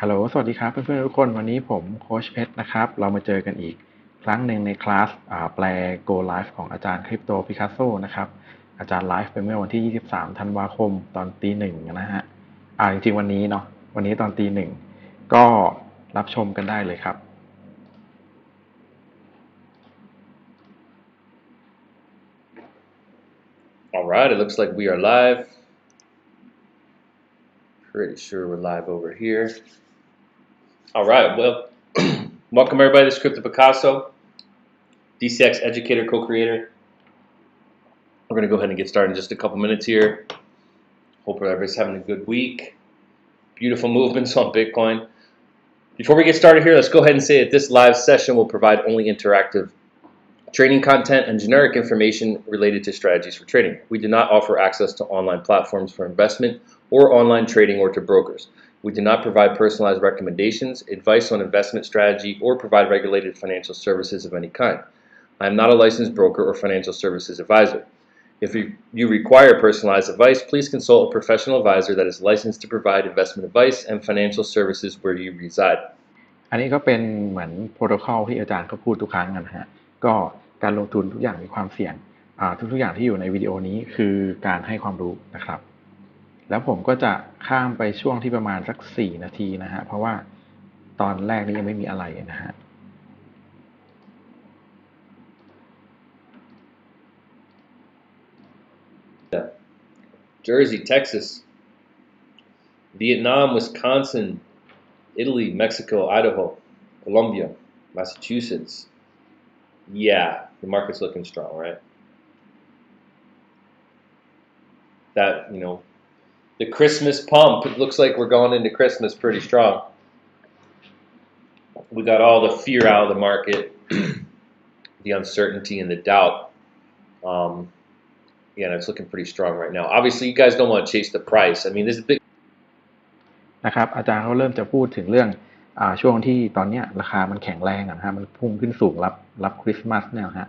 ฮัลโหลสวัสดีครับเพื่อนๆทุกคนวันนี้ผมโค้ชเพชรนะครับเรามาเจอกันอีกครั้งหนึ่งในคลาสแปล Go Live ของอาจารย์คริปโตปิกัสโซนะครับอาจารย์ไลฟ์ไปเมื่อวันที่23ธันวาคมตอนตีหนึ่งนะฮะจริงๆวันนี้เนาะวันนี้ตอนตีหนึ่งก็รับชมกันได้เลยครับ All right, it looks like we are live. Pretty sure we're live over here. All right, well, welcome everybody. This is Crypto Picasso, DCX educator, co-creator. We're going to go ahead and get started in just a couple minutes here. Hope everybody's having a good week. Beautiful movements on Bitcoin. Before we get started here, let's go ahead and say that this live session will provide only interactive trading content and generic information related to strategies for trading. We do not offer access to online platforms for investment or online trading or to brokers. We do not provide personalized recommendations, advice on investment strategy, or provide regulated financial services of any kind. I am not a licensed broker or financial services advisor. If you require personalized advice, please consult a professional advisor that is licensed to provide investment advice and financial services where you reside. อันนี้ก็เป็นเหมือนโปรโตคอลที่อาจารย์เขาพูดทุกครั้งนะฮะก็การลงทุนทุกอย่างมีความเสี่ยงทุกๆอย่างที่อยู่ในวิดีโอนี้คือการให้ความรู้นะครับแล้วผมก็จะข้ามไปช่วงที่ประมาณสัก4นาทีนะฮะเพราะว่าตอนแรกนี้ยังไม่มีอะไรนะฮะ Jersey, Texas, Vietnam, Wisconsin, Italy, Mexico, Idaho, Colombia, Massachusetts. Yeah, the market's looking strong, right? That, the Christmas pump, it looks like we're going into Christmas pretty strong. We got all the fear out of the market, the uncertainty and the doubt. Yeah, it's looking pretty strong right now. Obviously, you guys don't want to chase the price. I mean, this is big. นะครับอาจารย์เขาเริ่มจะพูดถึงเรื่องช่วงที่ตอนนี้ราคามันแข็งแรงนะฮะมันพุ่งขึ้นสูงรับคริสต์มาสเนี่ยฮะ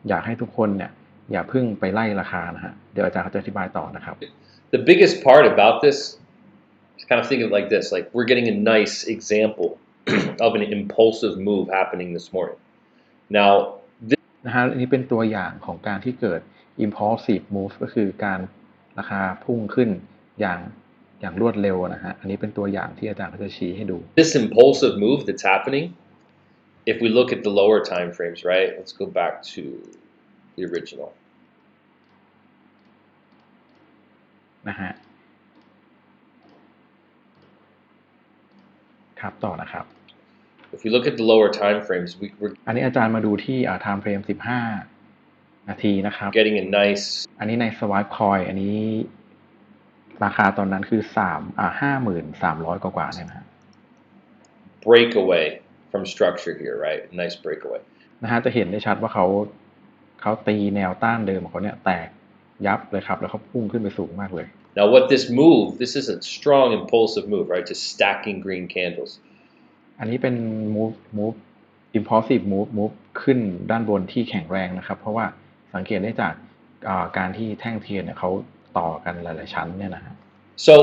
อยากให้ทุกคนเนี่ยอย่าเพิ่งไปไล่ราคานะฮะเดี๋ยวอาจารย์เขาจะอธิบายต่อนะครับ The biggest part about this is kind of think of it like this: like we're getting a nice example of an impulsive move happening this morning. Now, นะฮะอันนี้เป็นตัวอย่างของการที่เกิด impulsive move ก็คือการราคาพุ่งขึ้นอย่างรวดเร็วนะฮะอันนี้เป็นตัวอย่างที่อาจารย์เขาจะชี้ให้ดู this impulsive move that's happening, if we look at the lower time frames, right? Let's go back to the original. นะฮะครับต่อนะครับ If we look at the lower time frames, we're อันนี้อาจารย์มาดูที่time frame 15 นาทีนะครับ getting a nice อันนี้ใน swipe coin อันนี้ราคาตอนนั้นคือ53,300 กว่าๆเนี่ยนะฮะ breakaway from structure here, right? Nice breakaway. นะฮะจะเห็นได้ชัดว่าเขาตีแนวต้านเดิมของเขาเนี่ยแตกยับเลยครับแล้วเขาพุ่งขึ้นไปสูงมากเลย Now, what this is a strong impulsive move, right? Just stacking green candles. อันนี้เป็น move impulsive move ขึ้นด้านบนที่แข็งแรงนะครับเพราะว่าสังเกตได้จากการที่แท่งเทียนเนี่ยเขาต่อกันหลายๆชั้นเนี่ยนะฮะ So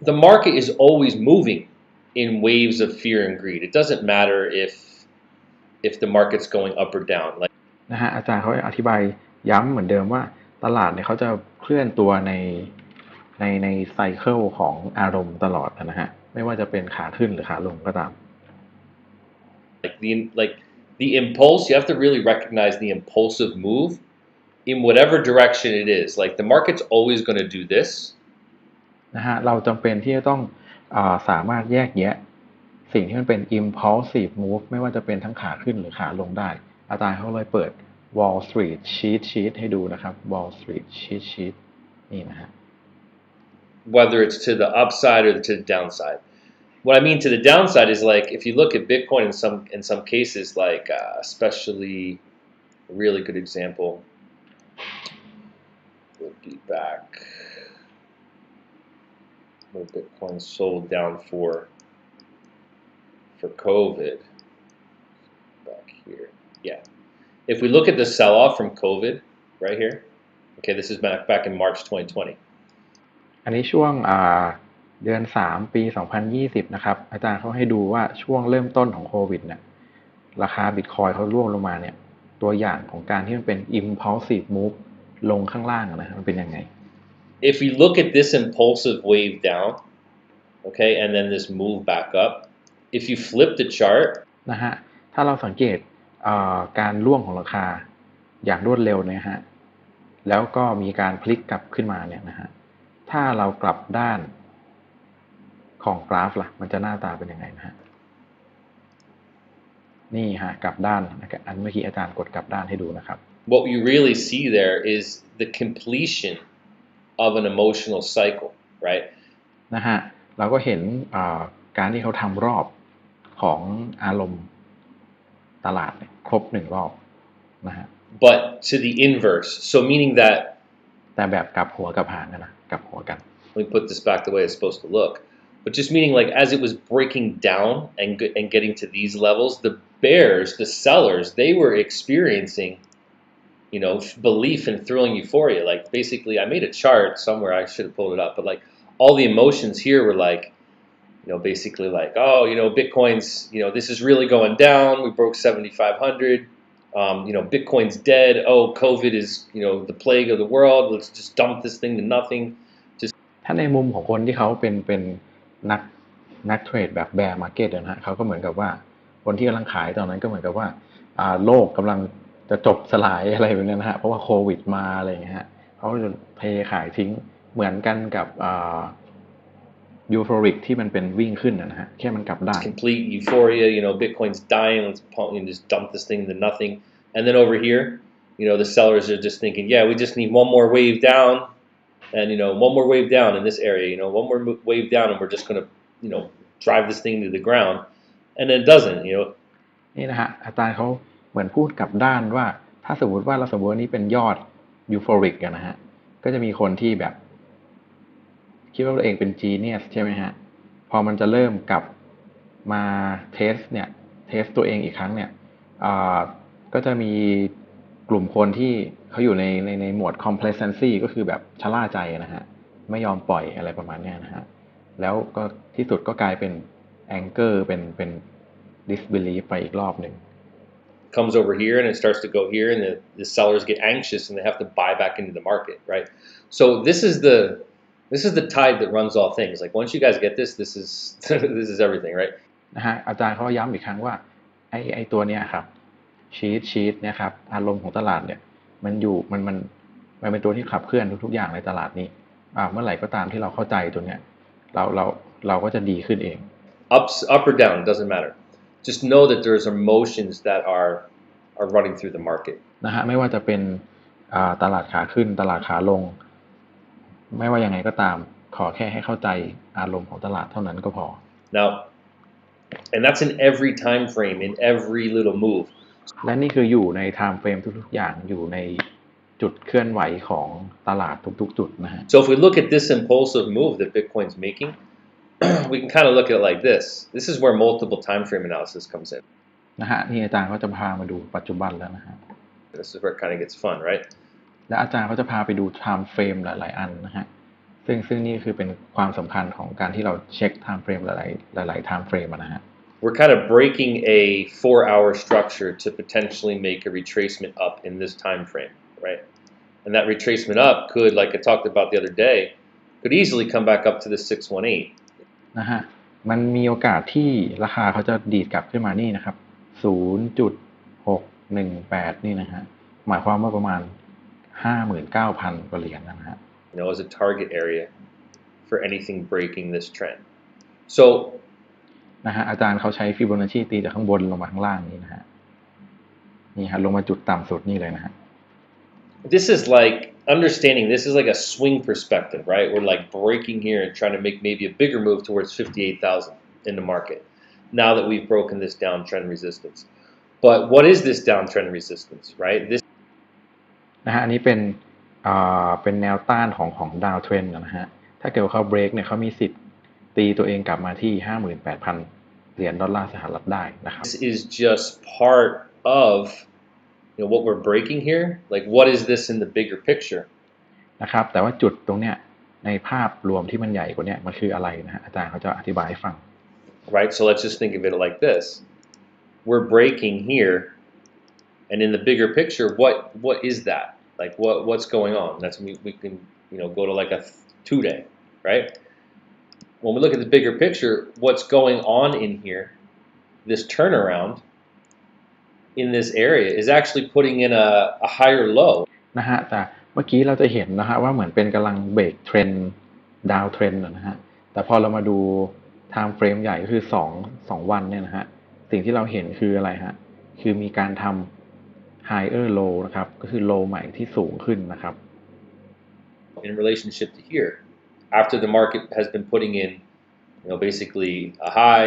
the market is always moving in waves of fear and greed. It doesn't matter if the market's going up or down. Like นะฮะอาจารย์เขาอธิบายย้ำเหมือนเดิมว่าตลาดเนี่ยเขาจะเคลื่อนตัวในไซเคิลของอารมณ์ตลอดนะฮะไม่ว่าจะเป็นขาขึ้นหรือขาลงก็ตาม the impulse, you have to really recognize the impulsive move in whatever direction it is. Like the market's always going to do this. นะฮะเราจำเป็นที่จะต้องสามารถแยกแยะสิ่งที่มันเป็น impulsive move ไม่ว่าจะเป็นทั้งขาขึ้นหรือขาลงได้อาจารย์เขาเลยเปิด Wall Street cheat sheet ให้ดูนะครับ Wall Street cheat sheet นี่นะฮะ Whether it's to the upside or to the downside. What I mean to the downside is like if you look at Bitcoin in some cases, like especially a really good example would be back where Bitcoin sold down for COVID. Back here, yeah. If we look at the sell-off from COVID right here, okay, this is back in March 2020. อันนี้ช่วง เดือน3ปี2020นะครับอาจารย์เขาให้ดูว่าช่วงเริ่มต้นของโควิดเนี่ยราคาบิตคอยเขาร่วงลงมาเนี่ยตัวอย่างของการที่มันเป็น impulsive move ลงข้างล่างนะมันเป็นยังไง If we look at this impulsive wave down, okay, and then this move back up, if you flip the chart, นะฮะถ้าเราสังเกตการร่วงของราคาอย่างรวดเร็วนะฮะแล้วก็มีการพลิกกลับขึ้นมาเนี่ยนะฮะถ้าเรากลับด้านของกราฟล่ะมันจะหน้าตาเป็นยังไงนะฮะนี่ฮะกลับด้านอันเมื่อกี้อาจารย์กดกลับด้านให้ดูนะครับ what you really see there is the completion of an emotional cycle, right? นะฮะเราก็เห็นการที่เขาทำรอบของอารมณ์ตลาดครบ1 รอบนะฮะ But to the inverse, so meaning that แต่แบบกลับหัวกลับหางนะกลับหัวกัน let me put this back the way it's supposed to look, but just meaning like as it was breaking down and getting to these levels, the bears, the sellers, they were experiencing, belief and thrilling euphoria. Like basically, I made a chart somewhere. I should have pulled it up, but like all the emotions here were like, basically like, oh, Bitcoin's, this is really going down. We broke 7,500. Bitcoin's dead. Oh, COVID is, the plague of the world. Let's just dump this thing to nothing. ถ้าในมุมของคนที่เขาเป็นนักนักเทรดแบบแบร์มาร์เก็ตนะฮะเขาก็เหมือนกับว่าคนที่กำลังขายตอนนั้นก็เหมือนกับว่าโลกกำลังจะจบสลายอะไรแบบนี้นะฮะเพราะว่าโควิดมาอะไรอย่างเงี้ยฮะเขาจะเทขายทิ้งเหมือนกันกับยูโฟริกที่มันเป็นวิ่งขึ้นนะฮะแค่มันกลับด้าน Complete euphoria. Bitcoin's dying. Let's just dump this thing to nothing. And then over here, the sellers are just thinking, yeah, we just need one more wave down, and one more wave down in this area. One more wave down, and we're just gonna, drive this thing to the ground. And then it doesn't. นี่นะฮะอาจารย์เขาเหมือนพูดกลับด้านว่าถ้าสมมติว่าเราสมมติว่านี้เป็นยอดยูโฟริกกันนะฮะก็จะมีคนที่แบบคิดว่าตัวเองเป็นจีเนียสใช่ไหมฮะพอมันจะเริ่มกลับมาเทสเนี่ยเทสตัวเองอีกครั้งเนี่ยก็จะมีกลุ่มคนที่เขาอยู่ในโหมด complacency ก็คือแบบชะล่าใจนะฮะไม่ยอมปล่อยอะไรประมาณนี้นะฮะแล้วก็ที่สุดก็กลายเป็น anger เป็น disbelief ไปอีกรอบหนึ่ง comes over here and it starts to go here, and the sellers get anxious and they have to buy back into the market, right? So this is the tide that runs all things. Like once you guys get this, this is this is everything, right? นะฮะอาจารย์เขาย้ำอีกครั้งว่าไอ้ตัวเนี้ยครับชีตเนี่ยครับอารมณ์ของตลาดเนี่ยมันอยู่มันเป็นตัวที่ขับเคลื่อนทุกๆอย่างในตลาดนี้เมื่อไหร่ก็ตามที่เราเข้าใจตัวเนี้ยเราก็จะดีขึ้นเอง Up or down, doesn't matter. Just know that there's emotions that are running through the market. นะฮะไม่ว่าจะเป็นตลาดขาขึ้นตลาดขาลงไม่ว่ายังไงก็ตามขอแค่ให้เข้าใจอารมณ์ของตลาดเท่านั้นก็พอ Now, and that's in every time frame, in every little move. และนี่คืออยู่ในไทม์เฟรมทุกๆอย่างอยู่ในจุดเคลื่อนไหวของตลาดทุกๆจุดนะฮะ So if we look at this impulsive move that Bitcoin's making, we can kind of look at it like this. This is where multiple time frame analysis comes in. นะฮะนี่อาจารย์ก็จะพามาดูปัจจุบันแล้วนะฮะ This is where it kind of gets fun, right? และอาจารย์ก็จะพาไปดูไทม์เฟรมหลายๆอันนะฮะซึ่งนี่คือเป็นความสำคัญของการที่เราเช็คไทม์เฟรมหลายไทม์เฟรมนะฮะ We're kind of breaking a 4-hour structure to potentially make a retracement up in this time frame, right? And that retracement up could, like I talked about the other day, could easily come back up to the 618. นะฮะมันมีโอกาสที่ราคาเขาจะดีดกลับขึ้นมานี่นะครับ 0.618 นี่นะฮะหมายความว่าประมาณ 59,000 กว่าเหรียญนะฮะ As a target area for anything breaking this trend. So นะฮะอาจารย์เขาใช้ฟิโบนัชชีตีจากข้างบนลงมาข้างล่างนี้นะฮะนี่ฮะลงมาจุดต่ำสุดนี่เลยนะฮะ this is like understanding this is like a swing perspective, right? We're like breaking here and trying to make maybe a bigger move towards 58,000 in the market now that we've broken this downtrend resistance. But what is this downtrend resistance, right? This นะฮะอันนี้เป็นแนวต้านของดาวเทรนด์นะฮะถ้าเกิดเขาเบรกเนี่ยเขามีสิทธิ์ตีตัวเองกลับมาที่ 58,000 เหรียญดอลลาร์สหรัฐได้นะครับ This is just part of what we're breaking here. Like what is this in the bigger picture? นะครับแต่ว่าจุดตรงเนี้ย ในภาพรวมที่มันใหญ่กว่านี้มันคืออะไรนะฮะอาจารย์เขาจะอธิบายให้ฟัง right? So let's just think of it like this. We're breaking here, and in the bigger picture, what is that? Like what's going on? That's we can go to like a 2-day, right? When we look at the bigger picture, what's going on in here, this turnaround in this area is actually putting in a higher low. นะฮะแต่เมื่อกี้เราจะเห็นนะฮะว่าเหมือนเป็นกำลังเบรกเทรนดาวเทรนนะฮะแต่พอเรามาดูไทม์เฟรมใหญ่ก็คือสองวันเนี่ยนะฮะสิ่งที่เราเห็นคืออะไรฮะคือมีการทำ higher low นะครับก็คือ low ใหม่ที่สูงขึ้นนะครับ in relationship to here, after the market has been putting in, basically a high,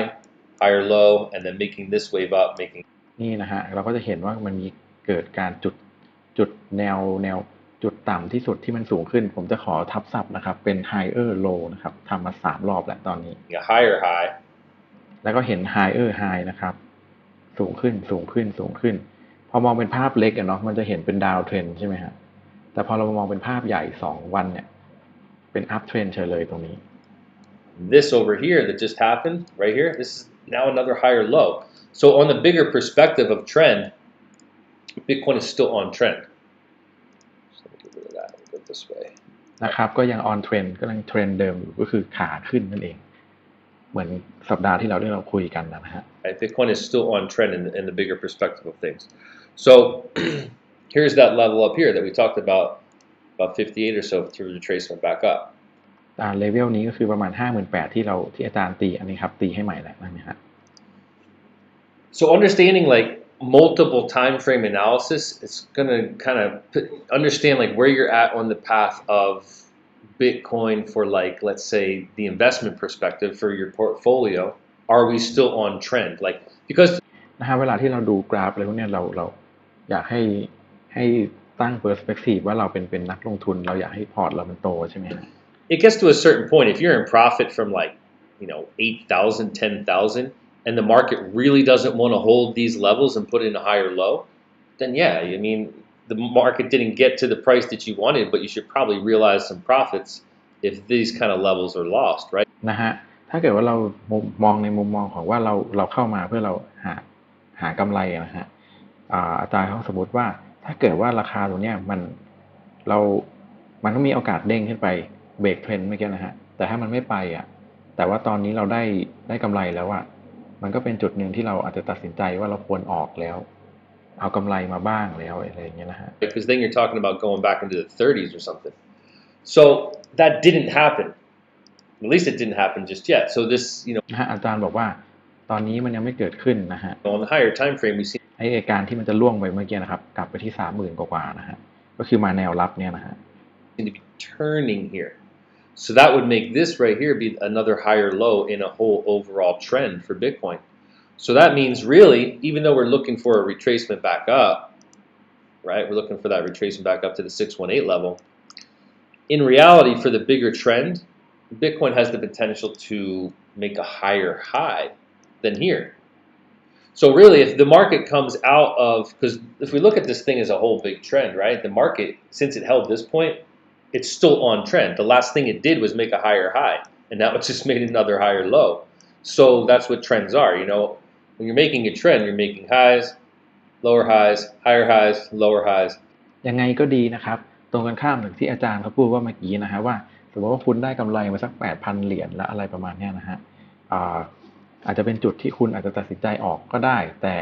higher low, and then making this wave up, making นี่นะฮะเราก็จะเห็นว่ามันมีเกิดการจุดแนวจุดต่ำที่สุดที่มันสูงขึ้นผมจะขอทับศัพท์นะครับเป็น higher low นะครับทำมา3 รอบแล้วตอนนี้ a higher high, แล้วก็เห็น higher high นะครับสูงขึ้นพอมองเป็นภาพเล็กเนาะมันจะเห็นเป็นดาวเทรนใช่ไหมฮะแต่พอเรามองเป็นภาพใหญ่2 วันเนี่ยเป็น up trend เฉยเลยตรงนี้ this over here that just happened right here, this is now another higher low. So on the bigger perspective of trend, Bitcoin is still on trend. So let me get rid of that and go this way. นะครับก็ยัง on trend ก็ยังเทรนเดิมอยู่ก็คือขาขึ้นนั่นเองเหมือนสัปดาห์ที่เราคุยกันนะฮะ Right? Bitcoin is still on trend in the bigger perspective of things. So here's that level up here that we talked about 58 or so through retracement back up. เลเวลนี้ก็คือประมาณ 58,000 ที่อาจารย์ตีอันนี้ครับตีให้ใหม่แล้วนะฮะ So understanding like multiple time frame analysis, it's going to kind of understand like where you're at on the path of Bitcoin for like, let's say the investment perspective for your portfolio. Are we still on trend? Like, because นะฮะเวลาที่เราดูกราฟอะไรพวกนี้เราอยากให้ตั้ง perspective ว่าเราเป็นนักลงทุนเราอยากให้พอร์ตเรามันโตใช่ไหมฮะ it gets to a certain point. If you're in profit from like, 8,000, 10,000, and the market really doesn't want to hold these levels and put in a higher low, then yeah, I mean, the market didn't get to the price that you wanted, but you should probably realize some profits if these kind of levels are lost, right? นะฮะถ้าเกิดว่าเรามองในมุมมองของว่าเราเข้ามาเพื่อเราหากำไรนะฮะอาจารย์เขาสมมติว่าถ้าเกิดว่าราคาตรงเนี้ยเรามันก็มีโอกาสเด้งขึ้นไปเบรกเทรนด์เมื่อกี้นะฮะแต่ถ้ามันไม่ไปแต่ว่าตอนนี้เราได้กำไรแล้วมันก็เป็นจุดหนึ่งที่เราอาจจะตัดสินใจว่าเราควรออกแล้วเอากำไรมาบ้างแล้วอะไรอย่างเงี้ยนะฮะ Because then you're talking about going back into the 30s or something. So that didn't happen. At least it didn't happen just yet. So this, นะฮะอาจารย์บอกว่าตอนนี้มันยังไม่เกิดขึ้นนะฮะ on the higher time frame, we see ไอ้การที่มันจะล่วงไปเมื่อกี้นะครับกลับไปที่ 30,000 กว่าๆนะฮะก็คือมาแนวรับเนี่ยนะฮะ to be turning here. So that would make this right here be another higher low in a whole overall trend for Bitcoin. So that means really, even though we're looking for a retracement back up, right? We're looking for that retracement back up to the 618 level. In reality, for the bigger trend, Bitcoin has the potential to make a higher high than here. So really, if the market comes out of, because if we look at this thing as a whole big trend, right? The market, since it held this point, it's still on trend. The last thing it did was make a higher high, and now it's just made another higher low. So that's what trends are. When you're making a trend, you're making highs, lower highs, higher highs, lower highs. ยังไงก็ดีนะครับตรงกันข้ามกับที่อาจารย์เขาพูดว่าเมื่อกี้นะฮะว่าสมมติว่าคุณได้กำไรมาสัก 8,000 เหรียญแล้วอะไรประมาณนี้นะฮะอาจจะเป็นจุดที่คุณอาจจะตัดสินใจออกก็ได้แต่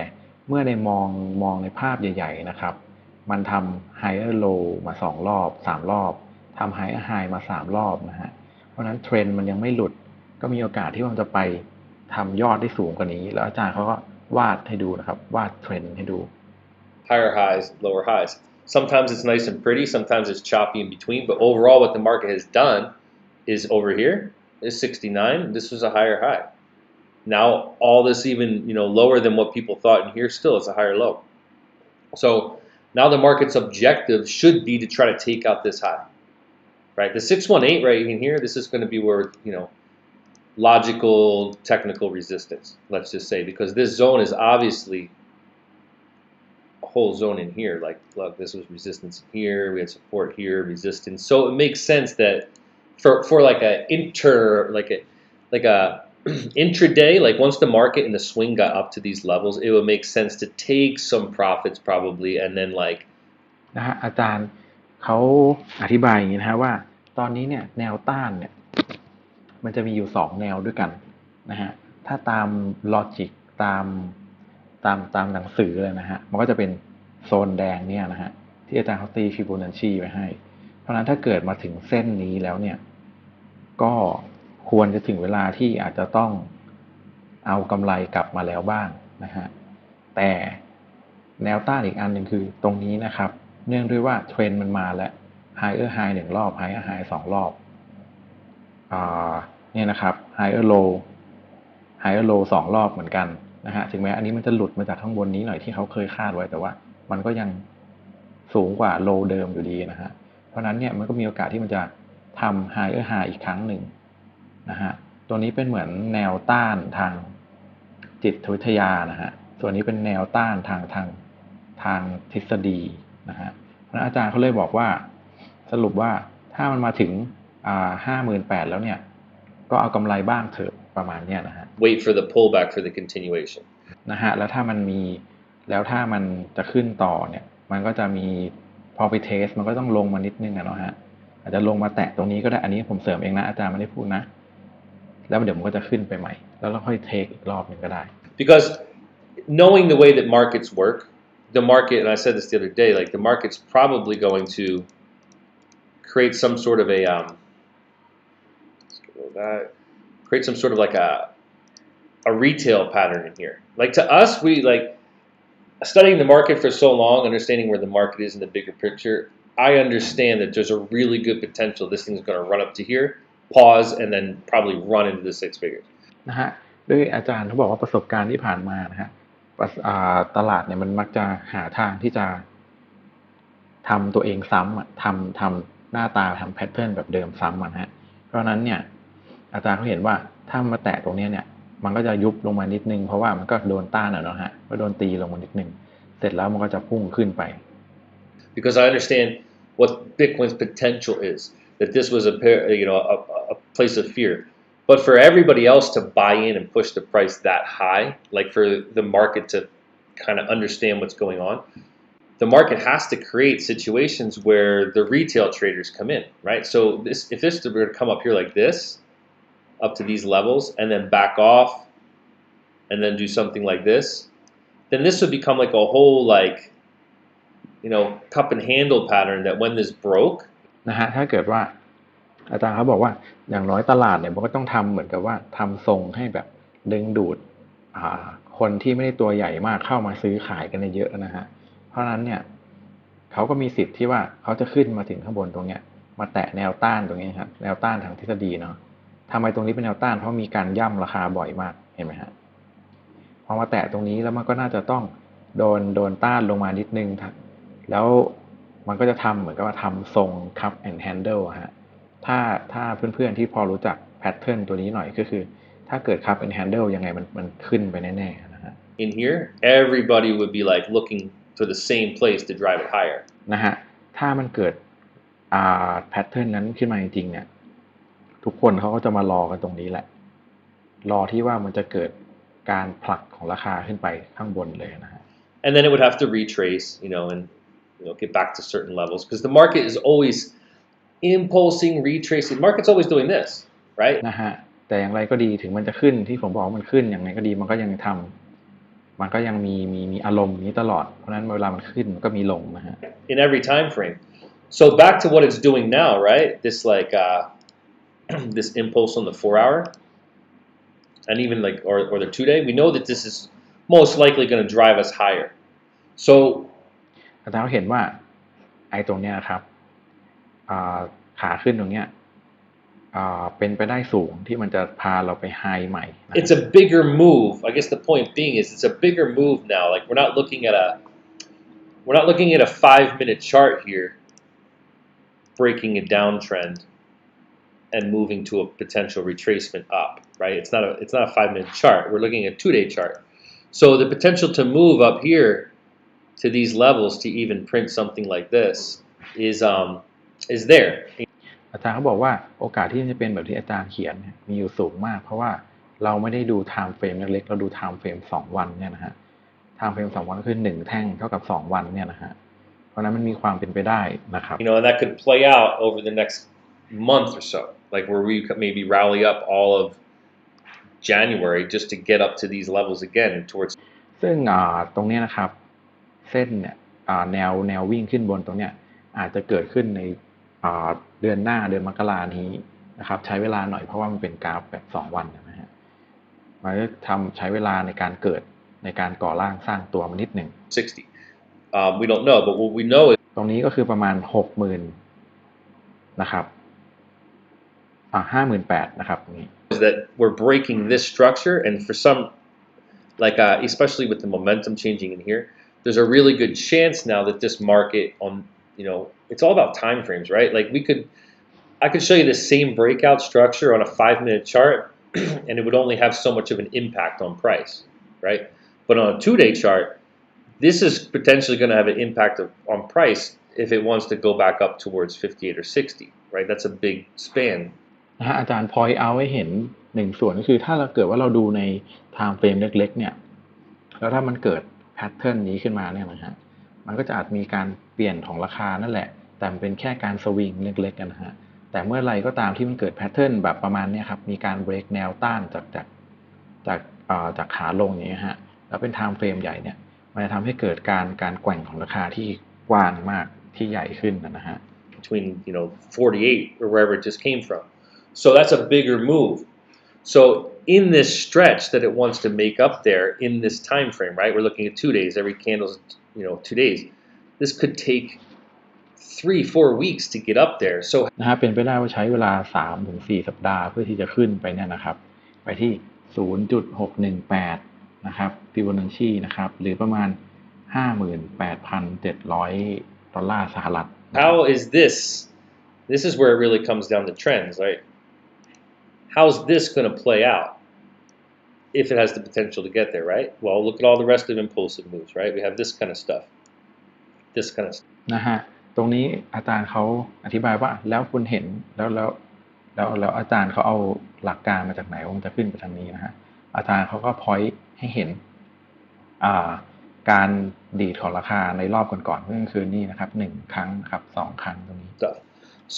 เมื่อในมองในภาพใหญ่ๆนะครับมันทำ higher low มา2 รอบ3 รอบทำ higher high มา3 รอบนะฮะเพราะฉะนั้นเทรนด์มันยังไม่หลุดก็มีโอกาสที่มันจะไปทำยอดได้สูงกว่านี้แล้วอาจารย์เขาก็วาดให้ดูนะครับวาดเทรนด์ให้ดู Higher highs, lower highs. Sometimes it's nice and pretty, sometimes it's choppy in between, but overall what the market has done is over here is 69. This was a higher high. Now all this even lower than what people thought, and here still it's a higher low. So now the market's objective should be to try to take out this high, right? The 618 right in here, this is going to be where logical technical resistance, let's just say, because this zone is obviously a whole zone in here. Like look, this was resistance here, we had support here, resistance. So it makes sense that for like a intraday, like once the market and the swing got up to these levels, it would make sense to take some profits probably, and then like นะฮะอาจารย์เขาอธิบายอย่างนี้นะฮะว่าตอนนี้เนี่ยแนวต้านเนี่ยมันจะมีอยู่สองแนวด้วยกันนะฮะถ้าตามลอจิกตามตามหนังสือเลยนะฮะมันก็จะเป็นโซนแดงเนี่ยนะฮะที่อาจารย์เขาตีฟิโบนัชชีไว้ให้เพราะฉะนั้นถ้าเกิดมาถึงเส้นนี้แล้วเนี่ยก็ควรจะถึงเวลาที่อาจจะต้องเอากำไรกลับมาแล้วบ้างนะฮะแต่แนวต้านอีกอันหนึ่งคือตรงนี้นะครับเนื่องด้วยว่าเทรนด์มันมาแล้ว higher high 1 รอบ higher high 2 รอบเนี่ยนะครับ higher low 2 รอบเหมือนกันนะฮะถึงแม้อันนี้มันจะหลุดมาจากข้างบนนี้หน่อยที่เขาเคยคาดไว้แต่ว่ามันก็ยังสูงกว่า low เดิมอยู่ดีนะฮะเพราะนั้นเนี่ยมันก็มีโอกาสที่มันจะทำ higher high อีกครั้งหนึ่งนะฮะตัวนี้เป็นเหมือนแนวต้านทางจิตวิทยานะฮะส่วนนี้เป็นแนวต้านทางทฤษฎีนะฮะเพราะนั้นอาจารย์เขาเลยบอกว่าสรุปว่าถ้ามันมาถึง58,000แล้วเนี่ยก็เอากำไรบ้างเถอะประมาณเนี้ยนะฮะ wait for the pullback for the continuation นะฮะแล้วถ้ามันจะขึ้นต่อเนี่ยมันก็จะมีพอไปเทสมันก็ต้องลงมานิดนึงอะเนาะฮะอาจจะลงมาแตะตรงนี้ก็ได้อันนี้ผมเสริมเองนะอาจารย์ไม่ได้พูดนะแล้วเดี๋ยวมันก็จะขึ้นไปใหม่แล้วเราค่อยเทคอีกรอบหนึ่งก็ได้ because knowing the way that markets work, the market, and I said this the other day, like the market's probably going to create some sort of create some sort of like a retail pattern in here. Like to us, we like studying the market for so long, understanding where the market is in the bigger picture. I understand that there's a really good potential this thing's going to run up to here, pause, and then probably run into the six figures. นะฮะด้วยอาจารย์เขาบอกว่าประสบการณ์ที่ผ่านมานะฮะตลาดเนี่ยมันมักจะหาทางที่จะทำตัวเองซ้ำอ่ะทำหน้าตาทำแพทเทิร์นแบบเดิมซ้ำนะฮะเพราะฉะนั้นเนี่ยอาจารย์เขาเห็นว่าถ้ามาแตะตรงนี้เนี่ยมันก็จะยุบลงมานิดนึงเพราะว่ามันก็โดนต้านอ่ะเนาะฮะก็โดนตีลงมานิดนึงเสร็จแล้วมันก็จะพุ่งขึ้นไป Because I understand what Bitcoin's potential is, that this was a place of fear. But for everybody else to buy in and push the price that high, like for the market to kind of understand what's going on, the market has to create situations where the retail traders come in, right? So if this were to come up here like this, up to these levels, and then back off, and then do something like this, then this would become like a whole cup and handle pattern that when this broke นะฮะถ้าเกิดว่าอาจารย์เขาบอกว่าอย่างน้อยตลาดเนี่ยมันก็ต้องทำเหมือนกับว่าทำทรงให้แบบดึงดูดคนที่ไม่ได้ตัวใหญ่มากเข้ามาซื้อขายกันเยอะนะฮะเพราะฉะนั้นเนี่ยเขาก็มีสิทธิ์ที่ว่าเขาจะขึ้นมาถึงข้างบนตรงเนี้ยมาแตะแนวต้านตรงนี้ครับแนวต้านทางทฤษฎีเนาะทำไมตรงนี้เป็นแนวต้านเพราะมีการย่ำราคาบ่อยมากเห็นไหมฮะพอมาแตะตรงนี้แล้วมันก็น่าจะต้องโดนต้านลงมานิดนึงแล้วมันก็จะทำเหมือนกับว่าทำทรง cup and handle ฮะถ้าเพื่อนๆที่พอรู้จักแพทเทิร์นตัวนี้หน่อยก็คือถ้าเกิด cup and handle ยังไงมันขึ้นไปแน่ๆนะฮะ in here, everybody would be like looking for the same place to drive it higher. นะฮะถ้ามันเกิดแพทเทิร์นนั้นขึ้นมาจริงๆเนี่ยทุกคนเขาก็จะมารอกันตรงนี้แหละรอที่ว่ามันจะเกิดการผลักของราคาขึ้นไปข้างบนเลยนะฮะ And then it would have to retrace, and get back to certain levels because the market is always impulsing, retracing. The market's always doing this, right? นะฮะแต่อย่างไรก็ดีถึงมันจะขึ้นที่ผมบอกว่ามันขึ้นอย่างไรก็ดีมันก็ยังมันก็ยังมีอารมณ์นี้ตลอดเพราะฉะนั้นเวลามันขึ้นมันก็มีลงนะฮะ In every time frame. So back to what it's doing now, right? This this impulse on the 4-hour, and even or the 2-day. We know that this is most likely going to drive us higher. So อาจารย์เห็นว่าไอ้ตรงเนี้ยครับขาขึ้นตรงเนี้ยเป็นไปได้สูงที่มันจะพาเราไปไฮใหม่ It's a bigger move. I guess the point being is it's a bigger move now. Like we're not looking at a 5-minute chart here breaking a downtrend and moving to a potential retracement up, right? It's not a 5-minute chart. We're looking at a 2-day chart. So the potential to move up here to these levels to even print something like this is there. อาจารย์เขาบอกว่าโอกาสที่จะเป็นแบบที่อาจารย์เขียนเนี่ยมีอยู่สูงมากเพราะว่าเราไม่ได้ดู time frame เล็กๆเราดู time frame 2 วันเนี่ยนะฮะ time frame 2 วันก็คือ1แท่งเท่ากับ2 วันเนี่ยนะฮะเพราะนั้นมันมีความเป็นไปได้นะครับ and that could play out over the next month or so, like where we could maybe rally up all of January just to get up to these levels again towards ซึ่งตรงนี้นะครับเส้นเนี่ยแนววิ่งขึ้นบนตรงเนี้ยอาจจะเกิดขึ้นในเดือนหน้าเดือนมกรานี้นะครับใช้เวลาหน่อยเพราะว่ามันเป็นกราฟแบบ2 วันนะฮะมันก็ใช้เวลาในการเกิดในการก่อร่างสร้างตัวมานิดหนึ่ง 60. We don't know, but what we know is ตรงนี้ก็คือประมาณ60,000นะครับ58,000นะครับตรงนี้ that we're breaking this structure, and for some, like especially with the momentum changing in here, there's a really good chance now that this market it's all about time frames, right? Like I could show you the same breakout structure on a 5-minute chart, and it would only have so much of an impact on price, right? But on a 2-day chart, this is potentially going to have an impact on price if it wants to go back up towards 58 or 60, right? That's a big span. นะฮะอาจารย์พอยต์เอาให้เห็นหนึ่งส่วนก็คือถ้าเราเกิดว่าเราดูใน time frame เล็กๆเนี่ยแล้วถ้ามันเกิดแพทเทิร์นนี้ขึ้นมาเนี่ยนะฮะมันก็จะอาจมีการเปลี่ยนของราคานั่นแหละแต่มันเป็นแค่การสวิงเล็กๆกันนะฮะแต่เมื่อไรก็ตามที่มันเกิดแพทเทิร์นแบบประมาณนี้ครับมีการเบรกแนวต้านจากขาลงอย่างเงี้ยฮะแล้วเป็น time frame ใหญ่เนี่ยมันจะทำให้เกิดการแกว่งของราคาที่กว้างมากที่ใหญ่ขึ้นนะฮะ between 48 or wherever it just came from. So that's a bigger move. So in this stretch that it wants to make up there in this time frame, right? We're looking at 2 days. Every candle's 2 days. This could take 3-4 weeks to get up there. So นะฮะเป็นไปได้ว่าใช้เวลา3-4สัปดาห์เพื่อที่จะขึ้นไปเนี่ยนะครับไปที่0.618นะครับฟิโบนัชชีนะครับหรือประมาณ 58,700 ดอลลาร์สหรัฐ how is this? This is where it really comes down to trends, right? How's this going to play out if it has the potential to get there, right? Well, look at all the rest of impulsive moves, right? We have this kind of stuff. This kind of stuff. นะฮะตรงนี้อาจารย์เขาอธิบายว่าแล้วคุณเห็นแล้วอาจารย์เขาเอาหลักการมาจากไหนว่ามันจะขึ้นไปทางนี้นะฮะอาจารย์เขาก็พอยต์ให้เห็นการดีดของราคาในรอบก่อนๆก็คือนี่นะครับ1 ครั้งครับ2 ครั้งตรงนี้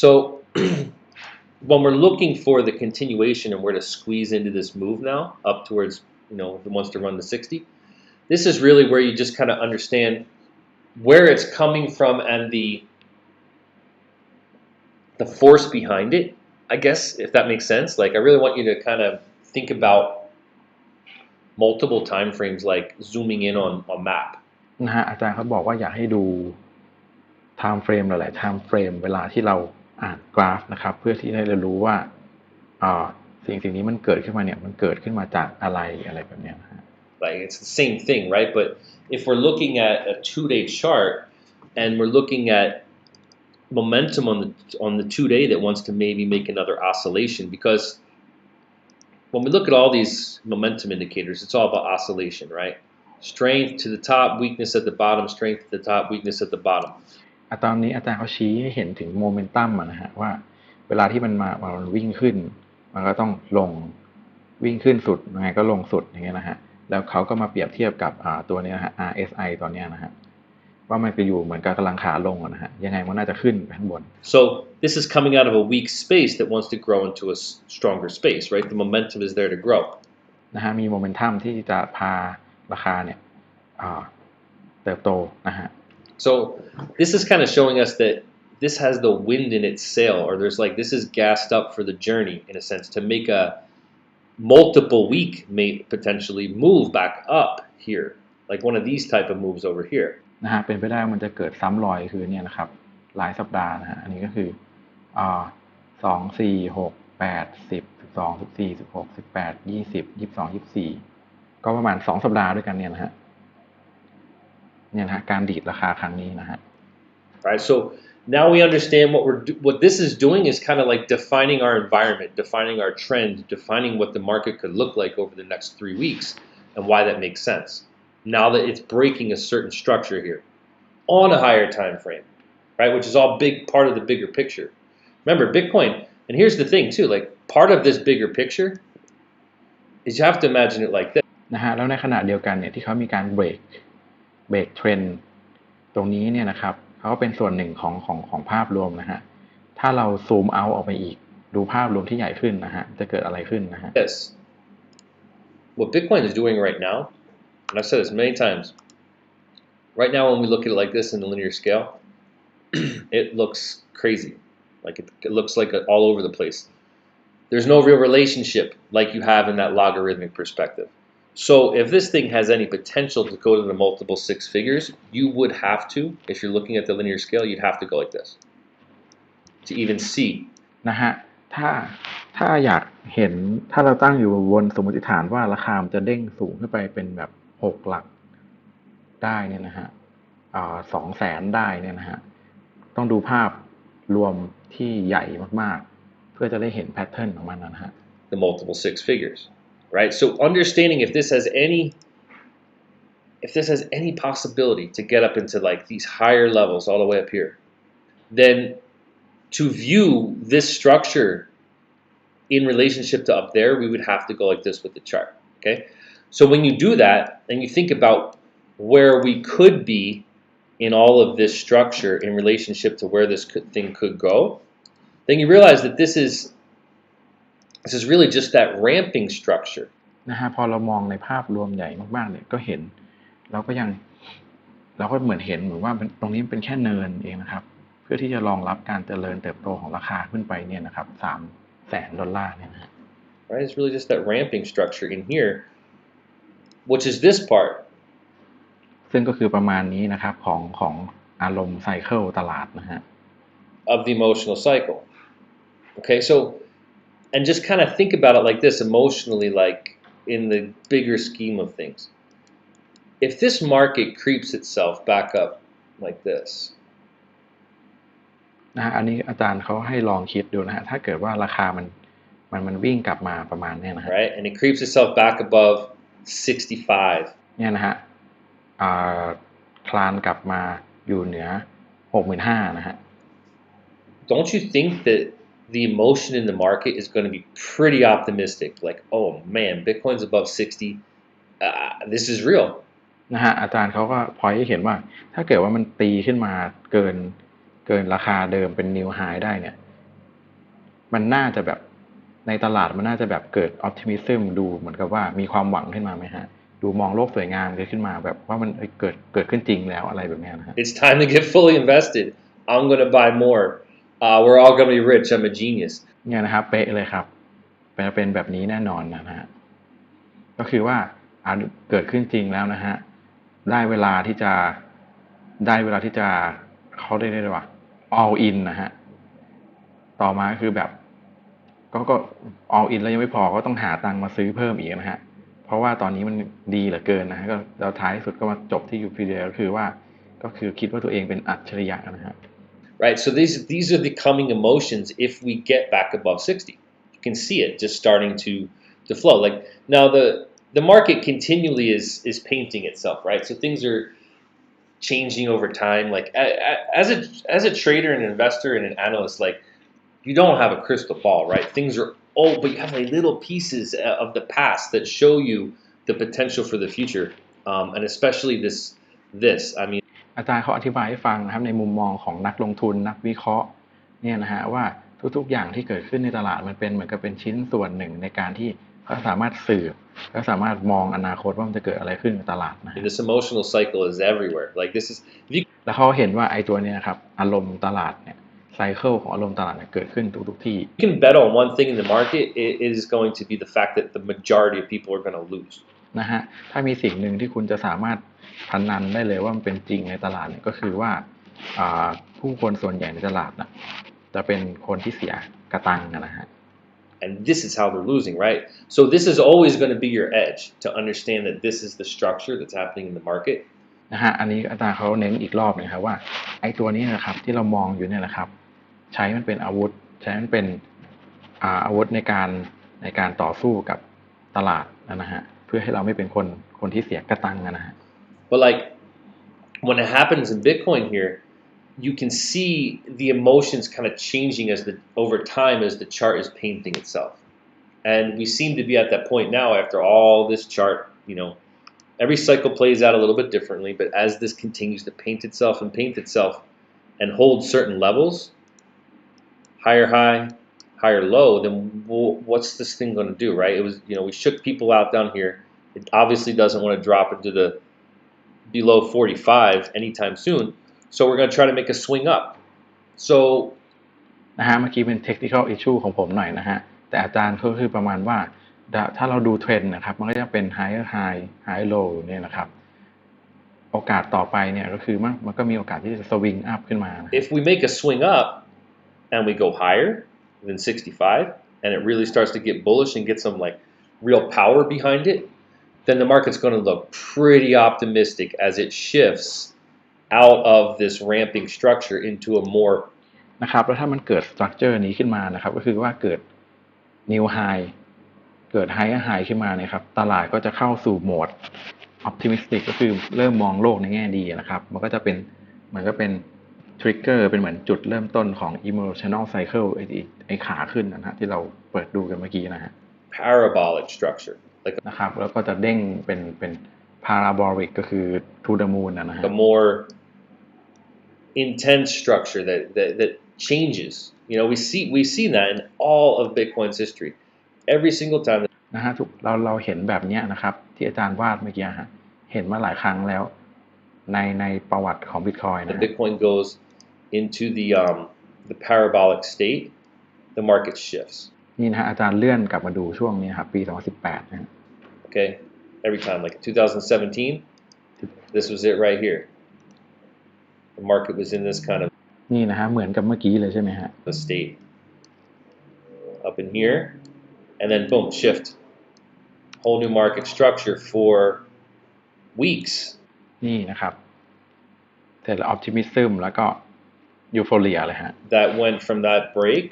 So when we're looking for the continuation and where to squeeze into this move now up towards the wants to run to 60, this is really where you just kind of understand where it's coming from and the force behind it, I guess, if that makes sense. Like I really want you to kind of think about multiple time frames, like zooming in on a map. นะฮะอาจารย์เขาบอกว่าอยากให้ดู time frame หลายๆ time frame เวลาที่เราอ่านกราฟนะครับเพื่อที่ให้เรารู้ว่าสิ่งนี้มันเกิดขึ้นมาเนี่ยมันเกิดขึ้นมาจากอะไรแบบเนี้ยนะฮะ Like it's the same thing, right? But if we're looking at a 2-day chart and we're looking at momentum on the 2-day that wants to maybe make another oscillation, because when we look at all these momentum indicators, it's all about oscillation, right? Strength to the top, weakness at the bottom, strength at the top, weakness at the bottom. ตอนนี้อาจารย์เขาชี้ให้เห็นถึงโมเมนตัมนะฮะว่าเวลาที่มันวิ่งขึ้นมันก็ต้องลงวิ่งขึ้นสุดยังไงก็ลงสุดอย่างเงี้ยนะฮะแล้วเขาก็มาเปรียบเทียบกับตัวนี้นะฮะ RSI ตอนนี้นะฮะว่ามันไปอยู่เหมือนกับกำลังขาลงนะฮะยังไงมันน่าจะขึ้นไปข้างบน So this is coming out of a weak space that wants to grow into a stronger space, right? The momentum is there to grow. นะฮะมีโมเมนตัมที่จะพาราคาเนี่ยเติบโตนะฮะ So this is kind of showing us that this has the wind in its sail, or there's like this is gassed up for the journey in a sense to make a multiple week may potentially move back up here, like one of these type of moves over here. นะฮะเป็นไปได้มันจะเกิดซ้ำรอยคือเนี่ยนะครับหลายสัปดาห์นะฮะอันนี้ก็คือ2 4 6 8 10 12 14 16 18 20 22 24ก็ประมาณ2 สัปดาห์ด้วยกันเนี่ยนะฮะการดีดราคาครั้งนี้นะฮะ Right, so now we understand what this is doing is kind of like defining our environment, defining our trend, defining what the market could look like over the next 3 weeks and why that makes sense. Now that it's breaking a certain structure here on a higher time frame, right, which is all big part of the bigger picture. Remember, Bitcoin, and here's the thing too, like part of this bigger picture is you have to imagine it like this. นะฮะแล้วในขณะเดียวกันเนี่ยที่เขามีการเบรกเทรนด์ตรงนี้เนี่ยนะครับเขาก็เป็นส่วนหนึ่งของภาพรวมนะฮะถ้าเราซูมเอาออกไปอีกดูภาพรวมที่ใหญ่ขึ้นนะฮะจะเกิดอะไรขึ้นนะฮะ This, what Bitcoin is doing right now, and I've said this many times, right now when we look at it like this in the linear scale, it looks crazy. Like it looks like all over the place. There's no real relationship like you have in that logarithmic perspective. So if this thing has any potential to go to the multiple six figures, you would have to, if you're looking at the linear scale, you'd have to go like this to even see. นะฮะถ้าอยากเห็นถ้าเราตั้งอยู่บนสมมติฐานว่าราคามันจะเด้งสูงขึ้นไปเป็นแบบ6 หลักได้เนี่ยนะฮะ200,000ได้เนี่ยนะฮะต้องดูภาพรวมที่ใหญ่มากๆเพื่อจะได้เห็นแพทเทิร์นของมันนะฮะ The multiple six figures, right? So understanding if this has any possibility to get up into like these higher levels all the way up here, then to view this structure in relationship to up there, we would have to go like this with the chart, okay? So when you do that and you think about where we could be in all of this structure in relationship to where this thing could go, then you realize that this is really just that ramping structure. นะฮะพอเรามองในภาพรวมใหญ่มากๆเนี่ยก็เห็นเราก็เหมือนเห็นเหมือนว่าตรงนี้เป็นแค่เนินเองนะครับเพื่อที่จะรองรับการเจริญเติบโตของราคาขึ้นไปเนี่ยนะครับ$300,000เนี่ยนะฮะ Right? It's really just that ramping structure in here, which is this part. ซึ่งก็คือประมาณนี้นะครับของอารมณ์ไซเคิลตลาดนะฮะ of the emotional cycle. Okay, so and just kind of think about it like this emotionally, like in the bigger scheme of things. If this market creeps itself back up like this, นะฮะอันนี้อาจารย์เขาให้ลองคิดดูนะฮะถ้าเกิดว่าราคามันวิ่งกลับมาประมาณนี้นะฮะ right, and it creeps itself back above 65. เนี่ยนะฮะคลานกลับมาอยู่เหนือ65,000นะฮะ Don't you think that the emotion in the market is going to be pretty optimistic? Like, oh man, Bitcoin's above 60. This is real. นะฮะอาจารย์เขาก็พอยให้เห็นว่าถ้าเกิดว่ามันตีขึ้นมาเกินราคาเดิมเป็นนิวไฮได้เนี่ยมันน่าจะแบบในตลาดมันน่าจะแบบเกิดออ t ติมิซึมดูเหมือนกับว่ามีความหวังขึ้นมาไหมฮะดูมองโลกสวยงามเกิดขึ้นมาแบบว่ามันเกิดขึ้นจริงแล้วอะไรแบบนี้นะฮะ It's time to get fully invested. I'm going to buy more. We're all going to be rich. I'm a genius. เนี่ยนะครับเป๊ะเลยครับเป็นแบบนี้แน่นอนนะฮะก็คือว่าเกิดขึ้นจริงแล้วนะฮะได้เวลาที่จะเขาเรียกว่า all in นะฮะต่อมาคือแบบก็ all in แล้วยังไม่พอก็ต้องหาตังค์มาซื้อเพิ่มอีกนะฮะเพราะว่าตอนนี้มันดีเหลือเกินนะฮะก็แล้วท้ายสุดก็มาจบที่ยูพีเดียก็คือคิดว่าตัวเองเป็นอัจฉริยะนะฮะ Right, so these are the coming emotions if we get back above 60. You can see it just starting to flow. Like now the market continually is painting itself, right? So things are changing over time. Like as a trader and an investor and an analyst, like you don't have a crystal ball, right? Things are old, but you have like little pieces of the past that show you the potential for the future, and especially this. I mean, อาจารย์เขาอธิบายให้ฟังนะครับในมุมมองของนักลงทุนนักวิเคราะห์เนี่ยนะฮะว่าทุกๆอย่างที่เกิดขึ้นในตลาดมันเป็นเหมือนกับเป็นชิ้นส่วนหนึ่งในการที่เขาสามารถสืบและสามารถมองอนาคตว่ามันจะเกิดอะไรขึ้นในตลาดนะ this emotional cycle is everywhere. Like this is if you แล้วเขาเห็นว่าไอ้ตัวนี้ครับอารมณ์ตลาดเนี่ยไซเคิลของอารมณ์ตลาดเนี่ยเกิดขึ้นทุกที่ can bet on one thing in the market, it is going to be the fact that the majority of people are going to lose. นะฮะถ้ามีสิ่งหนึ่งที่คุณจะสามารถพนันได้เลยว่ามันเป็นจริงในตลาดเนี่ยก็คือว่าผู้คนส่วนใหญ่ในตลาดน่ะจะเป็นคนที่เสียกระตังนะฮะ And this is how they're losing, right? So this is always going to be your edge to understand that this is the structure that's happening in the market. นะฮะอันนี้อาจารย์เขาเน้นอีกรอบนะครับว่าไอ้ตัวนี้นะครับที่เรามองอยู่เนี่ยนะครับใช้มันเป็นอาวุธใช้มันเป็นอาวุธในการต่อสู้กับตลาดนะฮะเพื่อให้เราไม่เป็นคนที่เสียกระตังนะฮะ But like when it happens in Bitcoin here, you can see the emotions kind of changing as the over time as the chart is painting itself. And we seem to be at that point now after all this chart, every cycle plays out a little bit differently, but as this continues to paint itself and hold certain levels, higher high, higher low, then what's this thing going to do, right? It was, we shook people out down here. It obviously doesn't want to drop into the below 45 anytime soon. So we're going to try to make a swing up. So นะฮะเมื่อกี้เป็น technical issue ของผมหน่อยนะฮะแต่อาจารย์ก็คือประมาณว่าถ้าเราดูเทรนด์นะครับมันก็จะเป็น higher high high low เนี่ยนะครับโอกาสต่อไปเนี่ยก็คือมันก็มีโอกาสที่จะ swing up ขึ้นมานะ if we make a swing up and we go higher than 65 and it really starts to get bullish and get some like real power behind it, then the market's going to look pretty optimistic as it shifts out of this ramping structure into a more นะครับแล้วถ้ามันเกิด structure นี้ขึ้นมานะครับก็คือว่าเกิด new high เกิด higher high ขึ้นมาเนี่ยครับตลาดก็จะเข้าสู่โหมด optimistic ก็คือเริ่มมองโลกในแง่ดีนะครับมันก็จะเป็นเหมือนก็เป็น trigger เป็นเหมือนจุดเริ่มต้นของ emotional cycle ไอ้ขาขึ้นนะฮะที่เราเปิดดูกันเมื่อกี้นะฮะ parabolic structure, like นะครับแล้วก็จะเด้งเป็น parabolic ก็คือ to the moon นะฮะ a more intense structure that changes. We've seen that in all of Bitcoin's history. Every single time นะฮะเราเห็นแบบนี้นะครับที่อาจารย์วาดเมื่อกี้ฮะเห็นมาหลายครั้งแล้วในประวัติของ Bitcoin นะ Bitcoin goes into the parabolic state, the market shifts. นี่นะฮะอาจารย์เลื่อนกลับมาดูช่วงนี้ครับปี 2018 นะฮะ Okay, every time, like 2017, this was it right here. The market was in this kind of นี่นะฮะเหมือนกับเมื่อกี้เลยใช่ไหมฮะ a state up in here, and then boom, shift. Whole new market structure for weeks. นี่นะครับแต่ละ optimism แล้วก็ euphoria เลยฮะ That went from that break.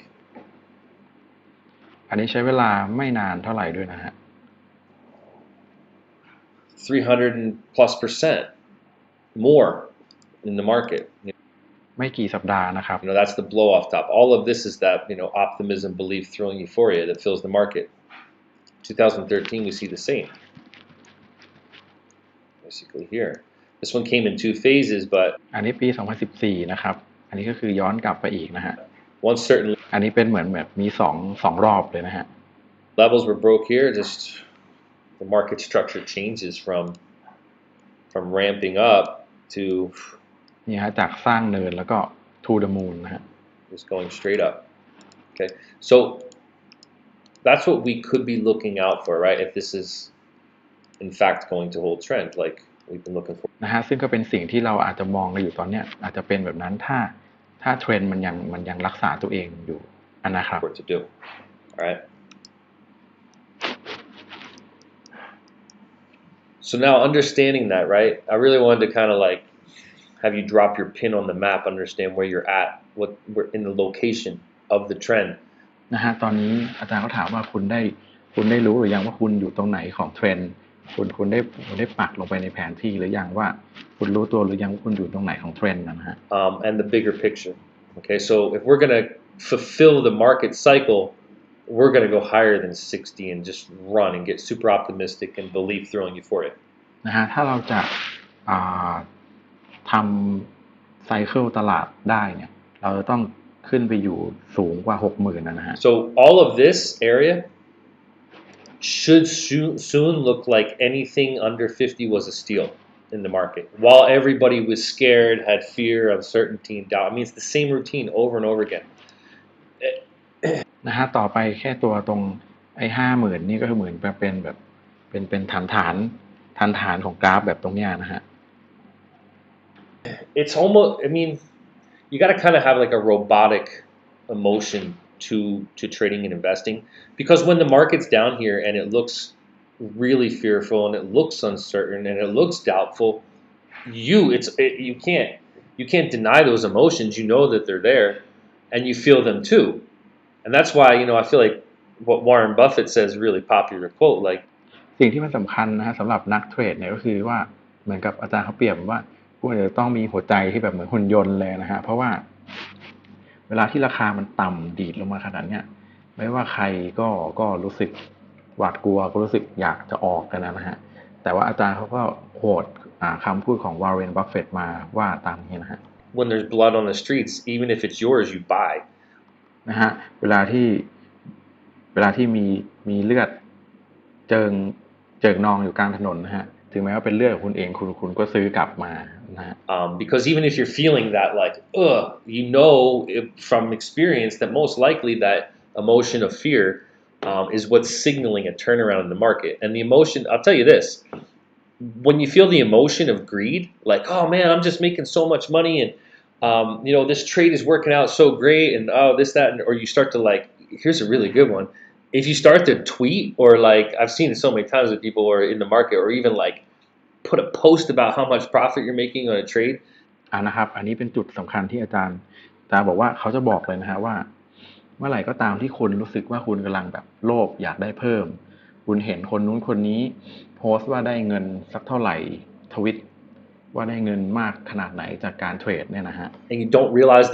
อันนี้ใช้เวลาไม่นานเท่าไหร่ด้วยนะฮะ 300+% more in the market. ไม่กี่สัปดาห์นะครับ That's the blow off top. All of this is that, optimism, belief, thrilling euphoria that fills the market. 2013, we see the same. Basically here. This one came in 2 phases, but อันนี้ปี 2014 นะครับอันนี้ก็คือย้อนกลับไปอีกนะฮะ once certain อันนี้เป็นเหมือนแบบมีสองรอบเลยนะฮะ levels were broke here, just the market structure changes from ramping up to นี่ฮะจากสร้างเนินแล้วก็ to the moon นะฮะ just going straight up. Okay, so that's what we could be looking out for, right? If this is in fact going to hold trend, like we've been looking for. นะฮะซึ่งก็เป็นสิ่งที่เราอาจจะมองกันอยู่ตอนเนี้ยอาจจะเป็นแบบนั้นถ้าเทรนด์มันยังรักษาตัวเองอยู่นะครับ For it to do. All right. So now understanding that, right? I really wanted to kind of like have you drop your pin on the map, understand where you're at, what we're in the location of the trend. นะฮะตอนนี้อาจารย์ก็ถามว่าคุณได้รู้หรือยังว่าคุณอยู่ตรงไหนของเทรนด์คุณได้ปักลงไปในแผนที่หรือยังว่าคุณรู้ตัวหรือยังว่าคุณอยู่ตรงไหนของเทรนด์นะฮะ And the bigger picture. Okay, so if we're gonna fulfill the market cycle, we're gonna go higher than 60 and just run and get super optimistic and believe, thrilling euphoria. นะฮะถ้าเราจะทำไซเคิลตลาดได้เนี่ยเราจะต้องขึ้นไปอยู่สูงกว่า 60,000 นะฮะ So all of this area should soon look like anything under 50 was a steal in the market. While everybody was scared, had fear, uncertainty, and doubt. I mean, it's the same routine over and over again. นะฮะต่อไปแค่ตัวตรงไอ้ 50,000 นี่ก็คือเหมือนเป็นแบบเป็นฐานของกราฟแบบตรงเนี้ยนะฮะ It's almost, I mean, you got to kind of have like a robotic emotion to trading and investing, because when the market's down here and it looks really fearful and it looks uncertain and it looks doubtful, you can't deny those emotions. You know that they're there and you feel them too. And that's why, I feel like what Warren Buffett says, really popular quote, like สิ่งที่มันสำคัญนะฮะสำหรับนักเทรดเนี่ยก็คือว่าเหมือนกับอาจารย์เขาเปรียบว่า คุณอาจจะต้องมีหัวใจที่แบบเหมือนหุ่นยนต์เลยนะฮะเพราะว่าเวลาที่ราคามันต่ำดีดลงมาขนาดเนี้ยไม่ว่าใครก็รู้สึกหวาดกลัวก็รู้สึกอยากจะออกกันนะฮะแต่ว่าอาจารย์เขาก็โหดคำพูดของวอร์เรนบัฟเฟตมาว่าตามนี้นะฮะ When there's blood on the streets, even if it's yours, you buy. นะฮะเวลาที่มีเลือดเจิงเจิ่งนองอยู่กลางถนนนะฮะถึงแม้ว่าเป็นเลือดของคุณเองคุณก็ซื้อกลับมานะฮะ Because even if you're feeling that, like, you know from experience that most likely that emotion of fear is what's signaling a turnaround in the market. And the emotion, I'll tell you this, when you feel the emotion of greed, like, oh man, I'm just making so much money and this trade is working out so great and oh this that, or you start to like, here's a really good one. If you start to tweet or like I've seen it so many times with people who are in the market or even like put a post about how much profit you're making on a trade. นะครับอันนี้เป็นจุดสำคัญที่อาจารย์บอกว่าเขาจะบอกเลยนะฮะว่าเมื่อไหร่ก็ตามที่คุณรู้สึกว่าคุณกำลังแบบโลภอยากได้เพิ่มคุณเห็นคนนู้นคนนี้โพสต์ว่าได้เงินสักเท่าไหร่ทวิตว่าได้เงินมากขนาดไหนจากการเทรดเนี่ยนะฮะ And you don't realize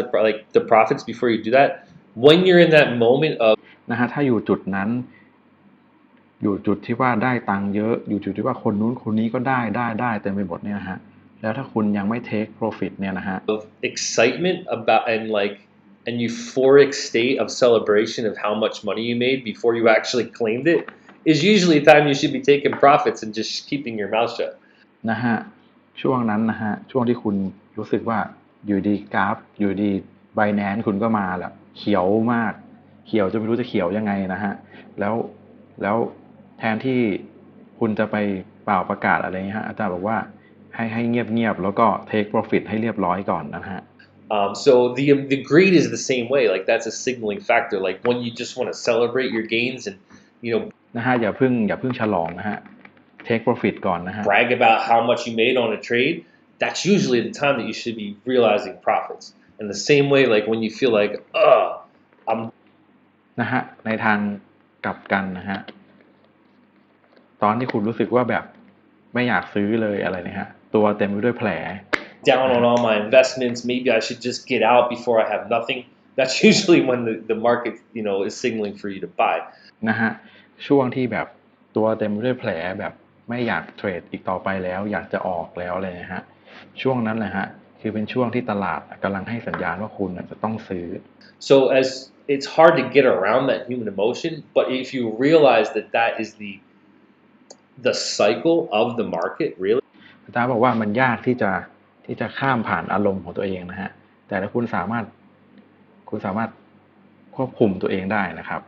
the profits before you do that. When you're in that moment of นะฮะถ้าอยู่จุดนั้นอยู่จุดที่ว่าได้ตังค์เยอะอยู่จุดที่ว่าคนนู้นคนนี้ก็ได้เต็มไปหมดเนี่ยนะฮะแล้วถ้าคุณยังไม่ take profit เนี่ยนะฮะ excitement about and like an euphoric state of celebration of how much money you made before you actually claimed it is usually a time you should be taking profits and just keeping your mouth shut. นะฮะช่วงนั้นนะฮะช่วงที่คุณรู้สึกว่าอยู่ดีกราฟอยู่ดี Binance คุณก็มาแล้วเขียวมากเขียวจนไม่รู้จะเขียวยังไงนะฮะแล้วแทนที่คุณจะไปเป่าประกาศอะไรเงี้ยฮะอาจารย์บอกว่าให้เงียบแล้วก็ take profit ให้เรียบร้อยก่อนนะฮะ So the greed is the same way. Like that's a signaling factor. Like when you just want to celebrate your gains and you know นะฮะอย่าเพิ่งฉลองนะฮะ take profit ก่อนนะฮะ brag about how much you made on a trade. That's usually the time that you should be realizing profits. In the same way, like when you feel like, I'm นะฮะในทางกลับกันนะฮะตอนที่คุณรู้สึกว่าแบบไม่อยากซื้อเลยอะไรนะฮะตัวเต็มไปด้วยแผล down on all my investments. Maybe I should just get out before I have nothing. That's usually when the market, is signaling for you to buy. นะฮะช่วงที่แบบตัวเต็มไปด้วยแผลแบบไม่อยากเทรดอีกต่อไปแล้วอยากจะออกแล้วอะไรนะฮะช่วงนั้นแหละฮะคือเป็นช่วงที่ตลาดกำลังให้สัญญาณว่าคุณจะต้องซื้อ So as it's hard to get around that human emotion, but if you realize that that is the cycle of the market, really. อาจารย์บอกว่ามันยากที่จะข้ามผ่านอารมณ์ของตัวเองนะฮะแต่ถ้าคุณสามารถควบคุมตัวเองได้นะครับ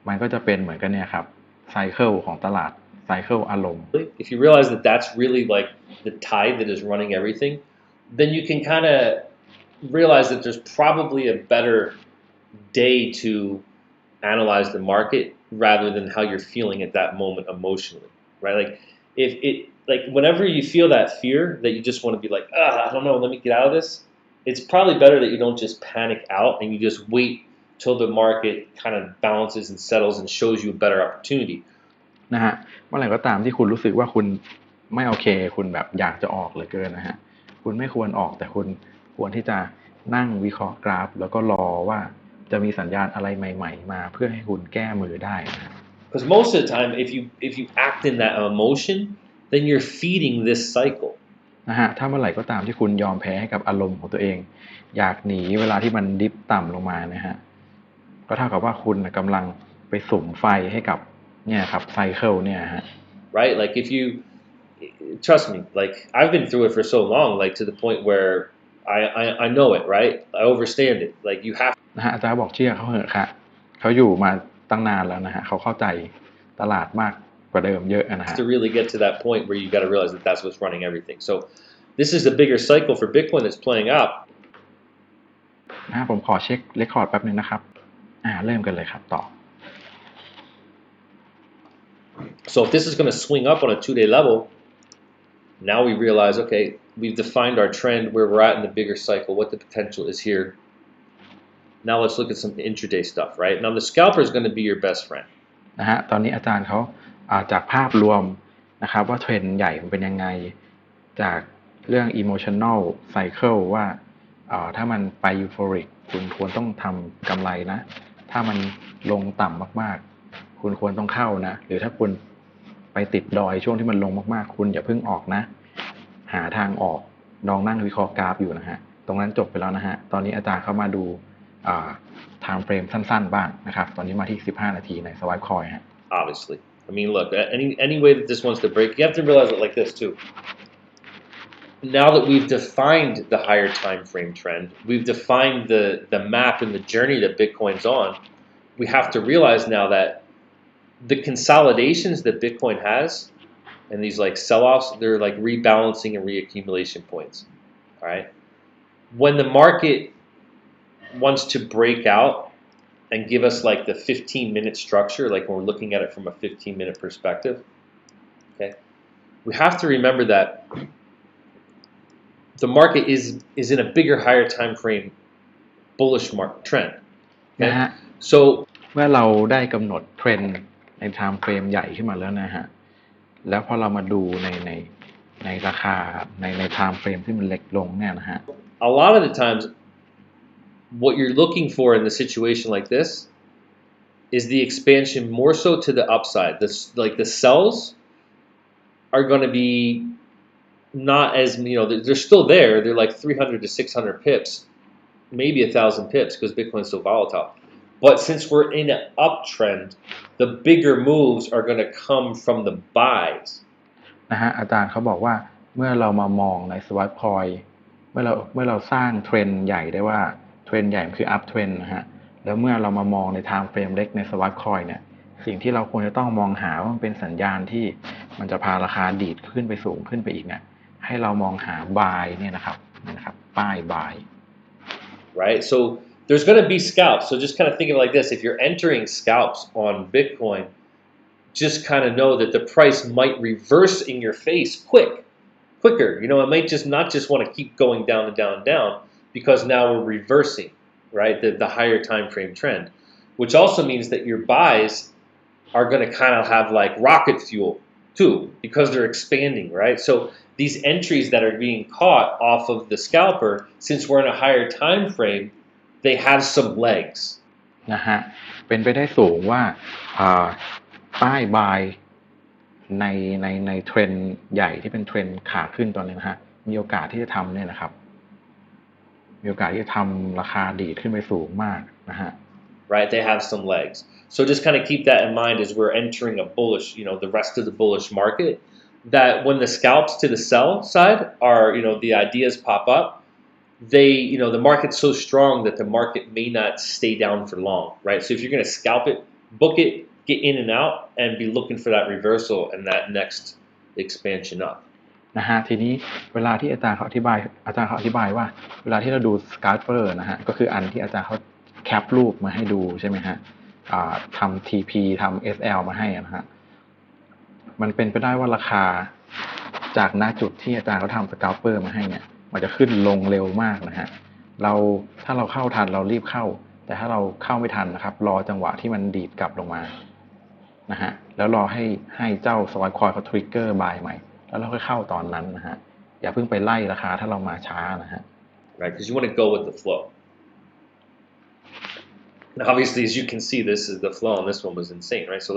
มันก็จะเป็นเหมือนกันเนี่ยครับไซเคิลของตลาดไซเคิลอารมณ์ If you realize that that's really like the tide that is running everything, then you can kind of realize that there's probably a better day to analyze the market rather than how you're feeling at that moment emotionally, right? Like if it like whenever you feel that fear that you just want to be like, I don't know, let me get out of this. It's probably better that you don't just panic out and you just wait till the market kind of balances and settles and shows you a better opportunity. นะฮะเมื่อไหร่ก็ตามที่คุณรู้สึกว่าคุณไม่โอเคคุณแบบอยากจะออกเหลือเกินนะฮะคุณไม่ควรออกแต่คุณควรที่จะนั่งวิเคราะห์กราฟแล้วก็รอว่าจะมีสัญญาณอะไรใหม่ๆมาเพื่อให้คุณแก้มือได้นะ Because most of the time, if you act in that emotion, then you're feeding this cycle. นะฮะถ้าเมื่อไหร่ก็ตามที่คุณยอมแพ้ให้กับอารมณ์ของตัวเองอยากหนีเวลาที่มันดิฟต่ำลงมานะฮะก็เท่ากับว่าคุณกำลังไปสุมไฟให้กับเนี่ยครับไซเคิลเนี่ยฮะ Right? Like if you trust me, like I've been through it for so long, like to the point where I know it, right? I understand it. Like you have นะฮะอาจารย์บอกเชื่อเขาเหอะค่ะเขาอยู่มาตั้งนานแล้วนะฮะเขาเข้าใจตลาดมากกว่าเดิมเยอะนะฮะ to really get to that point where you got to realize that that's what's running everything. So this is a bigger cycle for Bitcoin that's playing out. นะผมขอเช็คเรคคอร์ดแป๊บนึงนะครับเริ่มกันเลยครับต่อ So if this is going to swing up on a 2-day level, now we realize, okay, we've defined our trend where we're at in the bigger cycle, what the potential is here. Now let's look at some intraday stuff, right? Now the scalper is going to be your best friend. นะฮะตอนนี้อาจารย์เขาจากภาพรวมนะครับว่าเทรนด์ใหญ่มันเป็นยังไงจาก เรื่อง emotional cycle ว่าถ้ามันไป euphoric คุณควรต้องทำกำไรนะถ้ามันลงต่ำมากๆคุณควรต้องเข้านะหรือถ้าคุณไปติดดอยช่วงที่มันลงมากๆคุณอย่าเพิ่งออกนะหาทางออกลองนั่งวิเคราะห์กราฟอยู่นะฮะตรงนั้นจบไปแล้วนะฮะตอนนี้อาจารย์เข้ามาดูtime frame สั้นๆบ้างนะครับตอนนี้มาที่15นาทีใน swipe coin ฮะ Obviously, I mean, look, any way that this wants to break, you have to realize it like this too. Now that we've defined the higher time frame trend, we've defined the map and the journey that Bitcoin's on. We have to realize now that the consolidations that Bitcoin has and these like sell-offs, they're like rebalancing and reaccumulation points. All right. When the market wants to break out and give us like the 15-minute structure, like when we're looking at it from a 15-minute perspective, okay, we have to remember that the market is in a bigger, higher time frame bullish market trend. นะ Okay, ฮะ so เมื่อเราได้กำหนดเทรนด์ใน time frame ใหญ่ขึ้นมาแล้วนะฮะแล้วพอเรามาดูในราคาใน time frame ที่มันเล็กลงเนี่ยนะฮะ a lot of the times, what you're looking for in the situation like this is the expansion more so to the upside. This like the sells are going to be not as they're still there. They're like 300 to 600 pips, maybe 1,000 pips because Bitcoin's so volatile. But since we're in an uptrend, the bigger moves are going to come from the buys. นะฮะอาจารย์เขาบอกว่าเมื่อเรามามองใน swap coin เมื่อเราสร้างเทรนด์ใหญ่ได้ว่าเทรนด์ใหญ่คือ up trend นะฮะแล้วเมื่อเรามามองใน time frame เล็กใน swap coin เนี่ยสิ่งที่เราควรจะต้องมองหาว่ามันเป็นสัญญาณที่มันจะพาราคาดีดขึ้นไปสูงขึ้นไปอีกเนี่ยให้เรามองหา buy เนี่ยนะครับป้าย buy Right? So there's going to be scalps. So just kind of think of it like this. If you're entering scalps on Bitcoin, just kind of know that the price might reverse in your face quicker. It might just not just want to keep going down and down and down because now we're reversing, right? The higher time frame trend, which also means that your buys are going to kind of have like rocket fuel too because they're expanding, right? So these entries that are being caught off of the scalper, since we're in a higher time frame, they have some legs. นะฮะเป็นไปได้สูงว่าป้าย buy ในเทรนด์ใหญ่ที่เป็นเทรนด์ขาขึ้นตอนนี้นะฮะมีโอกาสที่จะทำเนี่ยนะครับมีโอกาสที่จะทำราคาดีดขึ้นไปสูงมากนะฮะ Right, they have some legs. So just kind of keep that in mind as we're entering a bullish, the rest of the bullish market. That when the scalps to the sell side are, the ideas pop up, the market's so strong that the market may not stay down for long, right? So if you're going to scalp it, book it, get in and out, and be looking for that reversal and that next expansion up. นะฮะทีนี้เวลาที่อาจารย์เขาอธิบายว่าเวลาที่เราดูส scalper นะฮะก็คืออันที่อาจารย์เขาแคปรูปมาให้ดูใช่ไหมฮะทำ TP ทำ SL มาให้นะฮะมันเป็นไปได้ว่าราคาจากณจุดที่อาจารย์เขาทำ scalper มาให้เนี่ยมันจะขึ้นลงเร็วมากนะฮะถ้าเราเข้าทันเรารีบเข้าแต่ถ้าเราเข้าไม่ทันนะครับรอจังหวะที่มันดีดกลับลงมานะฮะแล้วรอให้เจ้าสวายคอยเขาทริกเกอร์บายใหม่แล้วเราค่อยเข้าตอนนั้นนะฮะอย่าเพิ่งไปไล่ราคาถ้าเรามาช้านะฮะ Right, because you want to go with the flow. And obviously, as you can see, this is the flow on this one was insane, right? So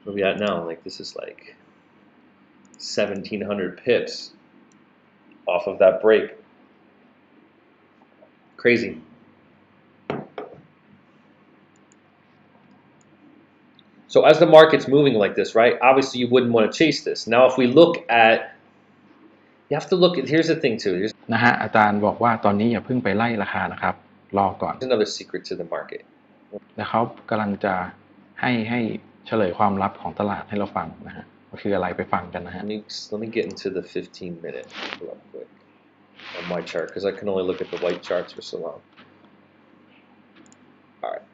where we at now? Like this is like 1,700 pips off of that break. Crazy. So as the market's moving like this, right? Obviously, you wouldn't want to chase this. Now, if we look at, you have to look at. Here's the thing too. Here's นะฮะอาจารย์บอกว่าตอนนี้อย่าเพิ่งไปไล่ราคานะครับรอก่อน another secret to the market. แล้วเขากำลังจะให้เฉลยความลับของตลาดให้เราฟังนะฮะก็คืออะไรไปฟังกันนะฮะ Let me get into the 15-minute real quick on my chart because I can only look at the white charts for so long. All right.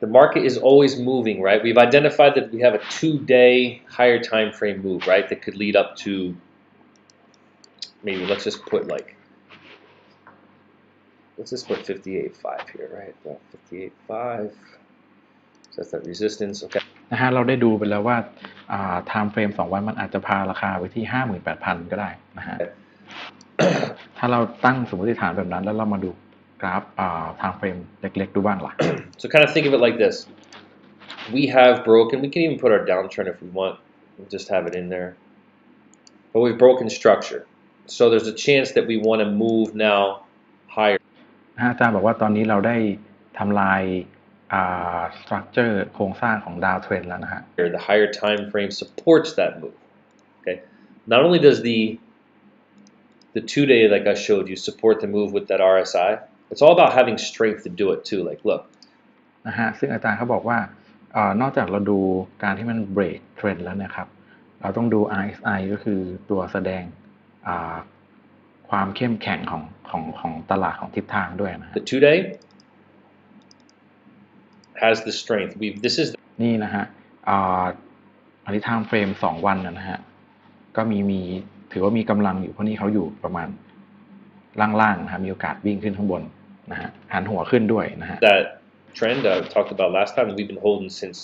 The market is always moving, right? We've identified that we have a 2-day higher time frame move, right? That could lead up to maybe let's just put 58.5 here, right? 58.5. So that's that resistance. Okay. นะฮะเราได้ดูไปแล้วว่าtime frame 2 วันมันอาจจะพาราคาไปที่ 58,000 ก็ได้นะฮะ ถ้าเราตั้งสมมติฐานแบบนั้นแล้วเรามาดูกราฟtime frame เล็กๆดูบ้างล่ะ So kind of think of it like this. We have broken, we can even put our downtrend if we want, we'll just have it in there. But we've broken structure. So there's a chance that we want to move now higher. อาจารย์บอกว่าตอนนี้เราได้ทำลายstructure โครงสร้างของดาวเทรนแล้วนะฮะ The higher time frame supports that move. Okay. Not only does the 2-day, like I showed you, support the move with that RSI, it's all about having strength to do it too. Like, look. นะฮะซึ่งอาจารย์เขาบอกว่านอกจากเราดูการที่มันเบรกเทรนแล้วนะครับเราต้องดู RSI ก็คือตัวแสดงความเข้มแข็งของตลาดของทิศทางด้วยนะฮะ The 2-day has the strength. This is นี่นะฮะอันนี้ time frame 2 วันนะฮะก็มีถือว่ามีกำลังอยู่เพราะนี่เขาอยู่ประมาณล่างๆนะฮะมีโอกาสวิ่งขึ้นข้างบนนะฮะหันหัวขึ้นด้วยนะฮะ that trend I talked about last time that we've been holding since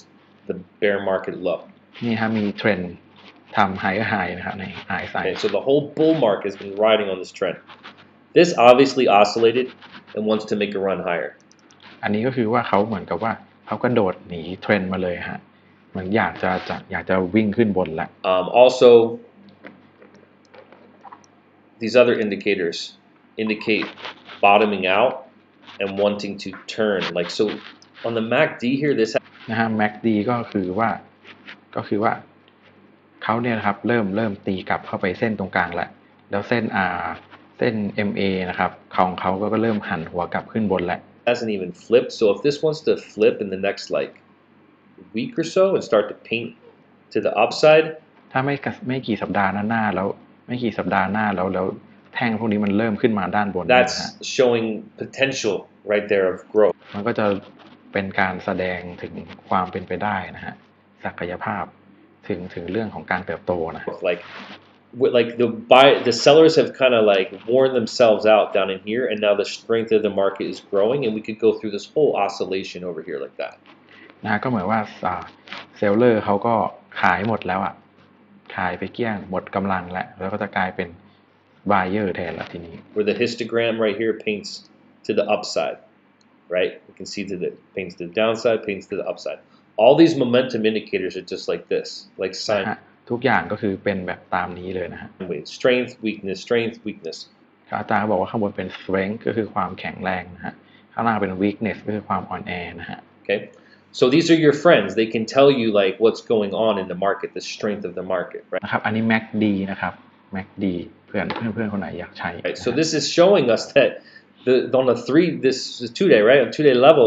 the bear market low. นี่ฮะมีเทรนด์ทำ higher high นะครับใน RSI. Okay, so the whole bull market has been riding on this trend. This obviously oscillated and wants to make a run higher. อันนี้ก็คือว่าเขาเหมือนกับว่าเขากระโดดหนีเทรนด์มาเลยฮะเหมือนอยากจะวิ่งขึ้นบนละ Also, these other indicators indicate bottoming out and wanting to turn. Like so, on the MACD here, this นะฮะ MACD ก็คือว่าเขาเนี่ยนะครับเริ่มตีกลับเข้าไปเส้นตรงกลางแล้วแล้วเส้น MA นะครับของเขาก็เริ่มหันหัวกลับขึ้นบนแล้ว hasn't even flipped. So if this wants to flip in the next like week or so and start to paint to the upside, ถ้าไม่กี่สัปดาห์หน้าแล้วแท่งพวกนี้มันเริ่มขึ้นมาด้านบน that's showing potential right there of growth. มันก็จะเป็นการแสดงถึงความเป็นไปได้นะฮะศักยภาพถึงเรื่องของการเติบโตนะ Like the sellers have kind of like worn themselves out down in here, and now the strength of the market is growing, and we could go through this whole oscillation over here like that. นะฮะก็เหมือนว่าเซลเลอร์เขาก็ขายหมดแล้วอ่ะขายไปเกลี้ยงหมดกำลังแล้วก็จะกลายเป็น buyer แทนละทีนี้ Where the histogram right here paints to the upside, right? You can see paints to the downside, paints to the upside. All these momentum indicators are just like this, like sine ทุกอย่างก็คือเป็นแบบตามนี้เลยนะฮะ wave, strength, weakness, strength, weakness. อาจารย์บอกว่าข้างบนเป็น strength ก็คือความแข็งแรงนะฮะข้างล่างเป็น weakness ก็คือความอ่อนแอนะฮะ Okay, so these are your friends. They can tell you like what's going on in the market, the strength of the market, right? นะครับอันนี้ MACD นะครับ MACD เพื่อนคนไหนอยากใช้ Right. So this is showing us that on the 2-day, right? On 2-day level,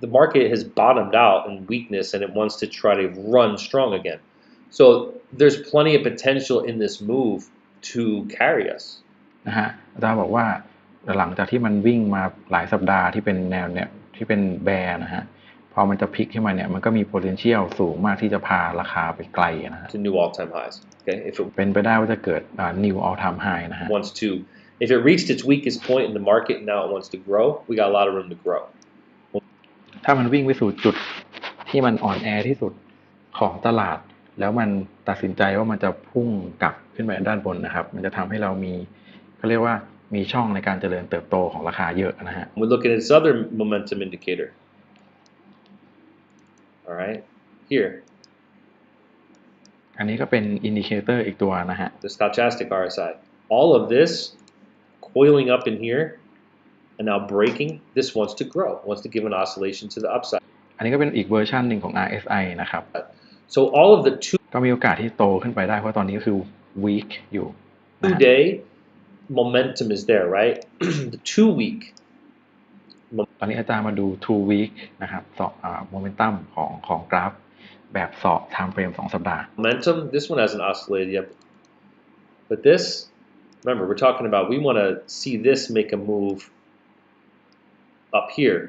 the market has bottomed out in weakness and it wants to try to run strong again. So there's plenty of potential in this move to carry us. นะฮะอาจารย์บอกว่าหลังจากที่มันวิ่งมาหลายสัปดาห์ที่เป็นแนวเนี่ยที่เป็นแบร์นะฮะพอมันจะพลิกขึ้นมาเนี่ยมันก็มี potential สูงมากที่จะพาราคาไปไกลนะฮะ To new all-time highs. Okay, if it เป็นไปได้ว่าจะเกิดnew all time high นะฮะ wants to, if it reached its weakest point in the market and now it wants to grow, we got a lot of room to grow. ถ้ามันวิ่งไปสู่จุดที่มันอ่อนแอที่สุดของตลาดแล้วมันตัดสินใจว่ามันจะพุ่งกลับขึ้นไปด้านบนนะครับมันจะทำให้เรามีเขาเรียกว่ามีช่องในการเจริญเติบโตของราคาเยอะนะฮะ We look at this other momentum indicator. All right, here. อันนี้ก็เป็นอินดิเคเตอร์อีกตัวนะฮะ The stochastic RSI. All of this coiling up in here and now breaking. This wants to grow, wants to give an oscillation to the upside. อันนี้ก็เป็นอีกเวอร์ชันหนึ่งของ RSI นะครับ So all of the ก็มีโอกาสที่โตขึ้นไปได้เพราะตอนนี้ก็คือ weak อยู่นะฮะ 2-day momentum is there, right? The 2-week ตอนนี้อาจารย์มาดู 2 week นะครับโมเมนตัมของกราฟแบบtime frame 2 สัปดาห์ momentum. This one hasn't oscillated yet, but this, remember, we're talking about we want to see this make a move up here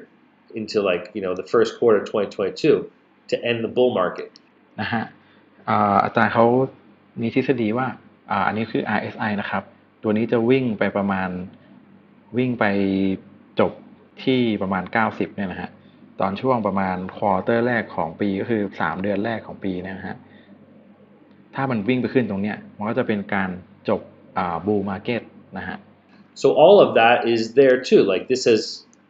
into like the first quarter of 2022 to end the bull market. นะฮะอาจารย์เขามีทฤษฎีว่าอันนี้คือ RSI นะครับตัวนี้จะวิ่งไปจบที่ประมาณ90เนี่ยนะฮะ ตอนช่วงประมาณควอเตอร์แรกของปีก็คือ3 เดือนแรกของปีนะฮะถ้ามันวิ่งไปขึ้นตรงเนี้ยมันก็จะเป็นการจบbull market นะฮะ So all of that is there too. Like this has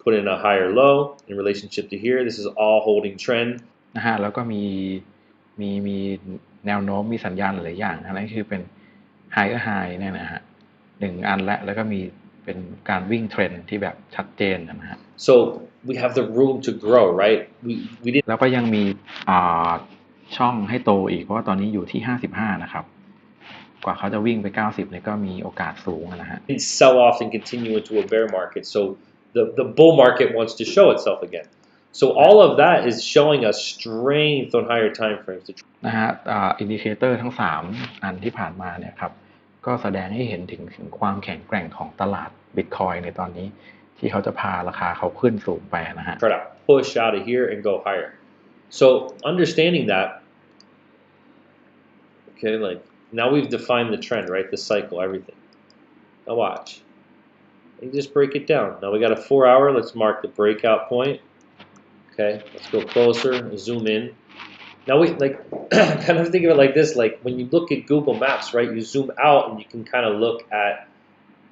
put in a higher low in relationship to here. This is all holding trend. นะฮะแล้วก็มีแนวโน้มมีสัญญาณหลายอย่างอันนั้นคือเป็น higher high เนี่ยนะฮะ1 อันแล้วก็มีเป็นการวิ่งเทรนที่แบบชัดเจนนะฮะ So we have the room to grow, right? We didn't แล้วก็ยังมีช่องให้โตอีกเพราะว่าตอนนี้อยู่ที่55นะครับกว่าเขาจะวิ่งไป90เนี่ยก็มีโอกาสสูงนะฮะ sell off and continue into a bear market. So the bull market wants to show itself again. So all of that is showing us strength on higher time frames. นะฮะอินดิเคเตอร์ทั้ง3 อันที่ผ่านมาเนี่ยครับก็แสดงให้เห็นถึงความแข็งแกร่งของตลาด Bitcoin ในตอนนี้ที่เขาจะพาราคาเขาขึ้นสูงไปนะฮะ Try to push out of here and go higher. So understanding that, okay, like now we've defined the trend, right? The cycle, everything. Now watch. You just break it down. Now we got a 4-hour. Let's mark the breakout point. Okay, let's go closer, zoom in. Now we like kind of think of it like this, like when you look at Google Maps, right? You zoom out and you can kind of look at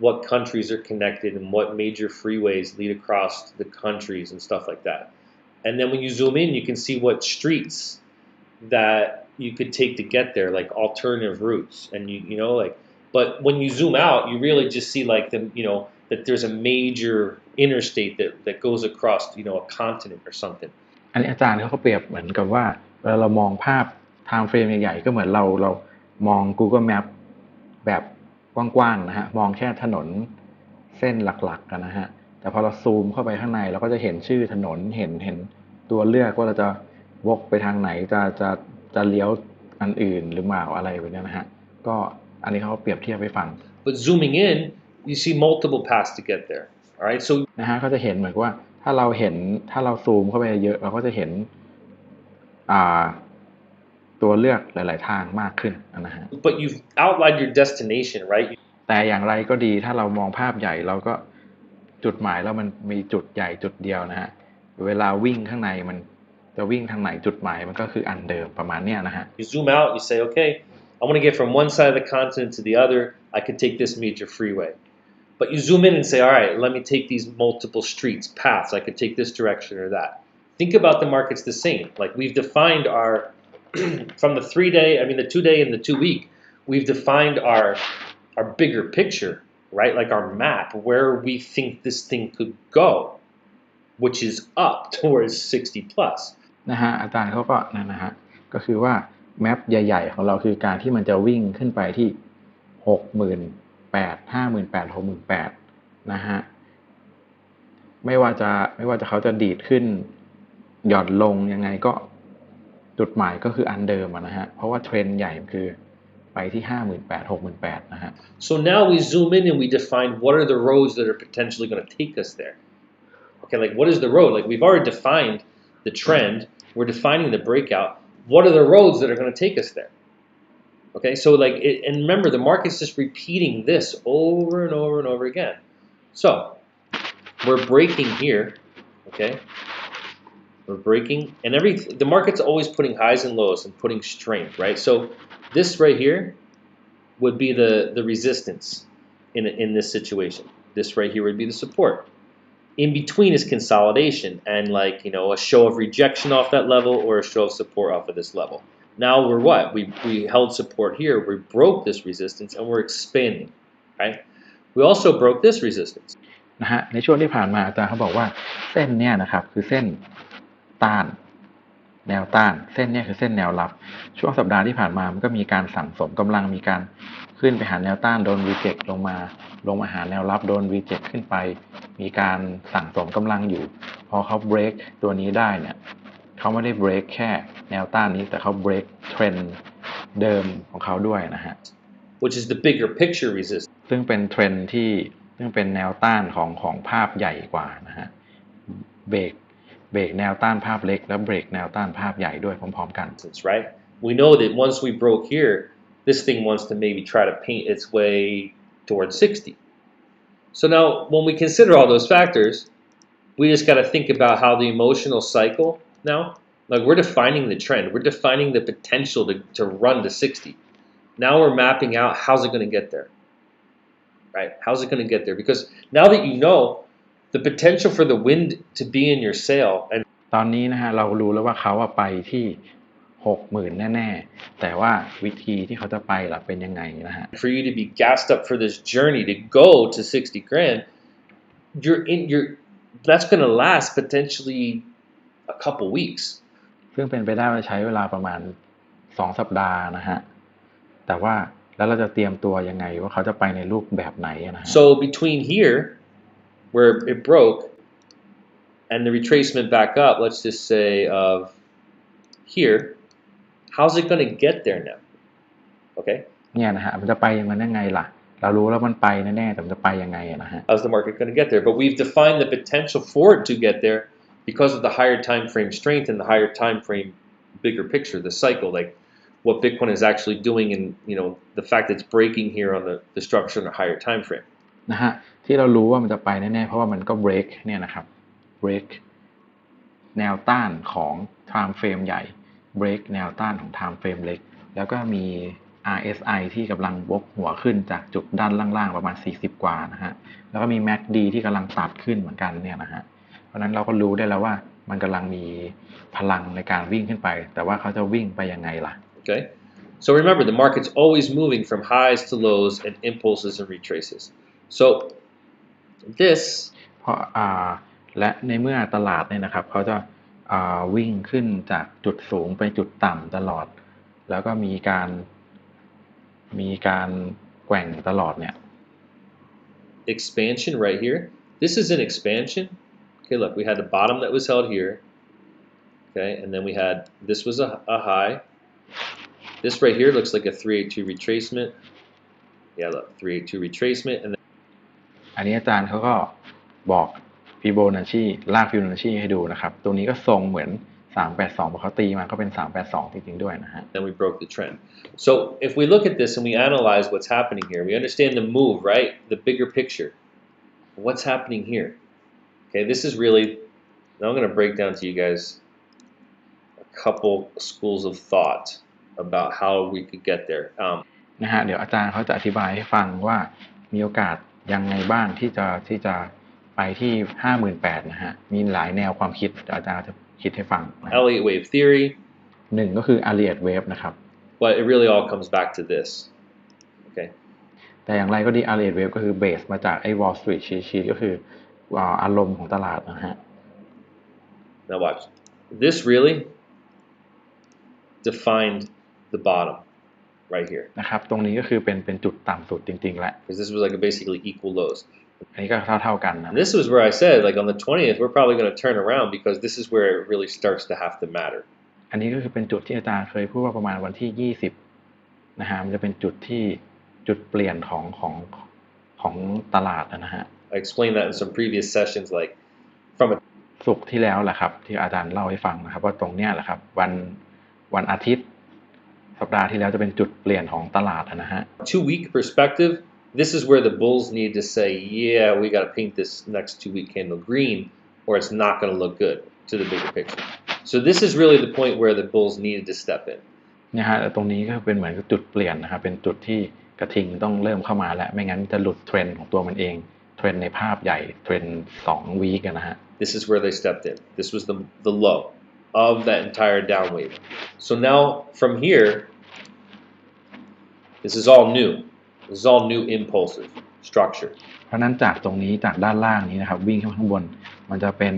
what countries are connected and what major freeways lead across the countries and stuff like that. And then when you zoom in, you can see what streets that you could take to get there, like alternative routes. And you know, like, but when you zoom out, you really just see like that there's a major interstate that goes across, a continent or something. อันนี้อาจารย์เขาก็เปรียบเหมือนกับว่าเวลาเรามองภาพไทม์เฟรมใหญ่ๆก็เหมือนเรามอง Google Map แบบกว้างๆนะฮะมองแค่ถนนเส้นหลักๆกันนะฮะแต่พอเราซูมเข้าไปข้างในเราก็จะเห็นชื่อถนนเห็นตัวเลือกว่าเราจะวกไปทางไหนจะเลี้ยวอันอื่นหรือเปล่าอะไรแบบนี้นะฮะก็อันนี้เขาเปรียบเทียบให้ฟัง But zooming in, you see multiple paths to get there. All right, so นะฮะก็จะเห็นเหมือนว่าถ้าเราซูมเข้าไปเยอะเราก็จะเห็นตัวเลือกหลายๆทางมากขึ้นนะฮะ but you've outlined your destination, right? แต่อย่างไรก็ดีถ้าเรามองภาพใหญ่เราก็จุดหมายแล้วมันมีจุดใหญ่จุดเดียวนะฮะเวลาวิ่งข้างในมันจะวิ่งทางไหนจุดหมายมันก็คืออันเดิมประมาณเนี้ยนะฮะ You zoom out, you say, okay, I want to get from one side of the continent to the other. I could take this major freeway. But you zoom in and say, all right, let me take these multiple streets, paths. I could take this direction or that. Think about the markets the same. Like we've defined our, from the 3-day, the 2-day and the 2-week, we've defined our bigger picture, right? Like our map, where we think this thing could go, which is up towards 60 plus. นะฮะอาจารย์เขาก็นะฮะก็คือว่าแมปใหญ่ๆของเราคือการที่มันจะวิ่งขึ้นไปที่68,000 58,000 68,000นะฮะไม่ว่าจะเขาจะดีดขึ้นหย่อนลงยังไงก็จุดหมายก็คืออันเดิมนะฮะเพราะว่าเทรนด์ใหญ่คือไปที่58,000 68,000นะฮะ So now we zoom in and we define what are the roads that are potentially going to take us there. Okay, like what is the road? Like we've already defined the trend, we're defining the breakout. What are the roads that are going to take us there? Okay, so and remember, the market's just repeating this over and over and over again. So we're breaking here, okay? We're breaking, and the market's always putting highs and lows and putting strength, right? So this right here would be the resistance in this situation. This right here would be the support. In between is consolidation and a show of rejection off that level or a show of support off of this level. Now we're what? We held support here. We broke this resistance and we're expanding, right? We also broke this resistance. นะฮะในช่วงที่ผ่านมาอาจารย์เขาบอกว่าเส้นเนี่ยนะครับคือเส้นต้านแนวต้านเส้นเนี่ยคือเส้นแนวรับช่วงสัปดาห์ที่ผ่านมามันก็มีการสั่งสมกำลังมีการขึ้นไปหาแนวต้านโดนรีเจ็คลงมาหาแนวรับโดนรีเจ็คขึ้นไปมีการสั่งสมกำลังอยู่พอเขาเบรกตัวนี้ได้เนี่ยเขาไม่ได้เบรกแค่แนวต้านนี้แต่เขาเบรกเทรนด์เดิมของเขาด้วยนะฮะ which is the bigger picture resistance ซึ่งเป็นเทรนด์ที่ซึ่งเป็นแนวต้านของภาพใหญ่กว่านะฮะเบรกแนวต้านภาพเล็กแล้วเบรกแนวต้านภาพใหญ่ด้วยพร้อมๆกัน right? We know that once we broke here, this thing wants to maybe try to paint its way towards 60. So now when we consider all those factors, we just got to think about how the emotional cycle now, like we're defining the trend, we're defining the potential to run to 60. Now we're mapping out how's it going to get there, right? How's it going to get there? Because now that you know the potential for the wind to be in your sail, and ตอนนี้นะฮะเรารู้แล้วว่าเขาไปที่60,000แน่ๆแต่ว่าวิธีที่เขาจะไปล่ะเป็นยังไงนะฮะ for you to be gassed up for this journey to go to 60 grand, that's going to last potentially a couple weeks. ซึ่งเป็นไปได้ว่าใช้เวลาประมาณ2 สัปดาห์นะฮะแต่ว่าแล้วเราจะเตรียมตัวยังไงว่าเขาจะไปในรูปแบบไหนนะฮะ So between here, where it broke, and the retracement back up, let's just say of here, how's it going to get there now? Okay. เนี่ยนะฮะมันจะไปมันยังไงล่ะเรารู้แล้วมันไปแน่ๆแต่มันจะไปยังไงนะฮะ How's the market going to get there? But we've defined the potential for it to get there because of the higher time frame strength and the higher time frame bigger picture, the cycle, like what Bitcoin is actually doing, and the fact that it's breaking here on the structure in a higher time frame. นะฮะที่เรารู้ว่ามันจะไปแน่ๆเพราะว่ามันก็ break เนี่ยนะครับ break แนวต้านของ time frame ใหญ่ break แนวต้านของ time frame เล็กแล้วก็มี RSI ที่กำลังวกหัวขึ้นจากจุดด้านล่างๆประมาณ40กว่านะฮะแล้วก็มี MACD ที่กำลังตัดขึ้นเหมือนกันเนี่ยนะฮะเพราะนั้นเราก็รู้ได้แล้วว่ามันกำลังมีพลังในการวิ่งขึ้นไปแต่ว่าเขาจะวิ่งไปยังไงล่ะ Okay. So remember, the market's always moving from highs to lows and impulses and retraces. So this เพราะและในเมื่อตลาดเนี่ยนะครับเขาจะวิ่งขึ้นจากจุดสูงไปจุดต่ำตลอดแล้วก็มีการแกว่งตลอดเนี่ย expansion right here. This is an expansion. Okay, look, we had the bottom that was held here. Okay, and then we had this was a high. This right here looks like a 382 retracement. Yeah, look, 382 retracement, and then อันนี้อาจารย์เขาก็บอกฟิโบนัชชีลากฟิโบนัชชีให้ดูนะครับตรงนี้ก็ทรงเหมือน382เพราะเขาตีมาก็เป็น382จริงๆด้วยนะฮะ then we broke the trend. So if we look at this and we analyze what's happening here, we understand the move, right? The bigger picture. What's happening here? Okay, this is really, now I'm going to break down to you guys a couple schools of thought about how we could get there. นะฮะเดี๋ยวอาจารย์เขาจะอธิบายให้ฟังว่ามีโอกาสยังไงบ้างที่จะไปที่ 58,000 นะฮะมีหลายแนวความคิดเดี๋ยวอาจารย์จะคิดให้ฟังนะ Elliott wave theory. หนึ่งก็คือ Elliott wave นะครับ But it really all comes back to this. Okay. แต่อย่างไรก็ดี Elliott wave ก็คือเบสมาจากไอ้ Wall Street sheet ก็คืออารมณ์ของตลาดนะฮะ Now watch. This really defined the bottom right here. นะครับตรงนี้ก็คือเป็นจุดต่ำสุดจริงๆแล้ว Because this was like basically equal lows. อันนี้ก็เท่ากันนะ And this was where I said, like on the 20th, we're probably going to turn around because this is where it really starts to have to matter. อันนี้ก็คือเป็นจุดที่อาจารย์เคยพูดว่าประมาณวันที่20นะฮะมันจะเป็นจุดเปลี่ยนของตลาดนะฮะ I explained that in some previous sessions, like from a ศุกร์ที่แล้วแหละครับที่อาจารย์เล่าให้ฟังนะครับว่าตรงเนี้ยแหละครับวันอาทิตย์สัปดาห์ที่แล้วจะเป็นจุดเปลี่ยนของตลาดนะฮะ 2-week perspective, this is where the bulls need to say, yeah, we got to paint this next 2-week candle green or it's not going to look good to the bigger picture. So this is really the point where the bulls needed to step in. เนี่ยฮะตรงนี้ก็เป็นเหมือนจุดเปลี่ยนนะครับเป็นจุดที่กระทิงต้องเริ่มเข้ามาแล้วไม่งั้นจะหลุดเทรนด์ของตัวมันเองเทรนด์ในภาพใหญ่เทรนด์2 วีคนะฮะ This is where they stepped in. This was the low of that entire down wave. So now from here, this is all new. This is all new impulsive structure. เพราะนั้นจากตรงนี้จากด้านล่างนี้นะครับวิ่งขึ้นข้างบนมันจะเป็น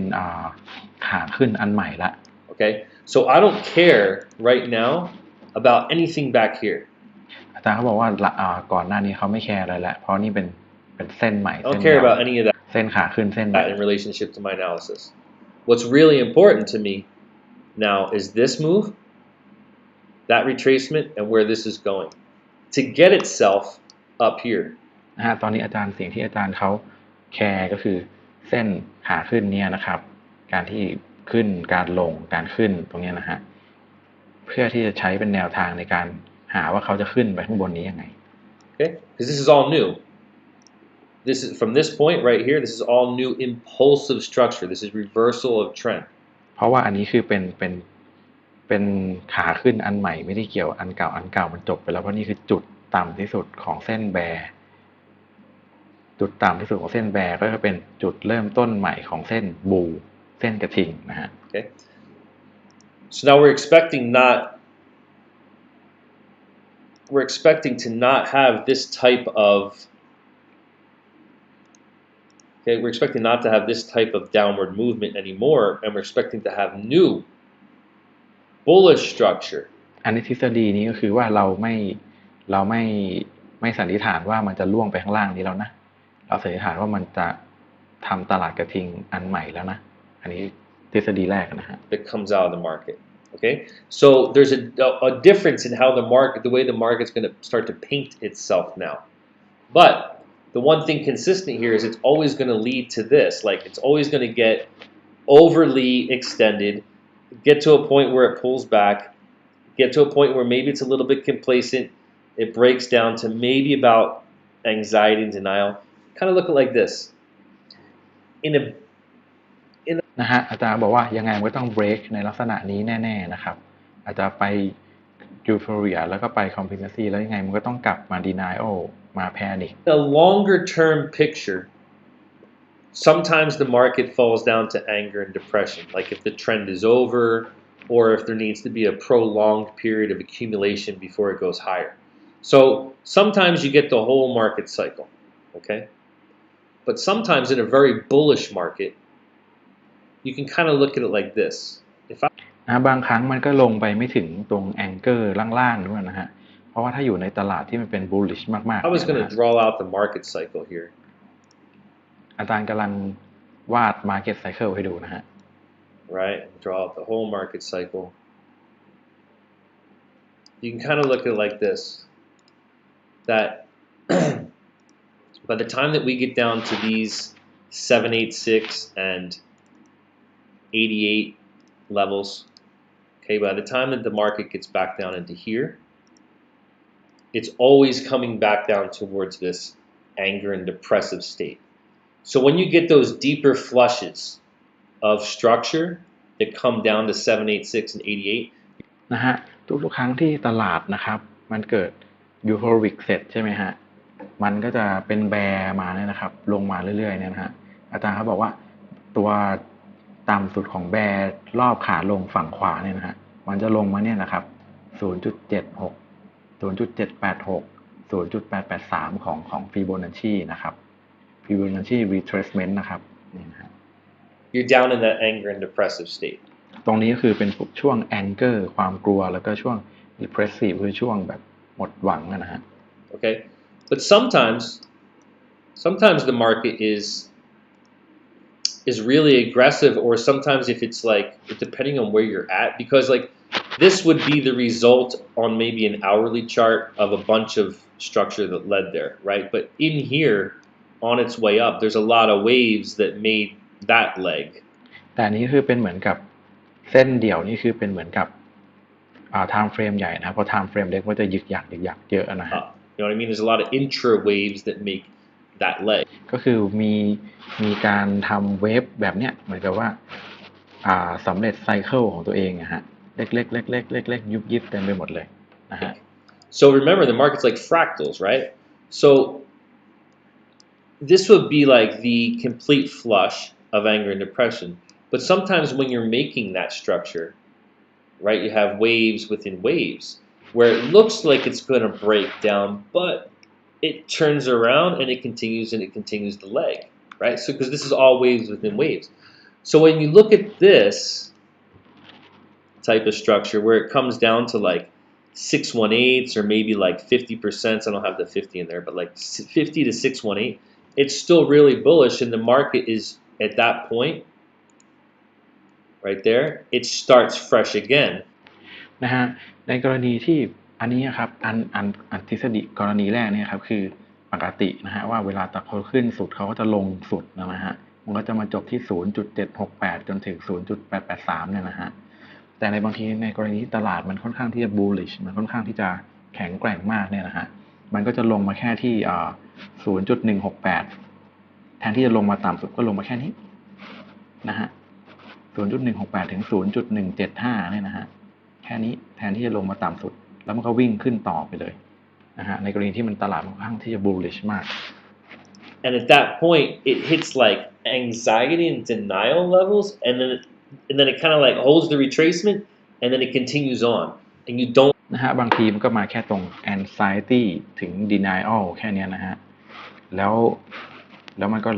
ขาขึ้นอันใหม่ละ Okay, so I don't care right now about anything back here. อาจารย์เขาบอกว่าก่อนหน้านี้เขาไม่แคร์อะไรแล้วเพราะนี่เป็นเส้นใหม่ I don't care about any of เส้นขาขึ้นเส้นใหม่ that in relationship to my analysis. What's really important to me now is this move, that retracement, and where this is going to get itself up here. นะฮะตอนนี้อาจารย์สิ่งที่อาจารย์เขาแคร์ก็คือเส้นขาขึ้นเนี่ยนะครับการที่ขึ้นการลงการขึ้นตรงนี้นะฮะเพื่อที่จะใช้เป็นแนวทางในการหาว่าเขาจะขึ้นไปข้างบนนี้ยังไง Okay, because this is all new. this is from this point right here. This is all new impulsive structure. This is reversal of trend. เพราะว่าอันนี้คือเป็นขาขึ้นอันใหม่ไม่ได้เกี่ยวอันเก่ามันจบไปแล้วเพราะนี่คือจุดต่ำที่สุดของเส้นแบร์จุดต่ำที่สุดของเส้นแบร์ก็จะเป็นจุดเริ่มต้นใหม่ของเส้นบูเส้นกระทิงนะฮะ Okay. So now we're expecting to not have this type of okay, we're expecting not to have this type of downward movement anymore, and we're expecting to have new bullish structure. อันนี้ทฤษฎีนี้ก็คือว่าเราไม่สันนิษฐานว่ามันจะล่วงไปข้างล่างนี้แล้วนะเราสันนิษฐานว่ามันจะทำตลาดกระทิงอันใหม่แล้วนะอันนี้ทฤษฎีแรกนะฮะ that comes out of the market. Okay, so there's a difference in how the way the market's going to start to paint itself now. But the one thing consistent here is it's always going to lead to this. Like it's always going to get overly extended, get to a point where it pulls back, get to a point where maybe it's a little bit complacent. It breaks down to maybe about anxiety and denial. Kind of look like this. In a นะฮะอาจารย์บอกว่ายังไงมันก็ต้อง break ในลักษณะนี้แน่ๆนะครับอาจจะไป euphoria แล้วก็ไป complacency แล้วยังไงมันก็ต้องกลับมา denial มา panic a longer term picture, sometimes the market falls down to anger and depression, like if the trend is over or if there needs to be a prolonged period of accumulation before it goes higher. So sometimes you get the whole market cycle, okay? But sometimes in a very bullish market, you can kind of look at it like this. If I บางครั้งมันก็ลงไปไม่ถึงตรง anchor ล่างๆด้วยนะฮะเพราะว่าถ้าอยู่ในตลาดที่มันเป็น bullish มากๆ I was going to draw out the market cycle here. อาจารย์กำลังวาด market cycle ให้ดูนะฮะ Right? Draw out the whole market cycle. You can kind of look at it like this. That by the time that we get down to these 786 and 88 levels, okay, by the time that the market gets back down into here, it's always coming back down towards this anger and depressive state. So when you get those deeper flushes of structure that come down to 786 and 88, นะฮะทุกๆครั้งที่ตลาดนะครับมันเกิด euphoric เสร็จใช่ไหมฮะมันก็จะเป็นแบร์มาเนี่ยนะครับลงมาเรื่อยๆเนี่ยนะฮะอาจารย์เขาบอกว่าตัวต่ำสุดของแบร์รอบขาลงฝั่งขวาเนี่ยนะฮะมันจะลงมาเนี่ยนะครับ 0.76 0.786 0.883 ของฟิโบนัชชีนะครับฟิโบนัชชี retracement นะครับนี่นะฮะ you're down in that anger and depressive state. ตรงนี้ก็คือเป็นช่วง anger ความกลัวแล้วก็ช่วง depressive คือช่วงแบบหมดหวังนะฮะ Okay, but sometimes the market is really aggressive, or sometimes if it's like depending on where you're at, because like this would be the result on maybe an hourly chart of a bunch of structure that led there, right? But in here, on its way up, there's a lot of waves that made that leg. แต่อันนี้คือเป็นเหมือนกับเส้นเดี่ยวนี่คือเป็นเหมือนกับtime frame ใหญ่นะเพราะ time frame เล็กมันจะหยึกหยักเยอะนะฮะ You know what I mean? There's a lot of intra waves that make that leg. ก็คือมีการทำเวฟแบบเนี้ยเหมือนกับว่าสำเร็จไซเคิลของตัวเองอะฮะเล็กๆยุบๆเต็มไปหมดเลยนะฮะ So remember, the market's like fractals, right? So this would be like the complete flush of anger and depression. But sometimes when you're making that structure, right, you have waves within waves where it looks like it's going to break down, but it turns around and it continues the leg, right? So because this is all waves within waves. So when you look at this type of structure where it comes down to like 618s or maybe like 50%, I don't have the 50 in there, but like 50 to 618, it's still really bullish, and the market is at that point right there, it starts fresh again. นะฮะในกรณีที่อันนี้ครับอันทฤษฎีกรณีแรกเนี่ยครับคือปกตินะฮะว่าเวลาตะเขาขึ้นสุดเขาก็จะลงสุดนะฮะมันก็จะมาจบที่ 0.768 จนถึง 0.883 เนี่ยนะฮะแต่ในบางทีในกรณีที่ตลาดมันค่อนข้างที่จะ bullish มันค่อนข้างที่จะแข็งแกร่งมากเนี่ยนะฮะมันก็จะลงมาแค่ที่0.168 แทนที่จะลงมาต่ำสุดก็ลงมาแค่นี้นะฮะ 0.168 ถึง 0.175 เนี่ยนะฮะแค่นี้แทนที่จะลงมาต่ำสุดแล้วมันก็วิ่งขึ้นต่อไปเลยนะฮะในกรณีที่มันตลาดค่อนข้างที่จะ bullish มาก And at that point, it hits like anxiety and denial levels, and then it kind of like holds the retracement, and then it continues on, and you don't นะฮะบางทีมันก็มาแค่ตรง anxiety ถึง denial แค่นี้นะฮะแล้วมันก็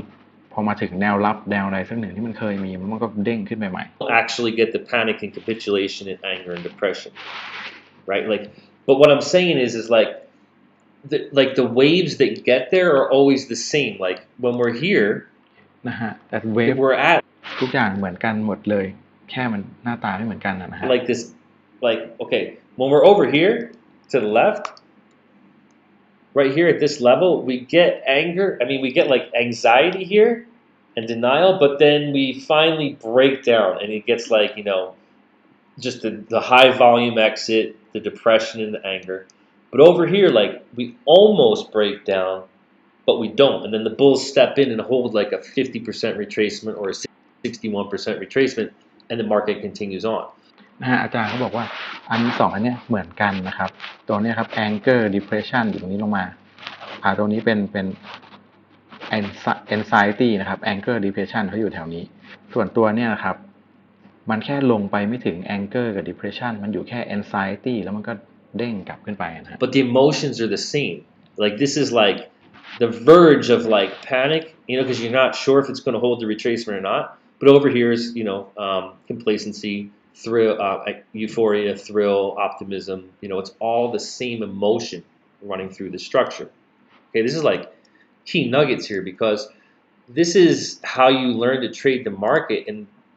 พอมาถึงแนวรับแนวใดสักหนึ่งที่มันเคยมีมันก็เด้งขึ้นไปใหม่ actually get the panic and capitulation and anger and depression, right? Like, but what I'm saying is the waves that get there are always the same. Like when we're here, นะฮะแต่เวฟ we're at ทุกอย่างเหมือนกันหมดเลยแค่มันหน้าตาไม่เหมือนกันนะฮะ like this, like okay, when we're over here to the left, right here at this level, we get anger. I mean, we get like anxiety here and denial, but then we finally break down, and it gets like just the high volume exit, the depression and the anger. But over here, like we almost break down, but we don't. And then the bulls step in and hold like a 50% retracement or a 61% retracement, and the market continues on. นะฮะอาจารย์เขาบอกว่าอันสองอันเนี้ยเหมือนกันนะครับตัวนี้ครับ anger depression อยู่ตรงนี้ลงมาตรงนี้เป็น anxiety นะครับ anger depression เขาอยู่แถวนี้ส่วนตัวเนี่ยนะครับมันแค่ลงไปไม่ถึง anger กับ depression มันอยู่แค่ anxiety แล้วมันก็เด้งกลับขึ้นไปนะฮะ But the emotions are the same. Like this is like the verge of like panic, because you're not sure if it's going to hold the retracement or not. But over here is complacency, thrill, euphoria, thrill, optimism. It's all the same emotion running through the structure. Okay, this is like key nuggets here because this is how you learn to trade the market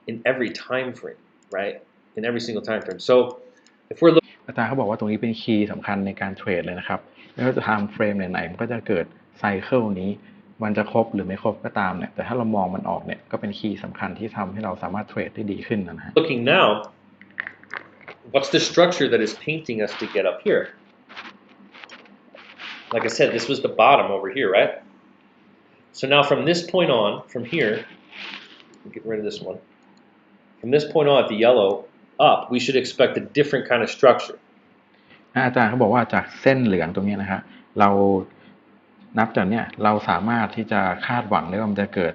in every time frame, right? In every single time frame. So if we're looking อาจารย์เขาบอกว่าตรงนี้เป็นคีย์สำคัญในการเทรดเลยนะครับไม่ว่าจะไทม์เฟรมไหนๆมันก็จะเกิดไซเคิลนี้มันจะครบหรือไม่ครบก็ตามเนี่ยแต่ถ้าเรามองมันออกเนี่ยก็เป็นคีย์สำคัญที่ทำให้เราสามารถเทรดได้ดีขึ้นนะฮะ looking now, what's the structure that is painting us to get up here? Like I said, this was the bottom over here, right? So now from this point on, from here, get rid of this one. From this point on at the yellow up, we should expect a different kind of structure. อาจารย์เขาบอกว่าจากเส้นเหลืองตรงนี้นะฮะเรานับจากเนี้ยเราสามารถที่จะคาดหวังได้ว่ามันจะเกิด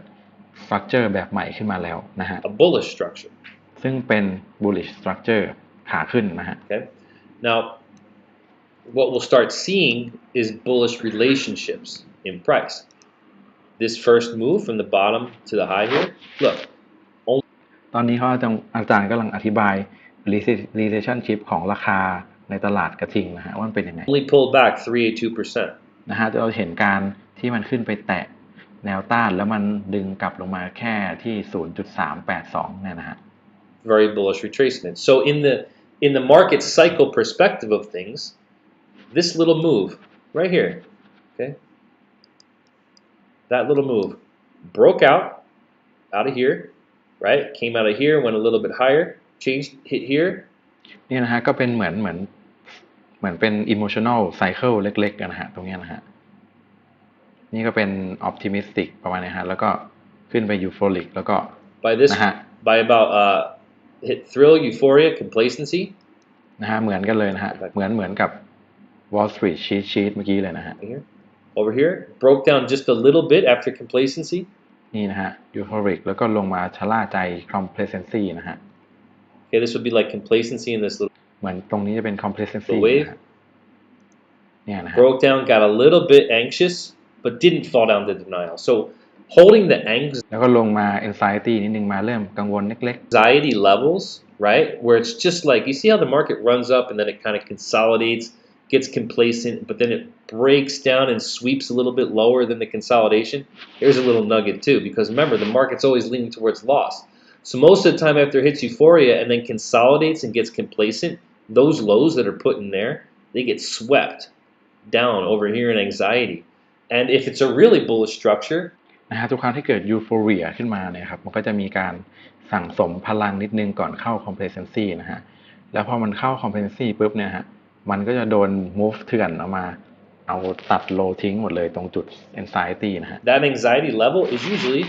structure แบบใหม่ขึ้นมาแล้วนะฮะ A bullish structure. ซึ่งเป็น bullish structure ขาขึ้นนะฮะ Okay. Now, what we'll start seeing is bullish relationships in price. This first move from the bottom to the high here, look. ตอนนี้อาจารย์กำลังอธิบาย relationship ของราคาในตลาดกระทิงนะฮะว่ามันเป็นยังไง Only pulled back 382%. นะฮะเราเห็นการที่มันขึ้นไปแตะแนวต้านแล้วมันดึงกลับลงมาแค่ที่ 0.382 เนี่ยนะฮะ Very bullish retracement. So in the market cycle perspective of things, this little move right here, okay, that little move broke out of here, right? Came out of here, went a little bit higher, changed, hit here. นี่นะฮะก็เป็นเหมือนเป็น emotional cycle เล็กๆกันนะฮะตรงนี้นะฮะนี่ก็เป็น optimistic ประมาณนี้ฮะแล้วก็ขึ้นไป euphoric แล้วก็ by about hit thrill, euphoria, complacency นะฮะเหมือนกันเลยนะฮะเหมือนกับ Wall Street cheat sheet เมื่อกี้เลยนะฮะ over here broke down just a little bit after complacency นี่นะฮะ euphoric แล้วก็ลงมาชะล่าใจ complacency นะฮะ okay, this would be like complacency in this little เหมือนตรงนี้จะเป็น complacency wave เนี่ยนะฮะ broke down, got a little bit anxious but didn't fall down to denial. So holding the แล้วก็ลงมา anxiety นิดนึงมาเริ่มกังวลเล็ก anxiety levels, right? Where it's just like you see how the market runs up and then it kind of consolidates, gets complacent, but then it breaks down and sweeps a little bit lower than the consolidation. Here's a little nugget too, because remember the market's always leaning towards loss. So most of the time after it hits euphoria and then consolidates and gets complacent, those lows that are put in there, they get swept down over here in anxiety. And if it's a really bullish structure, ๆนะฮะทุกครั้งที่เกิด euphoria ขึ้นมาเนี่ยครับมันก็จะมีการสั่งสมพลังนิดนึงก่อนเข้า complacency นะฮะแล้วพอมันเข้า complacency ปุ๊บเนี่ยฮะมันก็จะโดน move เถื่อนออกมา เอาตัดโลทิ้งหมดเลยตรงจุด anxiety นะฮะ That anxiety level is usually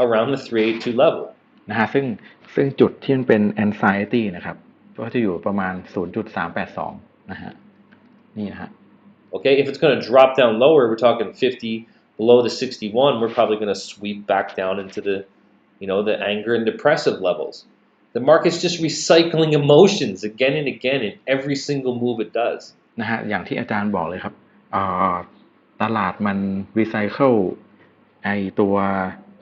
around the 382 level. นะฮะซึ่งจุดที่มันเป็น anxiety นะครับก็จะอยู่ประมาณ 0.382 นะฮะนี่นะฮะ Okay, if it's going to drop down lower, we're talking 50 below the 61, we're probably going to sweep back down into the, the anger and depressive levels. The market's just recycling emotions again and again in every single move it does. นะฮะอย่างที่อาจารย์บอกเลยครับเอ่อตลาดมันรีไซเคิลไอตัว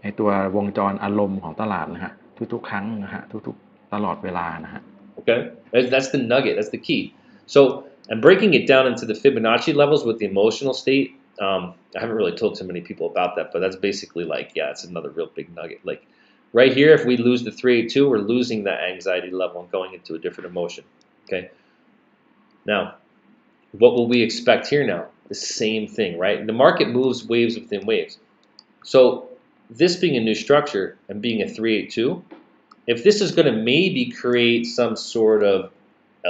ไอตัววงจรอารมณ์ของตลาดนะฮะทุกๆครั้งนะฮะทุกๆตลอดเวลานะฮะ Okay, that's the nugget, that's the key. So I'm breaking it down into the Fibonacci levels with the emotional state. I haven't really told too many people about that, but that's basically like, yeah, it's another real big nugget. Like right here, if we lose the 382, we're losing that anxiety level and going into a different emotion. Okay. Now, what will we expect here now? The same thing, right? The market moves waves within waves. So this being a new structure and being a 382, if this is going to maybe create some sort of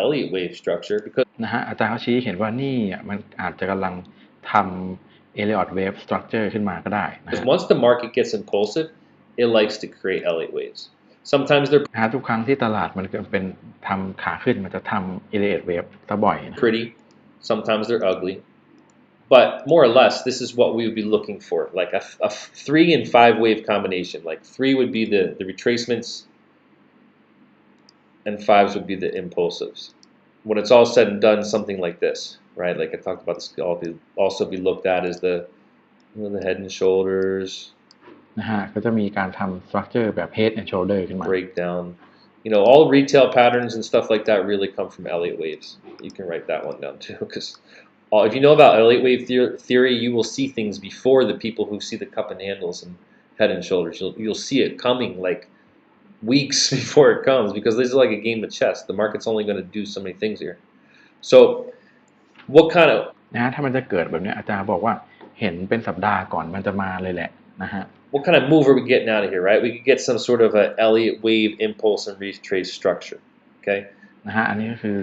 Elliott wave structure, because นะฮะอาจารย์เขาชี้เห็นว่านี่มันอาจจะกำลังทำ Elliott wave structure ขึ้นมาก็ได้นะฮะ once the market gets impulsive, it likes to create Elliott waves. Sometimes they're นะฮะทุกครั้งที่ตลาดมันเป็นทำขาขึ้นมันจะทำ Elliott wave ซะบ่อยนะ pretty, sometimes they're ugly. But more or less, this is what we would be looking for, like a 3 and 5 wave combination. Like 3 would be the retracements, and 5s would be the impulsives. When it's all said and done, something like this, right? Like I talked about, this could also be looked at as the head and shoulders, นะฮะก็จะมีการทำ structure แบบ head and shoulder ขึ้นมา breakdown. All retail patterns and stuff like that really come from Elliott waves. You can write that one down too, because if you know about Elliott wave theory, you will see things before the people who see the cup and handles and head and shoulders. You'll see it coming like weeks before it comes, because this is like a game of chess. The market's only going to do so many things here. So, what kind of นะฮะถ้ามันจะเกิดแบบนี้อาจารย์บอกว่าเห็นเป็นสัปดาห์ก่อนมันจะมาเลยแหละนะฮะ what kind of move are we getting out of here, right? We could get some sort of a Elliott wave impulse and retrace structure. Okay. นะฮะอันนี้ก็คือ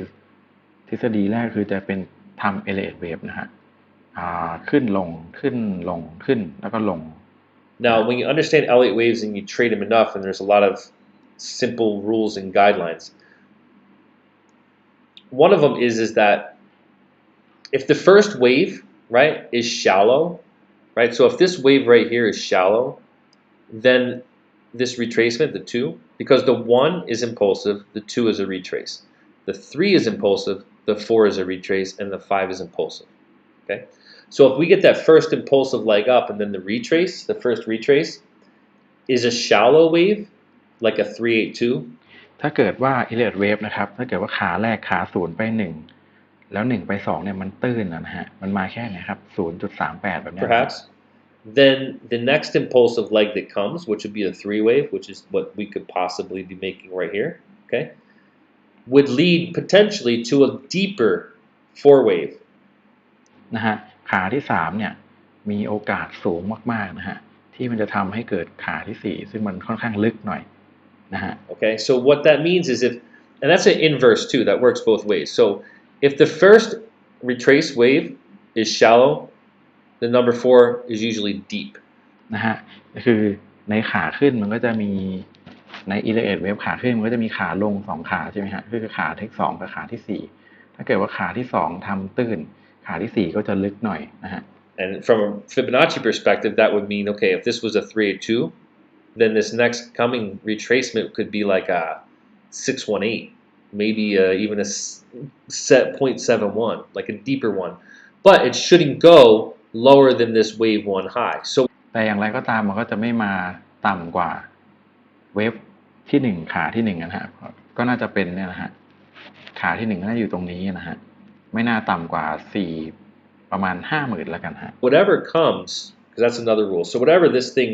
ทฤษฎีแรกคือจะเป็นทำ Elliott wave นะฮะขึ้นลงขึ้นลงขึ้นแล้วก็ลง Now, when you understand Elliott waves and you trade them enough, and there's a lot of simple rules and guidelines. One of them is that if the first wave, right, is shallow, right? So if this wave right here is shallow, then this retracement, the 2, because the 1 is impulsive, the 2 is a retrace. The 3 is impulsive, the 4 is a retrace, and the 5 is impulsive. Okay? So if we get that first impulsive leg up and then the retrace, the first retrace, is a shallow wave, like a 382. ถ้าเกิดว่า Elliott wave นะครับถ้าเกิดว่าขาแรกขา0ไป1แล้ว1ไป2เนี่ยมันตื้นนะฮะมันมาแค่ไหนครับ 0.38 แบบนี้ Perhaps. Then the next impulsive leg that comes, which would be a 3 wave, which is what we could possibly be making right here, okay, would lead potentially to a deeper 4 wave. นะฮะขาที่3เนี่ยมีโอกาสสูงมากๆนะฮะที่มันจะทำให้เกิดขาที่4ซึ่งมันค่อนข้างลึกหน่อยนะฮะ Okay, so what that means is and that's an inverse too, that works both ways. So if the first retrace wave is shallow, the number 4 is usually deep. นะฮะคือในขาขึ้นมันก็จะมีใน Elliott wave ขาขึ้นมันก็จะมีขาลง2ขาใช่ไหมฮะคือขาที่2กับขาที่4ถ้าเกิดว่าขาที่2ทำตื้นขาที่4ก็จะลึกหน่อยนะฮะ And from a Fibonacci perspective, that would mean, okay, if this was a 382, then this next coming retracement could be like a 618, maybe even a set 0.71, like a deeper one. But it shouldn't go lower than this wave 1 high. So แต่อย่างไรก็ตามมันก็จะไม่มาต่ำกว่าเวฟที่1ขาที่1นะฮะก็น่าจะเป็นเนี่ยนะฮะขาที่1ก็น่าอยู่ตรงนี้นะฮะไม่น่าต่ำกว่า4ประมาณ 50,000 แล้วกันฮะ whatever comes, because that's another rule. So whatever this thing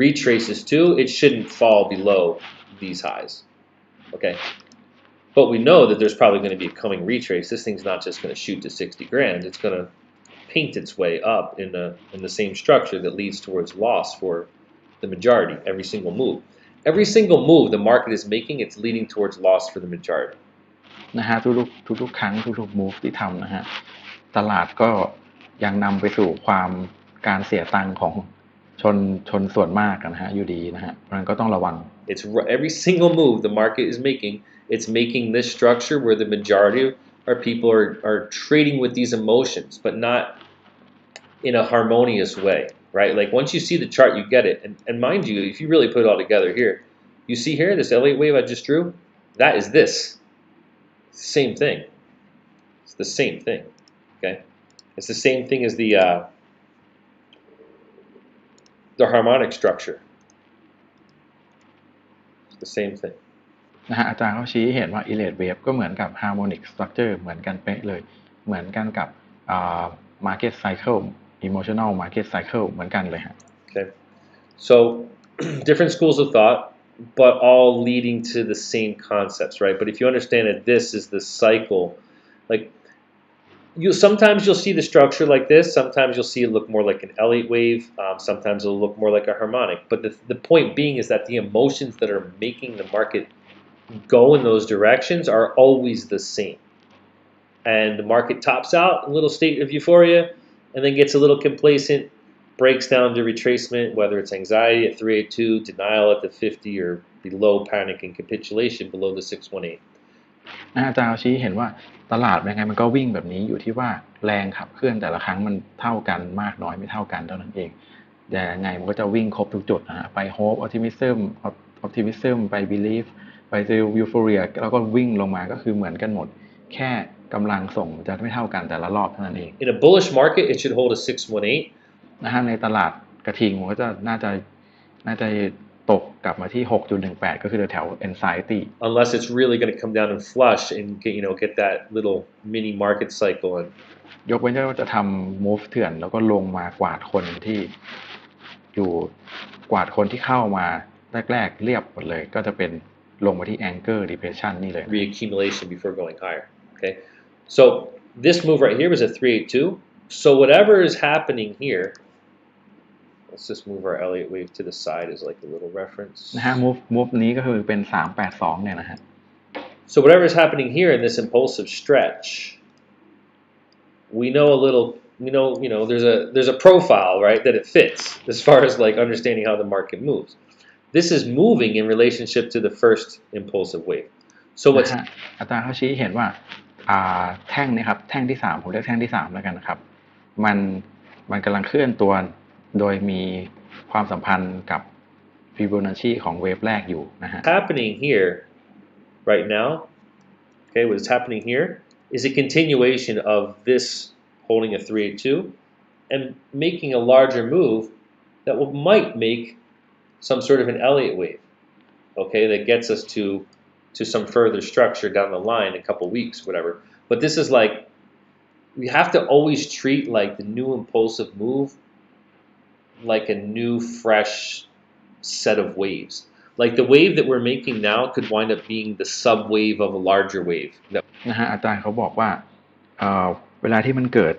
retraces to, it shouldn't fall below these highs. Okay. But we know that there's probably going to be a coming retrace. This thing's not just going to shoot to 60 grand. It's going to paint its way up in the same structure that leads towards loss for the majority every single move. Every single move the market is making, it's leading towards loss for the majority. นะฮะทุกครั้งทุก move ที่ทำนะฮะตลาดก็ ยังนำไปสู่ความการเสียตังค์ของชนส่วนมากนะฮะอยู่ดีนะฮะมันก็ต้องระวัง It's every single move the market is making. It's making this structure where the majority of people are trading with these emotions, but not in a harmonious way, right? Like once you see the chart, you get it. And mind you, if you really put it all together here, you see here this Elliott wave I just drew. That is this. Same thing. It's the same thing. Okay, it's the same thing as the harmonic structure. It's the same thing. นะฮะอาจารย์เขาชี้ให้เห็นว่า Elliott Wave ก็เหมือนกับ Harmonic Structure เหมือนกันเป๊ะเลยเหมือนกันกับMarket Cycle Emotional Market Cycle เหมือนกันเลยฮะ Okay, so different schools of thought, but all leading to the same concepts, right? But if you understand that this is the cycle, like sometimes you'll see the structure like this. Sometimes you'll see it look more like an Elliott wave. Sometimes it'll look more like a harmonic. But the point being is that the emotions that are making the market go in those directions are always the same. And the market tops out a little state of euphoria and then gets a little complacent, breaks down to retracement, whether it's anxiety at 382, denial at the 50, or below panic and capitulation below the 618. อาจารย์ชี้เห็นว่าตลาดยังไงมันก็วิ่งแบบนี้อยู่ที่ว่าแรงขับเคลื่อนแต่ละครั้งมันเท่ากันมากน้อยไม่เท่ากันเท่านั้นเองแต่ยังไงมันก็จะวิ่งครบทุกจุดนะฮะไป hope optimism ไป belief ไป euphoria แล้วก็วิ่งลงมาก็คือเหมือนกันหมดแค่กำลังส่งจะไม่เท่ากันแต่ละรอบเท่านั้นเอง In a bullish market, it should hold a 618. นะฮะในตลาดกระทิงมันก็จะน่าจะตกกลับมาที่ 6.18 ก็คือแถว anxiety Unless it's really going to come down and flush and get that little mini market cycle. And ยกเว้นว่าจะทำ move เถื่อนแล้วก็ลงมากวาดคนที่อยู่กวาดคนที่เข้ามาแรกๆเรียบหมดเลยก็จะเป็นลงมาที่ anchor depression นี่เลย reaccumulation before going higher. Okay, so this move right here was a 382. So whatever is happening here, let's just move our Elliott wave to the side as like a little reference. นะฮะ move นี้ก็คือเป็น382เนี่ยนะฮะ So whatever is happening here in this impulsive stretch, we know a little. There's a profile, right, that it fits as far as like understanding how the market moves. This is moving in relationship to the first impulsive wave. So what's นะฮะอาจารย์เขาชี้เห็นว่าแท่งนี้ครับแท่งที่3ผมเรียกแท่งที่3แล้วกันนะครับมันกำลังเคลื่อนตัวโดยมีความสัมพันธ์กับฟิโบนัชชีของเวฟแรกอยู่นะฮะ happening here right now, okay, what is happening here is a continuation of this holding a 382 and making a larger move that might make some sort of an Elliott wave, okay, that gets us to some further structure down the line in a couple weeks, whatever. But this is like, we have to always treat like the new impulsive move like a new fresh set of waves. Like the wave that we're making now could wind up being the sub wave of a larger wave. นะฮะอาจารย์เขาบอกว่าเวลาที่มันเกิด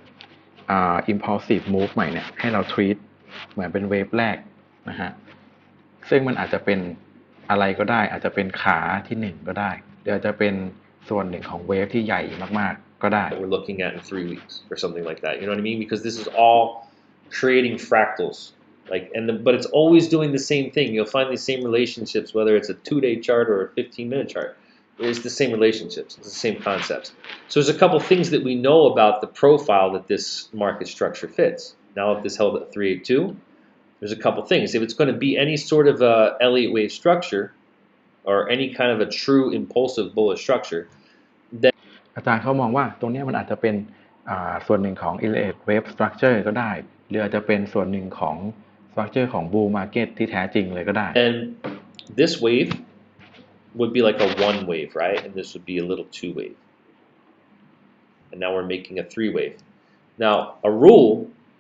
impulsive move ใหม่เนี่ยให้เรา treat เหมือนเป็นเวฟแรกนะฮะซึ่งมันอาจจะเป็นอะไรก็ได้อาจจะเป็นขาที่1ก็ได้หรืออาจจะเป็นส่วนหนึ่งของเวฟที่ใหญ่มากๆก็ได้ that we're looking at in 3 weeks or something like that. You know what I mean? Because this is all creating fractals. But it's always doing the same thing. You'll find these same relationships, whether it's a 2-day chart or a 15-minute chart. It's the same relationships. It's the same concepts. So there's a couple things that we know about the profile that this market structure fits. Now, if this held at 382, there's a couple things. If it's going to be any sort of a Elliott wave structure or any kind of a true impulsive bullish structure, then อาจารย์เขามองว่าตรงนี้มันอาจจะเป็นส่วนหนึ่งของ Elliott Wave Structure ก็ได้หรืออาจจะเป็นส่วนหนึ่งของ Structure ของ Bull Market ที่แท้จริงเลยก็ได้ and this wave would be like a 1 wave, right? And this would be a little 2 wave. And now we're making a 3 wave. Now, a rule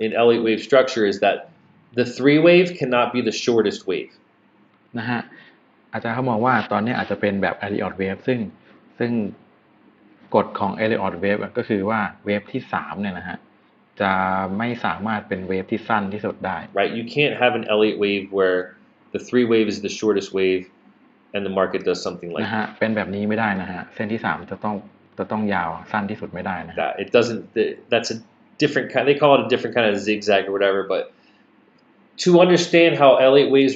in Elliott wave structure is that the 3 wave cannot be the shortest wave. นะฮะอาจารย์เขามองว่าตอนนี้อาจจะเป็นแบบ Elliott Wave ซึ่งกฎของ Elliott Wave ก็คือว่าเวฟที่3เนี่ยนะฮะจะไม่สามารถเป็นเวฟที่สั้นที่สุดได้ Right? You can't have an Elliott wave where the 3 wave is the shortest wave and the market does something like นะฮะเป็นแบบนี้ไม่ได้นะฮะเส้นที่3จะต้องยาวสั้นที่สุดไม่ได้นะ that. It doesn't. different kind. They call it a different kind of zigzag or whatever. But to understand how Elliott waves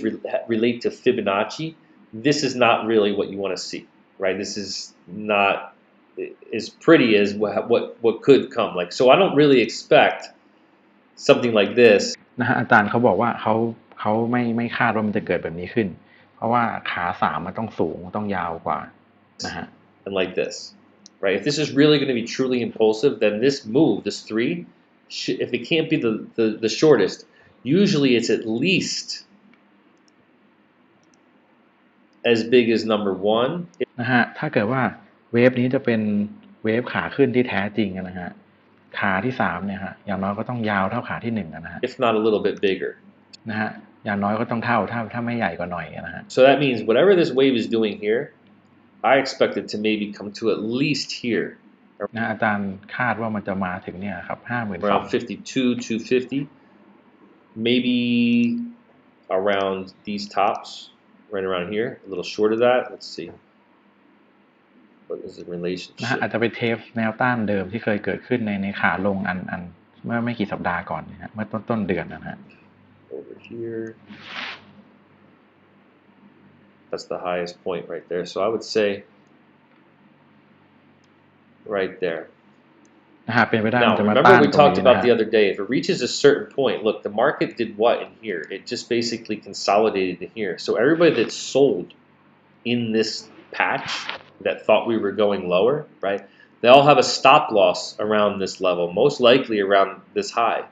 relate to Fibonacci, this is not really what you want to see, right? This is not as pretty as what could come. Like, so I don't really expect something like this นะฮะอาจารย์เขาบอกว่าเขาไม่คาดว่ามันจะเกิดแบบนี้ขึ้นเพราะว่าขาสามมันต้องสูงต้องยาวกว่านะฮะ and like this, right? If this is really going to be truly impulsive, then this move, this three, if it can't be the shortest, usually it's at least as big as number one. นะฮะถ้าเกิดว่าเวฟนี้จะเป็นเวฟขาขึ้นที่แท้จริงนะฮะขาที่สามเนี่ยฮะอย่างน้อยก็ต้องยาวเท่าขาที่หนึ่งนะฮะ if not a little bit bigger. นะฮะอย่างน้อยก็ต้องเท่าถ้าไม่ใหญ่กว่าหน่อยนะฮะ So that means whatever this wave is doing here, I expect it to maybe come to at least here, นะอาจารย์คาดว่ามันจะมาถึงเนี่ยครับ52,000 around 52, 250, maybe around these tops, right around here, a little short of that. Let's see. What is the นะฮะ relationship? อาจจะไปเทสแนวต้านเดิมที่เคยเกิดขึ้นในขาลงอันเมื่อไม่กี่สัปดาห์ก่อนนะฮะเมื่อต้นเดือนนะฮะ Over here. That's the highest point right there. So I would say right there. นะฮะเป็นไปได้มัน Now, จะมา remember ต้าน we ตรง talked นี้ about นะ the ฮะ other day, if it reaches a certain point, look, the market did what in here? It just basically consolidated in here. So everybody that sold in this patch that thought we were going lower, right? They all have a stop loss around this level, most likely around this high.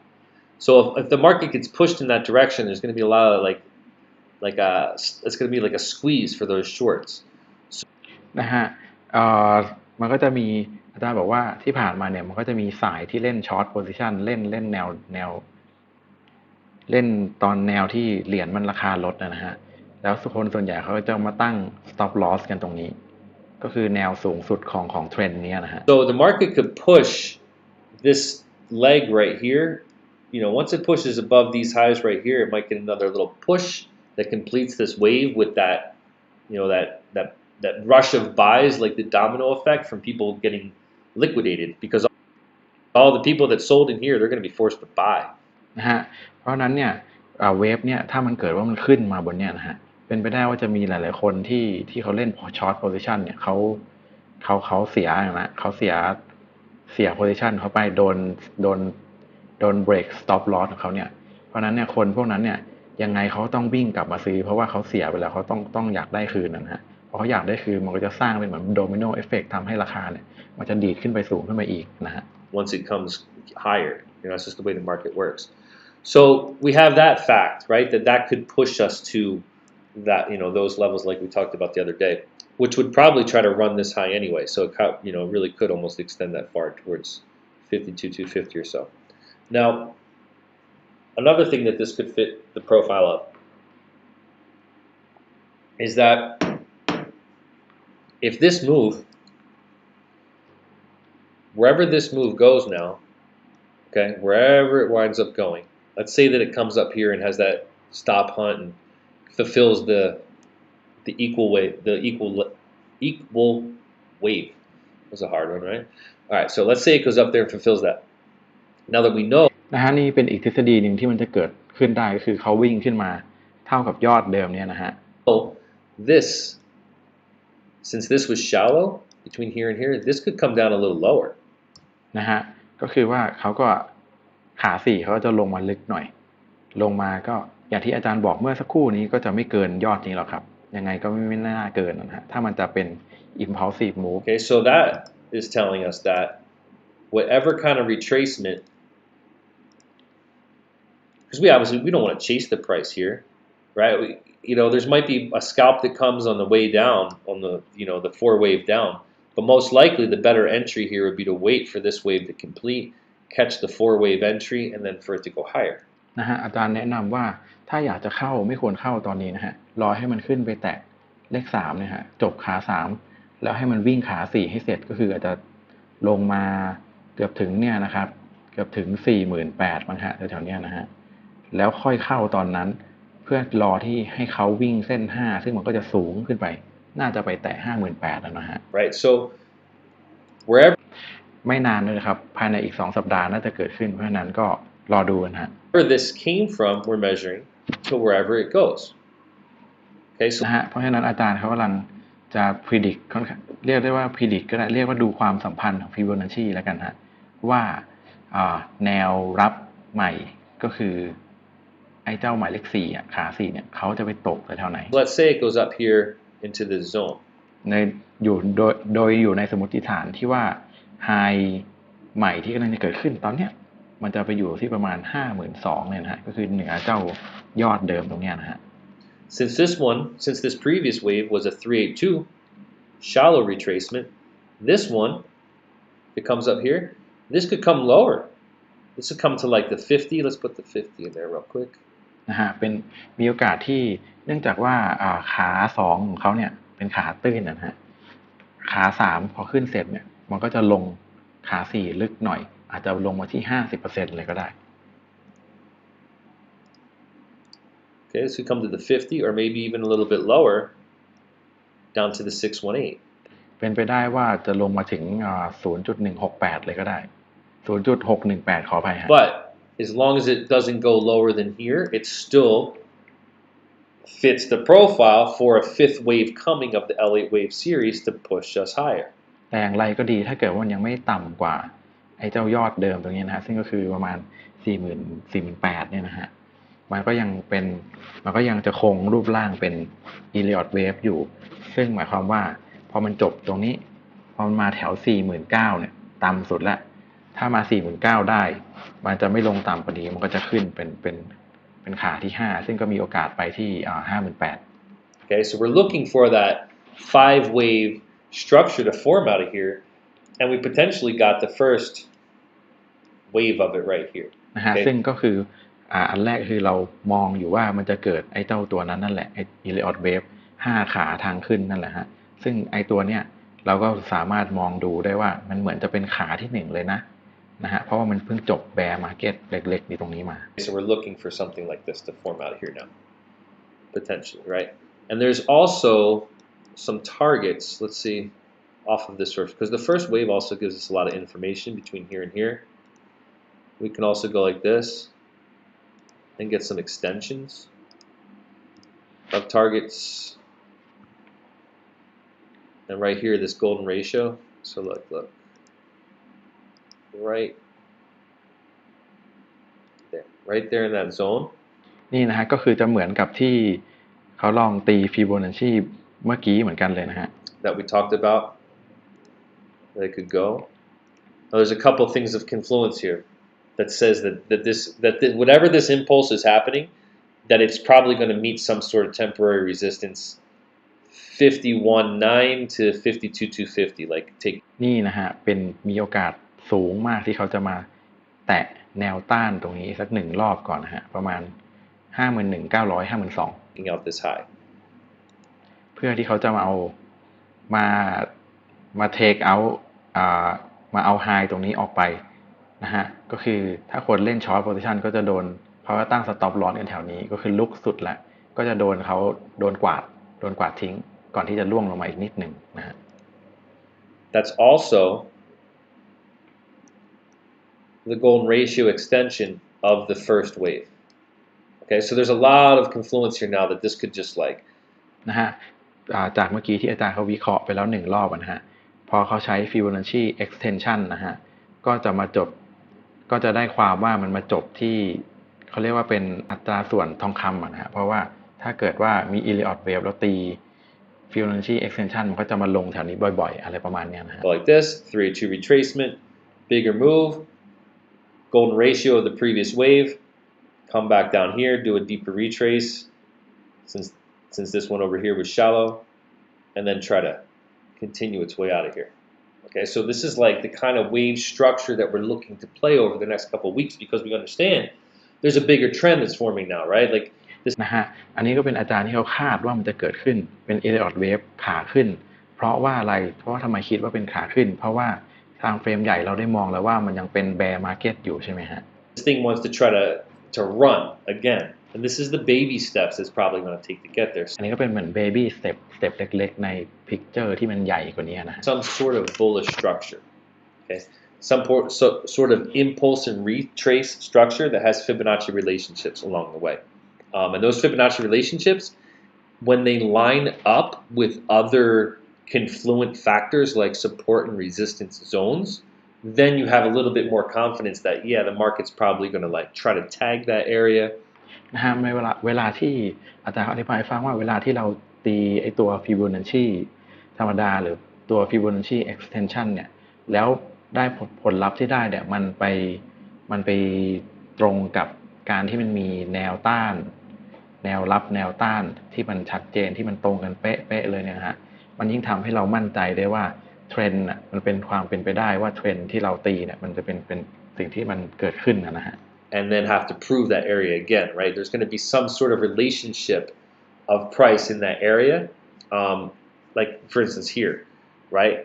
So if the market gets pushed in that direction, there's going to be a lot of it's going to be like a squeeze for those shorts. นะฮะมันก็จะมีอาจารย์บอกว่าที่ผ่านมาเนี่ยมันก็จะมีสายที่เล่นช็อตโพซิชันเล่นแนวเล่นตอนแนวที่เหรียญมันราคาลดนะฮะแล้วคนส่วนใหญ่เขาจะมาตั้ง stop loss กันตรงนี้ก็คือแนวสูงสุดของเทรนด์นี้นะฮะ So the market could push this leg right here. You know, once it pushes above these highs right here, it might get another little push that completes this wave with that, you know, that rush of buys, like the domino effect from people getting liquidated, because all the people that sold in here, they're going to be forced to buy. นะฮะเพราะฉะนั้นเนี่ยเวฟเนี่ยถ้ามันเกิดว่ามันขึ้นมาบนเนี่ยนะฮะเป็นไปได้ว่าจะมีหลายๆคนที่เขาเล่นช็อตโพซิชันเนี่ยเขาเสียนะเขาเสียโพซิชันเขาไปโดนเบรกสต็อปลอสของเขาเนี่ยเพราะนั้นเนี่ยคนพวกนั้นเนี่ยยังไงเขาต้องวิ่งกลับมาซื้อเพราะว่าเขาเสียไปแล้วเขาต้องอยากได้คืนนะฮะพอเขาอยากได้คืนมันก็จะสร้างเป็นเหมือนโดมิโนเอฟเฟกต์ทำให้ราคาเนี่ยมันจะดีดขึ้นไปสูงขึ้นไปอีกนะฮะ Once it comes higher, you know, that's just the way the market works. So we have that fact, right? That could push us to that, you know, those levels like we talked about the other day, which would probably try to run this high anyway. So it, you know, really could almost extend that far towards 52, 250 or so. Now, another thing that this could fit the profile of is that if this move, wherever this move goes now, okay, wherever it winds up going, let's say that it comes up here and has that stop hunt and fulfills the equal wave, the equal wave. That was a hard one, right? All right, so let's say it goes up there and fulfills that. Now that we know นะฮะนี่เป็นอีกทฤษฎีหนึ่งที่มันจะเกิดขึ้นได้ก็คือเขาวิ่งขึ้นมาเท่ากับยอดเดิมเนี่ยนะฮะ this, since this was shallow between here and here, this could come down a little lower. นะฮะก็คือว่าเขาก็ขาสี่เขาจะลงมาลึกหน่อยลงมาก็อย่างที่อาจารย์บอกเมื่อสักครู่นี้ก็จะไม่เกินยอดนี้หรอกครับยังไงก็ไม่น่าเกินนะฮะถ้ามันจะเป็น impulsive move Okay, so that is telling us that whatever kind of retracement, because we don't want to chase the price here, right? You know, there's might be a scalp that comes on the way down on the, you know, the 4-wave down, but most likely the better entry here would be to wait for this wave to complete, catch the 4-wave entry, and then for it to go higher. นะฮะอาจารย์แนะนำว่าถ้าอยากจะเข้าไม่ควรเข้าตอนนี้นะฮะรอให้มันขึ้นไปแตะเลข3เนี่ยฮะจบขา3แล้วให้มันวิ่งขา4ให้เสร็จก็คืออาจจะลงมาเกือบถึงเนี่ยนะครับเกือบถึง 48,000 มั้งฮะแถวๆเนี้ยนะฮะแล้วค่อยเข้าตอนนั้นเพื่อรอที่ให้เขาวิ่งเส้น5ซึ่งมันก็จะสูงขึ้นไปน่าจะไปแตะ 58,000 แล้วนะฮะ Right, so wherever ไม่นานเลยนะครับภายในอีก2 สัปดาห์น่าจะเกิดขึ้นเพราะฉะนั้นก็รอดูนะฮะ Where this came from, we're measuring to wherever it goes. Okay, so นะฮะเพราะฉะนั้นอาจารย์เขากำลังจะ predict ค่อนข้างเรียกได้ว่า predict ก็ได้เรียกว่าดูความสัมพันธ์ของ Fibonacci แล้วกันฮะว่าแนวรับใหม่ก็คือไอ้เจ้าหมายเลข4ขา4เนี่ยเขาจะไปตกแถวไหน let's say it goes up here into this zone. ในอยู่โดยอยู่ในสมมติฐานที่ว่า high ใหม่ที่กำลังจะเกิดขึ้นตอนเนี้ยมันจะไปอยู่ที่ประมาณ 52,000 เนี่ยนะฮะก็คือเหนือเจ้ายอดเดิมตรงเนี้ยนะฮะ Since this previous wave was a 382 shallow retracement, this one, if it comes up here, this could come lower. This could come to like the 50. Let's put the 50 in there real quick. นะฮะเป็นมีโอกาสที่เนื่องจากว่าขา2ของเขาเนี่ยเป็นขาตื้นนะฮะขา3พอขึ้นเสร็จเนี่ยมันก็จะลงขา4ลึกหน่อยอาจจะลงมาที่ 50% เลยก็ได้ Okay, this could come to the 50 or maybe even a little bit lower down to the 618. เป็นไปได้ว่าจะลงมาถึง0.168 เลยก็ได้ 0.618 ขออภัยฮะ But as long as it doesn't go lower than here, it still fits the profile for a fifth wave coming of the L8 wave series to push us higher. แต่อย่างไรก็ดีถ้าเกิดว่ามันยังไม่ต่ำกว่าไอ้เจ้ายอดเดิมตรงนี้นะฮะซึ่งก็คือประมาณ 48,000 เนี่ยนะฮะมันก็ยังจะคงรูปร่างเป็น Elliott Wave อยู่ซึ่งหมายความว่าพอมันจบตรงนี้พอมันมาแถว 49,000 เนี่ยต่ำสุดละถ้ามา 49,000 ได้มันจะไม่ลงต่ำกว่านี้มันก็จะขึ้นเป็นขาที่5ซึ่งก็มีโอกาสไปที่ 58,000 Okay, so we're looking for that 5-wave structure to form out of here, and we potentially got the first wave of it right here. นะฮะ Okay. ซึ่งก็คืออันแรกคือเรามองอยู่ว่ามันจะเกิดไอ้เจ้าตัวนั้นนั่นแหละไอ้ Elliott Wave 5 ขาทางขึ้นนั่นแหละฮะซึ่งไอ้ตัวเนี้ยเราก็สามารถมองดูได้ว่ามันเหมือนจะเป็นขาที่1เลยนะฮะเพราะว่ามันเพิ่งจบ bear market เล็กๆอยู่ตรงนี้มา So we're looking for something like this to form out of here now, potentially, right? And there's also some targets. Let's see, off of this first, because the first wave also gives us a lot of information between here and here. We can also go like this and get some extensions of targets. And right here, this golden ratio. So look, right there in that zone. นี่นะฮะก็คือจะเหมือนกับที่เขาลองตี Fibonacci เมื่อกี้เหมือนกันเลยนะฮะ that we talked about that it could go. Now, there's a couple things of confluence here that says that whatever this impulse is happening, that it's probably going to meet some sort of temporary resistance 51.9 to 52.250. Like take นี่นะฮะเป็นมีโอกาสสูงมากที่เขาจะมาแตะแนวต้านตรงนี้สัก1 รอบก่อนนะฮะประมาณ 51,900 52,000 out this high. เพื่อที่เขาจะมาเอามาเทคเอามาเอาไฮตรงนี้ออกไปนะฮะก็คือถ้าคนเล่นช็อตโพซิชันก็จะโดนเขาก็ตั้งสต็อปลอสกันแถวนี้ก็คือลุกสุดแล้วก็จะโดนเขาโดนกวาดทิ้งก่อนที่จะล่วงลงมาอีกนิดหนึ่งนะฮะ That's also the golden ratio extension of the first wave. Okay, so there's a lot of confluence here now that this could just like นะฮะจากเมื่อกี้ที่อาจารย์เขาวิเคราะห์ไปแล้ว1 รอบนะฮะพอเขาใช้ Fibonacci extension นะฮะก็จะได้ความว่ามันมาจบที่เขาเรียกว่าเป็นอัตราส่วนทองคำนะฮะเพราะว่าถ้าเกิดว่ามี Elliott Wave แล้วตี Fibonacci extension มันก็จะมาลงแถวนี้บ่อยๆอะไรประมาณนี้นะฮะ like this 382 retracement, bigger move, golden ratio of the previous wave, come back down here, do a deeper retrace since this one over here was shallow, and then try to continue its way out of here. Okay, so this is like the kind of wave structure that we're looking to play over the next couple of weeks because we understand there's a bigger trend that's forming now, right? Like this นะฮะอันนี้ก็เป็นอาจารย์ที่เขาคาดว่ามันจะเกิดขึ้นเป็น Elliott Wave ขาขึ้นเพราะว่าอะไรเพราะว่าทำไมคิดว่าเป็นขาขึ้นเพราะว่าทางเฟรมใหญ่เราได้มองแล้วว่ามันยังเป็น bear market อยู่ใช่ไหมฮะ this thing wants to try to run again, and this is the baby steps it's probably going to take to get there. อันนี้ก็เป็นเหมือน baby step เล็กๆใน picture ที่มันใหญ่กว่านี้นะ Some sort of bullish structure. Okay, sort of impulse and retrace structure that has Fibonacci relationships along the way. And those Fibonacci relationships, when they line up with other confluent factors like support and resistance zones, then you have a little bit more confidence that, yeah, the market's probably going to like try to tag that area. นะฮะในเวลาที่อาจารย์เขาอธิบายให้ฟังว่าเวลาที่เราตีไอตัวฟิโบนัชชีธรรมดาหรือตัวฟิโบนัชชี extension เนี่ยแล้วได้ผลลัพธ์ที่ได้เนี่ยมันไปตรงกับการที่มันมีแนวต้านแนวรับแนวต้านที่มันชัดเจนที่มันตรงกันเป๊ะๆเลยเนี่ยฮะมันยิ่งทำให้เรามั่นใจได้ว่าเทรนด์มันเป็นความเป็นไปได้ว่าเทรนด์ที่เราตีเนี่ยมันจะเป็นสิ่งที่มันเกิดขึ้นนะฮะ And then have to prove that area again, right? There's going to be some sort of relationship of price in that area. Like for instance here, right?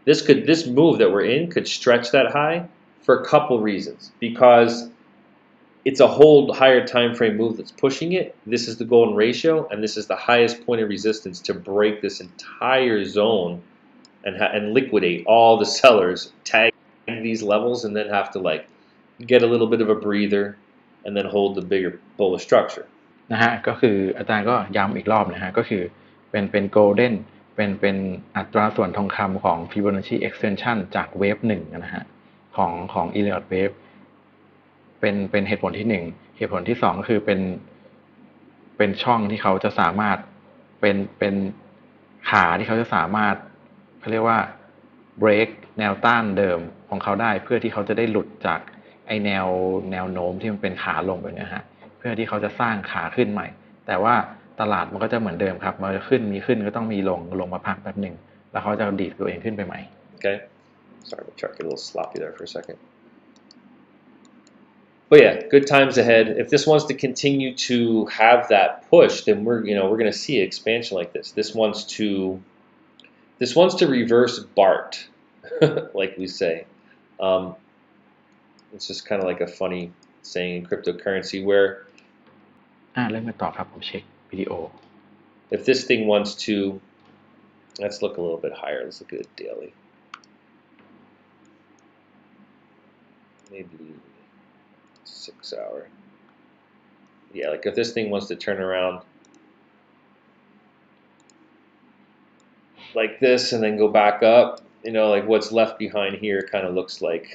This move that we're in could stretch that high for a couple reasons. Because it's a whole higher time frame move that's pushing it. This is the golden ratio, and this is the highest point of resistance to break this entire zone and liquidate all the sellers, tag these levels, and then have to like get a little bit of a breather and then hold the bigger bullish structure. นะฮะก็คืออาจารย์ก็ย้ำอีกรอบนะฮะก็คือเป็นโกลเด้นเป็นอัตราส่วนทองคำของ Fibonacci extension จากเวฟหนึ่งนะฮะของ Elliott wave เป็นเหตุผลที่หนึ่งเหตุผลที่สองก็คือเป็นช่องที่เขาจะสามารถเป็นขาที่เขาจะสามารถเขาเรียกว่า break แนวต้านเดิมของเขาได้เพื่อที่เขาจะได้หลุดจากไอแนวโน้มที่มันเป็นขาลงแบบนี้ฮะเพื่อที่เขาจะสร้างขาขึ้นใหม่แต่ว่าตลาดมันก็จะเหมือนเดิมครับมันจะมีขึ้นก็ต้องมีลงมาพักแป๊บหนึ่งแล้วเขาจะดีดตัวเองขึ้นไปใหม่ Okay, sorry, my chart get a little sloppy there for a second. But yeah, good times ahead. If this wants to continue to have that push, then we're going to see expansion like this. This wants to reverse BART, like we say. It's just kind of like a funny saying in cryptocurrency where เริ่มกันต่อครับผมเช็ควิดีโอ if this thing wants to, let's look a little bit higher. Let's look at it daily. Maybe 6 hour. Yeah, like if this thing wants to turn around like this and then go back up, like what's left behind here kind of looks like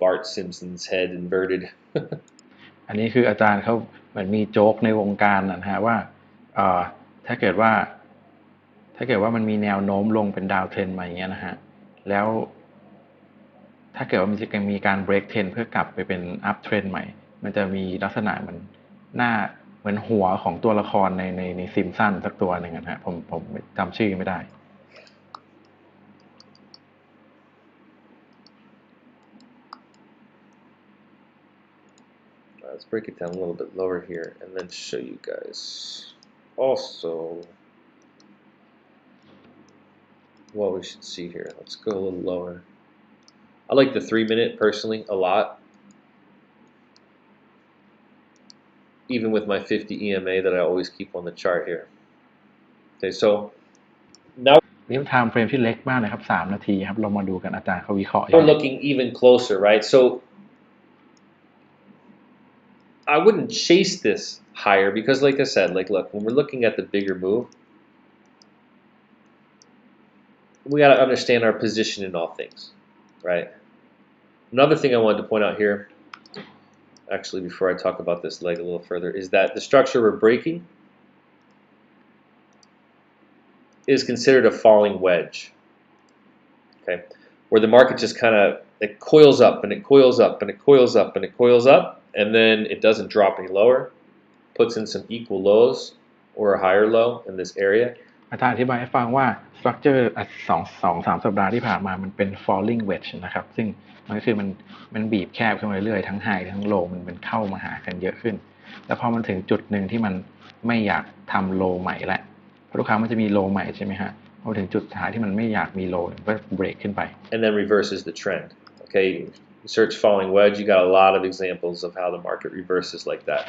Bart Simpson's head inverted. อันนี้คืออาจารย์เขาเหมือนมีโจ๊กในวงการนะฮะว่าถ้าเกิดว่ามันมีแนวโน้มลงเป็นดาวเทรนมาอย่างเงี้ยนะฮะแล้วถ้าเกิดว่ามันจะมีการเบรกเทรนเพื่อกลับไปเป็นอัพเทรนใหม่มันจะมีลักษณะเหมือนหัวของตัวละครในซิมสันสักตัวหนึ่งนะฮะผมจำชื่อไม่ได้ Let's break it down a little bit lower here and then show you guys also what we should see here. Let's go a little lower. I like the 3-minute personally a lot, even with my 50 EMA that I always keep on the chart here. Okay, so now นี่ไทม์เฟรมที่เล็กมากเลยครับ3 นาทีครับเรามาดูกันอาจารย์เขาวิเคราะห์ we're looking even closer, right? So I wouldn't chase this higher because, like I said, like look, when we're looking at the bigger move, we got to understand our position in all things, right? Another thing I wanted to point out here, actually, before I talk about this leg a little further, is that the structure we're breaking is considered a falling wedge, okay, where the market just kind of it coils up and it coils up and it coils up and it coils up, and then it doesn't drop any lower, puts in some equal lows or a higher low in this area. อาจารย์อธิบายให้ฟังว่า structure 2-3 สัปดาห์ที่ผ่านมามันเป็น falling wedge นะครับซึ่งมันก็คือมันบีบแคบขึ้นมาเรื่อยๆทั้ง high ทั้ง low มันเป็นเข้ามาหากันเยอะขึ้นแล้วพอมันถึงจุดหนึ่งที่มันไม่อยากทำ low ใหม่แล้วเพราะทุกครั้งมันจะมี low ใหม่ใช่ไหมฮะพอถึงจุดสุดท้ายที่มันไม่อยากมี low ก็ break ขึ้นไป and then reverses the trend. Okay, you search falling wedge, you got a lot of examples of how the market reverses like that.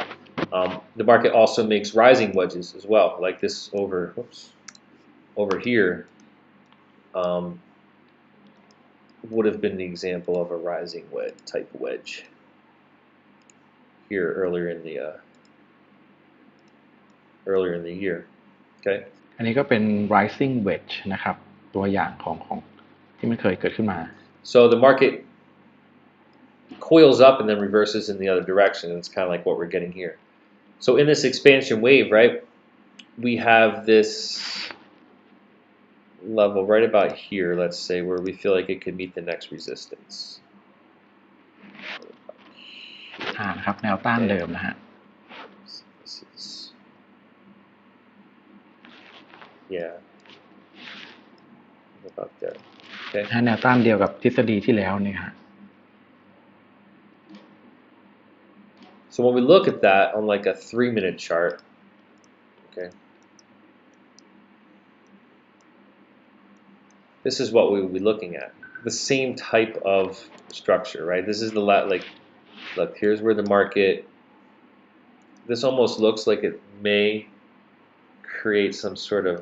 The market also makes rising wedges as well, like this over here. would have been the example of a rising wedge type wedge here earlier in the year. Okay. อันนี้ก็เป็น rising wedge นะครับตัวอย่างของที่มันเคยเกิดขึ้นมา So the market coils up and then reverses in the other direction. It's kind of like what we're getting here. So in this expansion wave, right, we have this level right about here, let's say, where we feel like it could meet the next resistance. นะครับแนวต้านเดิมนะฮะ This is, yeah, about there. Okay. แนวต้านเดียวกับทฤษฎีที่แล้วเนี่ยฮะ So when we look at that on like a 3-minute chart, okay, this is what we would be looking at. The same type of structure, right? This is the like, look, here's where the market, this almost looks like it may create some sort of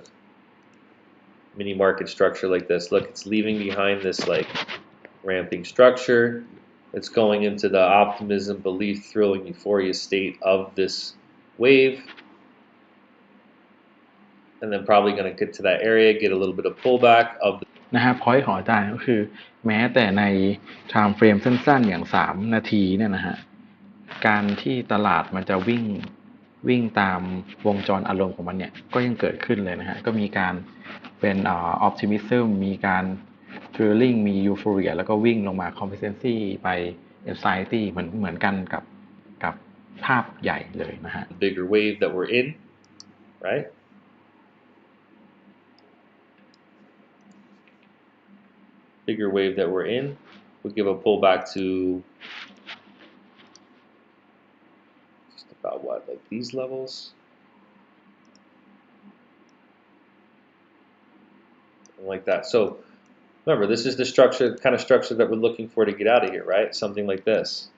mini market structure like this. Look, it's leaving behind this like ramping structure. It's going into the optimism, belief, thrill, and euphoria state of this wave. And then probably going to get to that area, get a little bit of pullback of the นะฮะ point ของอาจารย์ก็คือแม้แต่ใน time frame สั้นๆอย่าง3นาทีเนี่ยนะฮะการที่ตลาดมันจะวิ่งตามวงจรอารมณ์ของมันเนี่ยก็ยังเกิดขึ้นเลยนะฮะก็มีการเป็นoptimism มีการ thrilling มี euphoria แล้วก็วิ่งลงมา complacency ไป anxiety เหมือนกันกับภาพใหญ่เลยนะฮะ bigger wave that we're in, right? Bigger wave that we're in would give a pullback to just about what, like these levels? Like that. So remember, this is the kind of structure that we're looking for to get out of here, right? Something like this.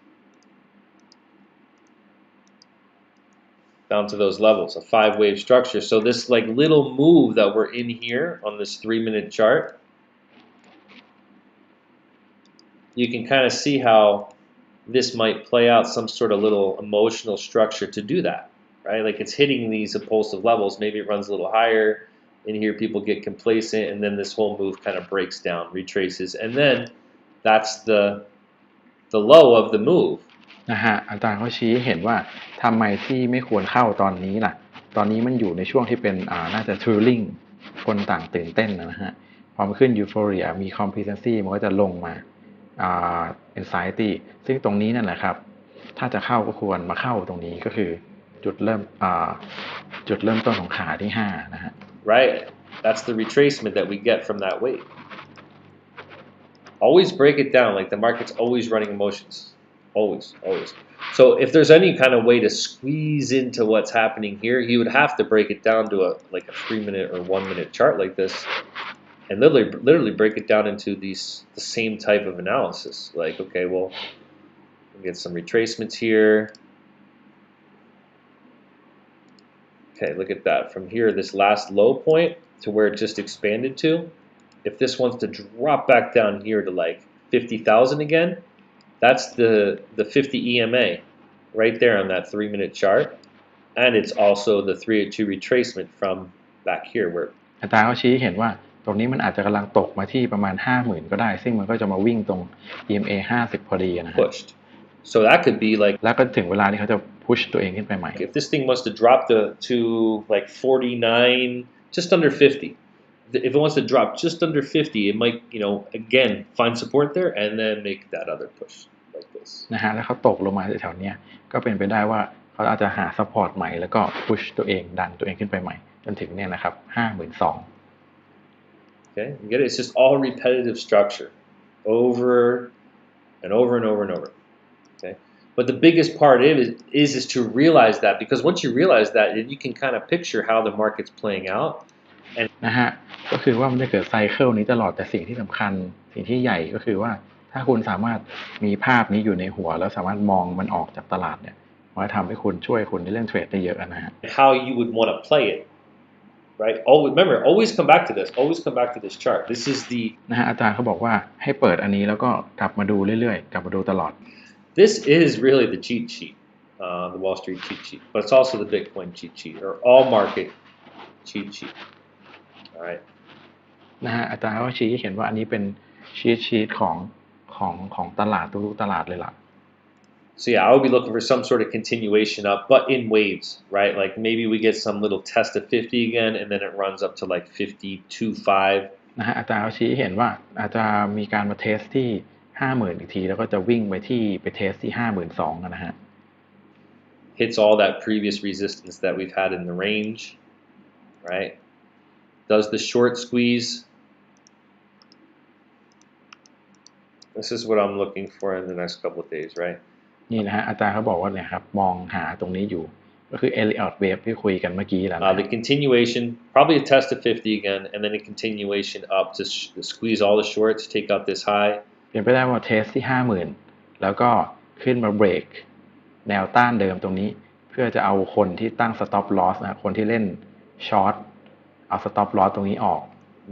Down to those levels, a 5-wave structure. So this like little move that we're in here on this 3-minute chart, you can kind of see how this might play out some sort of little emotional structure to do that, right? Like it's hitting these impulsive levels. Maybe it runs a little higher. In here, people get complacent, and then this whole move kind of breaks down, retraces, and then that's the low of the move. นะฮะอาจารย์เขาชี้เห็นว่าทำไมที่ไม่ควรเข้าตอนนี้ล่ะตอนนี้มันอยู่ในช่วงที่เป็นน่าจะ thrilling คนต่างตื่นเต้นนะฮะพอมันขึ้น euphoria มี complacency มันก็จะลงมาanxiety ซึ่งตรงนี้นั่นแหละครับถ้าจะเข้าก็ควรมาเข้าตรงนี้ก็คือจุดเริ่มต้นของขาที่5นะฮะ Right, that's the retracement that we get from that wave. Always break it down, like the market's always running emotions. Always. So if there's any kind of way to squeeze into what's happening here, he would have to break it down to a 3-minute or 1-minute chart like this, and literally break it down into the same type of analysis. Like, okay, well, we get some retracements here. Okay, look at that. From here, this last low point to where it just expanded to, if this wants to drop back down here to like 50,000 again, that's the 50 EMA right there on that 3-minute chart. And it's also the 302 retracement from back here. Where อาจารย์เขาชี้เห็นว่าตรงนี้มันอาจจะกำลังตกมาที่ประมาณ 50,000 ก็ได้ซึ่งมันก็จะมาวิ่งตรง EMA 50 พอดีนะฮะ pushed. So that could be like, แล้วก็ถึงเวลาที่เขาจะ push ตัวเองขึ้นไปใหม่ if this thing wants to drop to like 49, just under 50. If it wants to drop just under 50, it might, again, find support there and then make that other push like this. นะฮะแล้วเขาตกลงมาแถวๆนี้ก็เป็นไปได้ว่าเขาอาจจะหา support ใหม่แล้วก็ push ตัวเองดันตัวเองขึ้นไปใหม่จนถึงเนี่ยนะครับ 52,000 Okay, you get it? It's just all repetitive structure over and over and over and over. Okay, but the biggest part is to realize that, because once you realize that, then you can kind of picture how the market's playing out. นะฮะก็คือว่ามันจะเกิดไซเคิลนี้ตลอดแต่สิ่งที่สำคัญสิ่งที่ใหญ่ก็คือว่าถ้าคุณสามารถมีภาพนี้อยู่ในหัวแล้วสามารถมองมันออกจากตลาดเนี่ยมันจะทำให้คุณช่วยคุณในเรื่องเทรดได้เยอะนะฮะ How you would want to play it. right? Always remember, always come back to this. Always come back to this chart. This is the นะฮะอาจารย์เขาบอกว่าให้เปิดอันนี้แล้วก็กลับมาดูเรื่อยๆกลับมาดูตลอด this is really the cheat sheet, the Wall Street cheat sheet, but it's also the Bitcoin cheat sheet or all market cheat sheet. All right. นะฮะอาจารย์ก็ชี้ให้เห็นว่าอันนี้เป็นชีตของตลาดทุกๆตลาดเลยล่ะ So yeah, I would be looking for some sort of continuation up, but in waves, right? Like maybe we get some little test of 50 again, and then it runs up to like 52.5. นะฮะอาจารย์เขาชี้ให้เห็นว่าอาจจะมีการมาเทสที่ 50,000 อีกทีแล้วก็จะวิ่งไปเทสที่ 52,000 นะฮะ Hits all that previous resistance that we've had in the range, right? Does the short squeeze. This is what I'm looking for in the next couple of days, right? นี่นะฮะอาจารย์เขาบอกว่าเนี่ยครับมองหาตรงนี้อยู่ก็คือ Elliott Wave ที่คุยกันเมื่อกี้แล้วนะ The continuation, probably a test of 50 again, and then a continuation up to squeeze all the shorts, take out this high. เป็นไปได้ว่าเทสที่ 50,000 แล้วก็ขึ้นมาเบรกแนวต้านเดิมตรงนี้เพื่อจะเอาคนที่ตั้ง stop loss นะคนที่เล่นช็อตเอา stop loss ตรงนี้ออก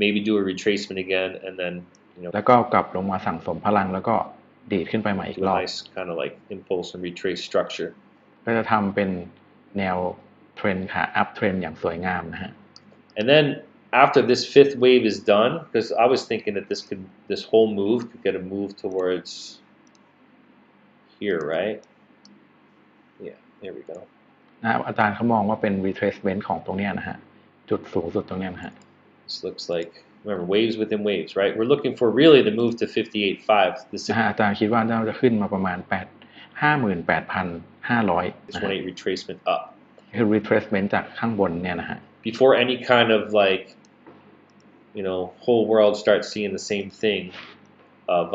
Maybe do a retracement again, and then แล้วก็กลับลงมาสั่งสมพลังแล้วก็ดีดขึ้นไปใหม่อีก do ร a อบ nice kind of like impulse and retrace structure. ก็จะทำเป็นแนวเทรนขาอัพเทรนอย่างสวยงามนะฮะ And then after this fifth wave is done, because I was thinking that this whole move could get a move towards here, right? Yeah, there we go. นะครับอาจารย์เขามองว่าเป็น retracement ของตรงเนี้ยนะฮะจุดสูงสุดตรงเนี้ยนะฮะ This looks like, remember, waves within waves, right? We're looking for really the move to 58.5. This นะฮะอาจารย์คิดว่าน่าจะขึ้นมาประมาณ58,500 นะฮะ 1.8 retracement up. คือ retracement จากข้างบนเนี่ยนะฮะ Before any kind of like, whole world starts seeing the same thing of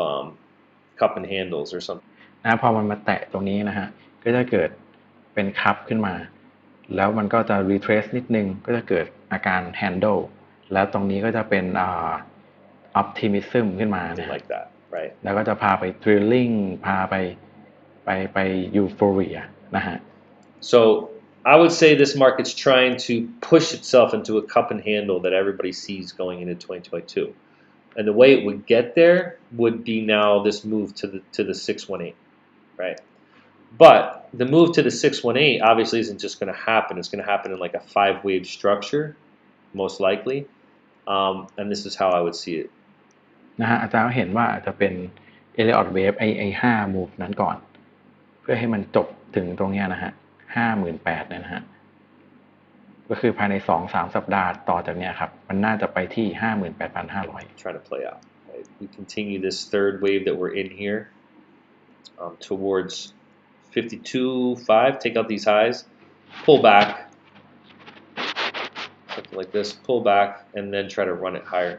cup and handles or something. นะพอมันมาแตะตรงนี้นะฮะก็จะเกิดเป็นคัพขึ้นมาแล้วมันก็จะ retrace นิดนึงก็จะเกิดอาการ handle แล้วตรงนี้ก็จะเป็นoptimism ขึ้นมานะ Like that, right? แล้วก็จะพาไป drilling พาไป euphoria นะฮะ So I would say this market's trying to push itself into a cup and handle that everybody sees going into 2022. And the way it would get there would be now this move to the 618, right? But the move to the 618 obviously isn't just going to happen. It's going to happen in like a 5-wave structure, most likely. And this is how I would see it. นะฮะอาจารย์เห็นว่าจะเป็น Elliott Wave ไอ้5 move นั้นก่อนเพื่อให้มันจบถึงตรงเนี้ยนะฮะ 58,000 เนี่ยนะฮะก็คือภายใน 2-3 สัปดาห์ต่อจากเนี้ยครับมันน่าจะไปที่ 58,500 Trying to play out. Right? We continue this third wave that we're in here towards 52.5. Take out these highs, pull back, something like this, pull back, and then try to run it higher.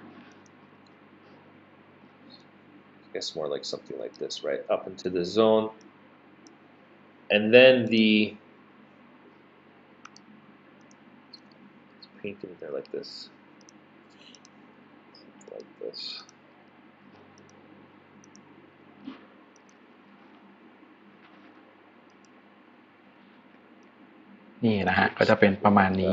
I guess more like something like this, right? Up into the zone. And then it's painted in there like this. Like this. นี่นะฮะก็จะเป็นประมาณนี้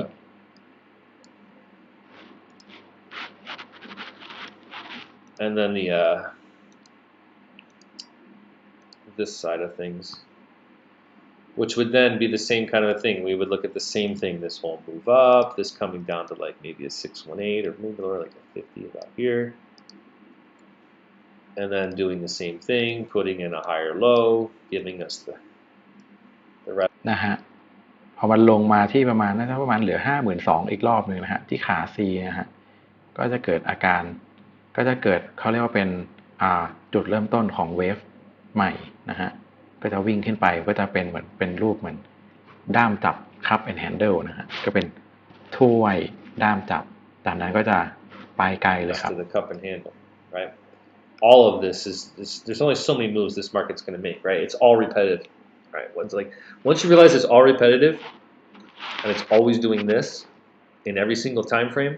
And then this side of things, which would then be the same kind of a thing. We would look at the same thing. This whole move up, this coming down to like maybe a 618 or maybe lower like a 50 about here. And then doing the same thing, putting in a higher low, giving us the rest. นะฮะพอมันลงมาที่ประมาณน่าจะประมาณเหลือ 52,000 อีกรอบนึงนะฮะที่ขา C นะฮะก็จะเกิดอาการก็จะเกิดเขาเรียกว่าเป็นจุดเริ่มต้นของเวฟใหม่นะฮะก็จะวิ่งขึ้นไปก็จะเป็นเหมือนเป็นรูปเหมือนด้ามจับ cup and handle นะฮะก็เป็นถ้วยด้ามจับจากนั้นก็จะไปไกลเลยครับ To the cup and handle, right? All of this is there's only so many moves this market's going to make, right? It's all repetitive, right? Once you realize it's all repetitive and it's always doing this in every single time frame,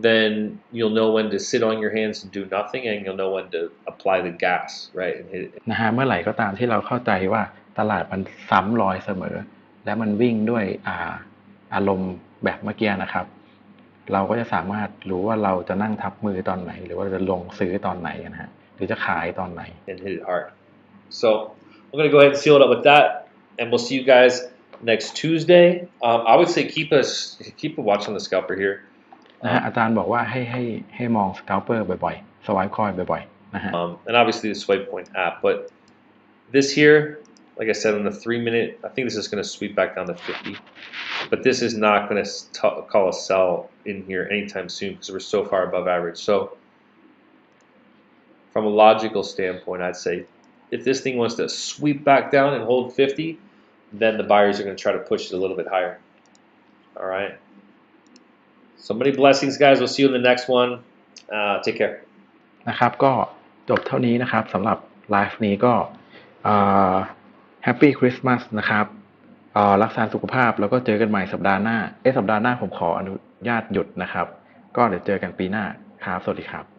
then you'll know when to sit on your hands and do nothing, and you'll know when to apply the gas, right? And hit it. นะฮะเมื่อไหร่ก็ตามที่เราเข้าใจว่าตลาดมันซ้ำรอยเสมอและมันวิ่งด้วยอารมณ์แบบเมื่อกี้นะครับ เราก็จะสามารถรู้ว่าเราจะนั่งทับมือตอนไหนหรือว่าจะลงซื้อตอนไหนนะฮะหรือจะขายตอนไหน and hit it hard. So I'm gonna go ahead and seal it up with that, and we'll see you guys next Tuesday. I would say keep a watch on the scalper here. นะฮะอาจารย์บอกว่าให้มองสแกลเปอร์บ่อยๆสวายคอยบ่อยๆนะฮะ And obviously the swipe point app, but this here, like I said, on the 3-minute, I think this is going to sweep back down to 50. But this is not going to call a sell in here anytime soon because we're so far above average. So from a logical standpoint, I'd say if this thing wants to sweep back down and hold 50, then the buyers are going to try to push it a little bit higher. All right. So many blessings, guys. We'll see you in the next one. Take care. นะครับก็จบเท่านี้นะครับสำหรับไลฟ์นี้ก็แฮปปี้คริสต์มาสนะครับรักษาสุขภาพแล้วก็เจอกันใหม่สัปดาห์หน้าสัปดาห์หน้าผมขออนุญาตหยุดนะครับก็เดี๋ยวเจอกันปีหน้าครับสวัสดีครับ